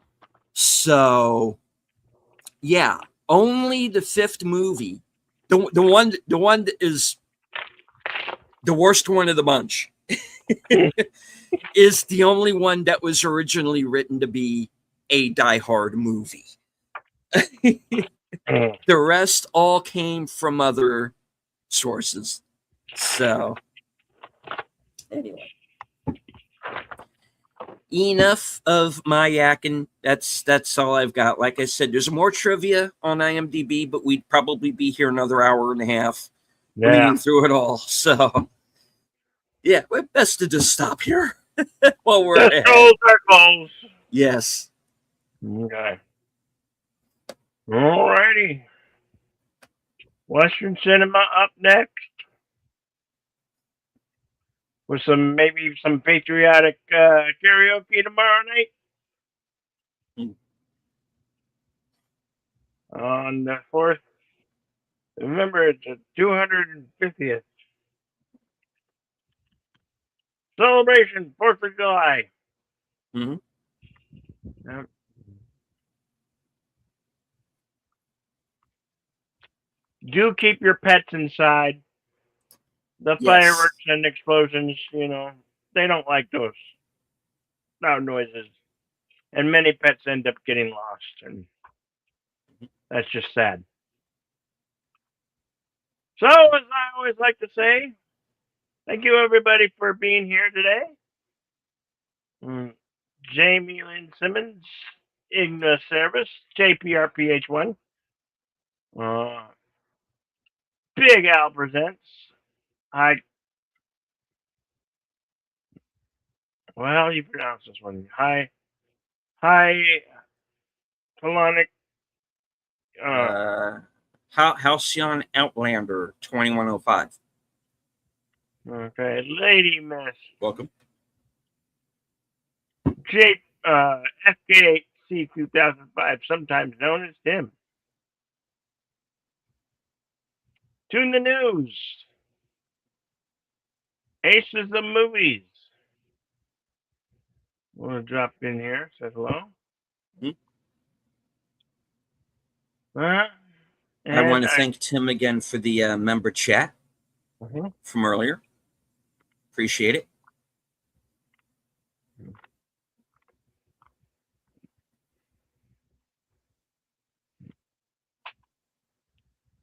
So yeah, only the fifth movie, the one that is the worst one of the bunch, is the only one that was originally written to be a Die Hard movie. The rest all came from other sources. So anyway, enough of my yakking. That's all I've got. Like I said, there's more trivia on IMDb, but we'd probably be here another hour and a half reading through it all. So yeah, we're best to just stop here while we're ahead. Circles. Yes. Okay. Alrighty. Western cinema up next, with maybe some patriotic karaoke tomorrow night. On the 4th. Remember, it's the 250th celebration, 4th of July. Mm-hmm. Yep. Do keep your pets inside. The fireworks and explosions, they don't like those loud noises. And many pets end up getting lost, and that's just sad. So, as I always like to say, thank you everybody for being here today. Jamie Lynn Simmons, Igna Service, JPRPH1. Big Al presents. How do you pronounce this one? Colonic. Halcyon Outlander 2105. Okay, Lady Miss. Welcome. FK8C 2005, sometimes known as Tim. Tune the News. Aces of Movies. We'll drop in here. Says hello. Mm-hmm. I want to thank Tim again for the member chat from earlier. Appreciate it.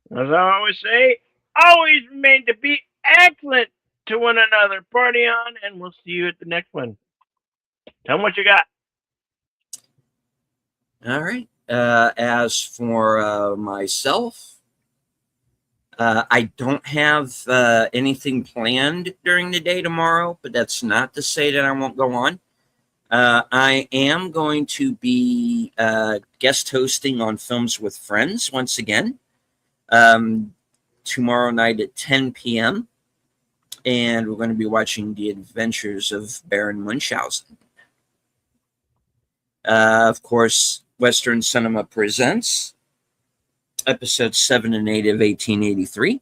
As I always say, always remain to be excellent to one another. Party on, and we'll see you at the next one. Tell them what you got. All right. As for myself, I don't have anything planned during the day tomorrow, but that's not to say that I won't go on. I am going to be guest hosting on Films with Friends once again tomorrow night at 10 p.m. And we're going to be watching The Adventures of Baron Munchausen. Of course, Western Cinema Presents episodes 7 and 8 of 1883.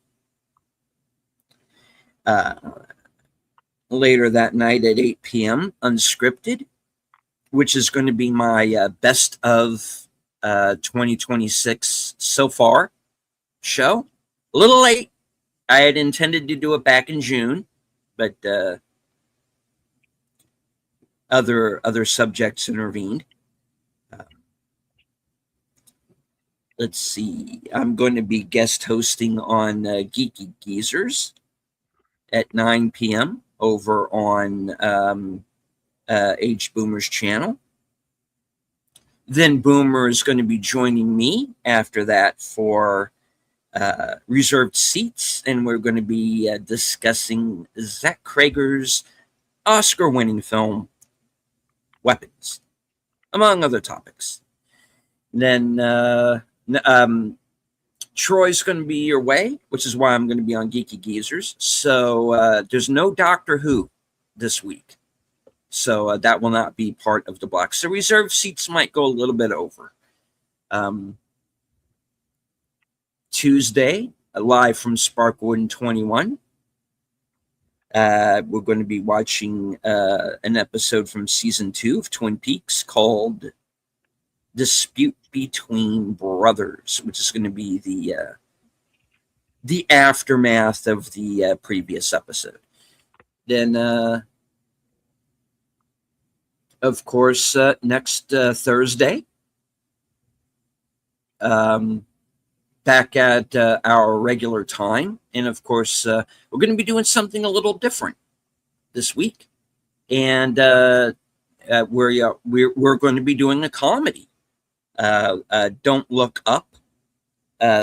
Later that night at 8 p.m., Unscripted, which is going to be my best of 2026 so far show. A little late. I had intended to do it back in June, but other subjects intervened. Let's see. I'm going to be guest hosting on Geeky Geezers at 9 p.m. over on Age Boomer's channel. Then Boomer is going to be joining me after that for reserved seats, and we're going to be discussing Zach Krager's Oscar-winning film, Weapons, among other topics. Then Troy's going to be your way, which is why I'm going to be on Geeky Geezers. So there's no Doctor Who this week. So that will not be part of the block. So reserved seats might go a little bit over. Tuesday, live from Sparkwood 21. We're going to be watching an episode from season 2 of Twin Peaks called Dispute Between Brothers, which is going to be the aftermath of the previous episode. Then, of course, next Thursday, back at our regular time. And of course, we're going to be doing something a little different this week. And we're going to be doing a comedy. Don't Look Up,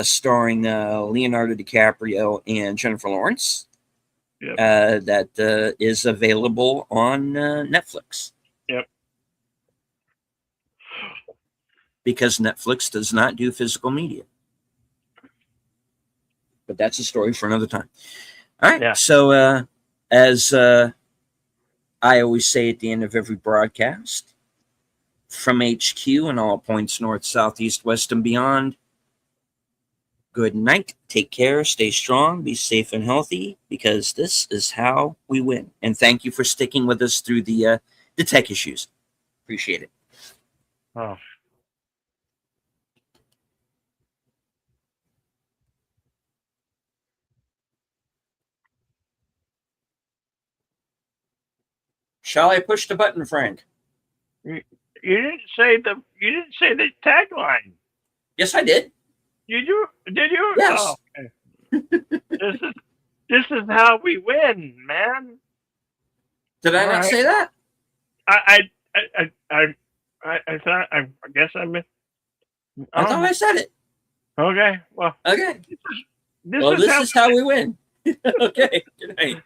starring Leonardo DiCaprio and Jennifer Lawrence. Yep. That is available on Netflix. Yep. Because Netflix does not do physical media. But that's a story for another time. All right. Yeah. So as I always say at the end of every broadcast, from HQ and all points north, south, east, west, and beyond, good night. Take care. Stay strong. Be safe and healthy, because this is how we win. And thank you for sticking with us through the tech issues. Appreciate it. Oh. Shall I push the button, Frank? You didn't say the tagline. Yes, I did. Did you? Yes. Oh, okay. This is how we win, man. Did I not say that? I thought. I guess I missed. I thought I said it. Okay. Well. Okay. This is how we win. Okay. Good night.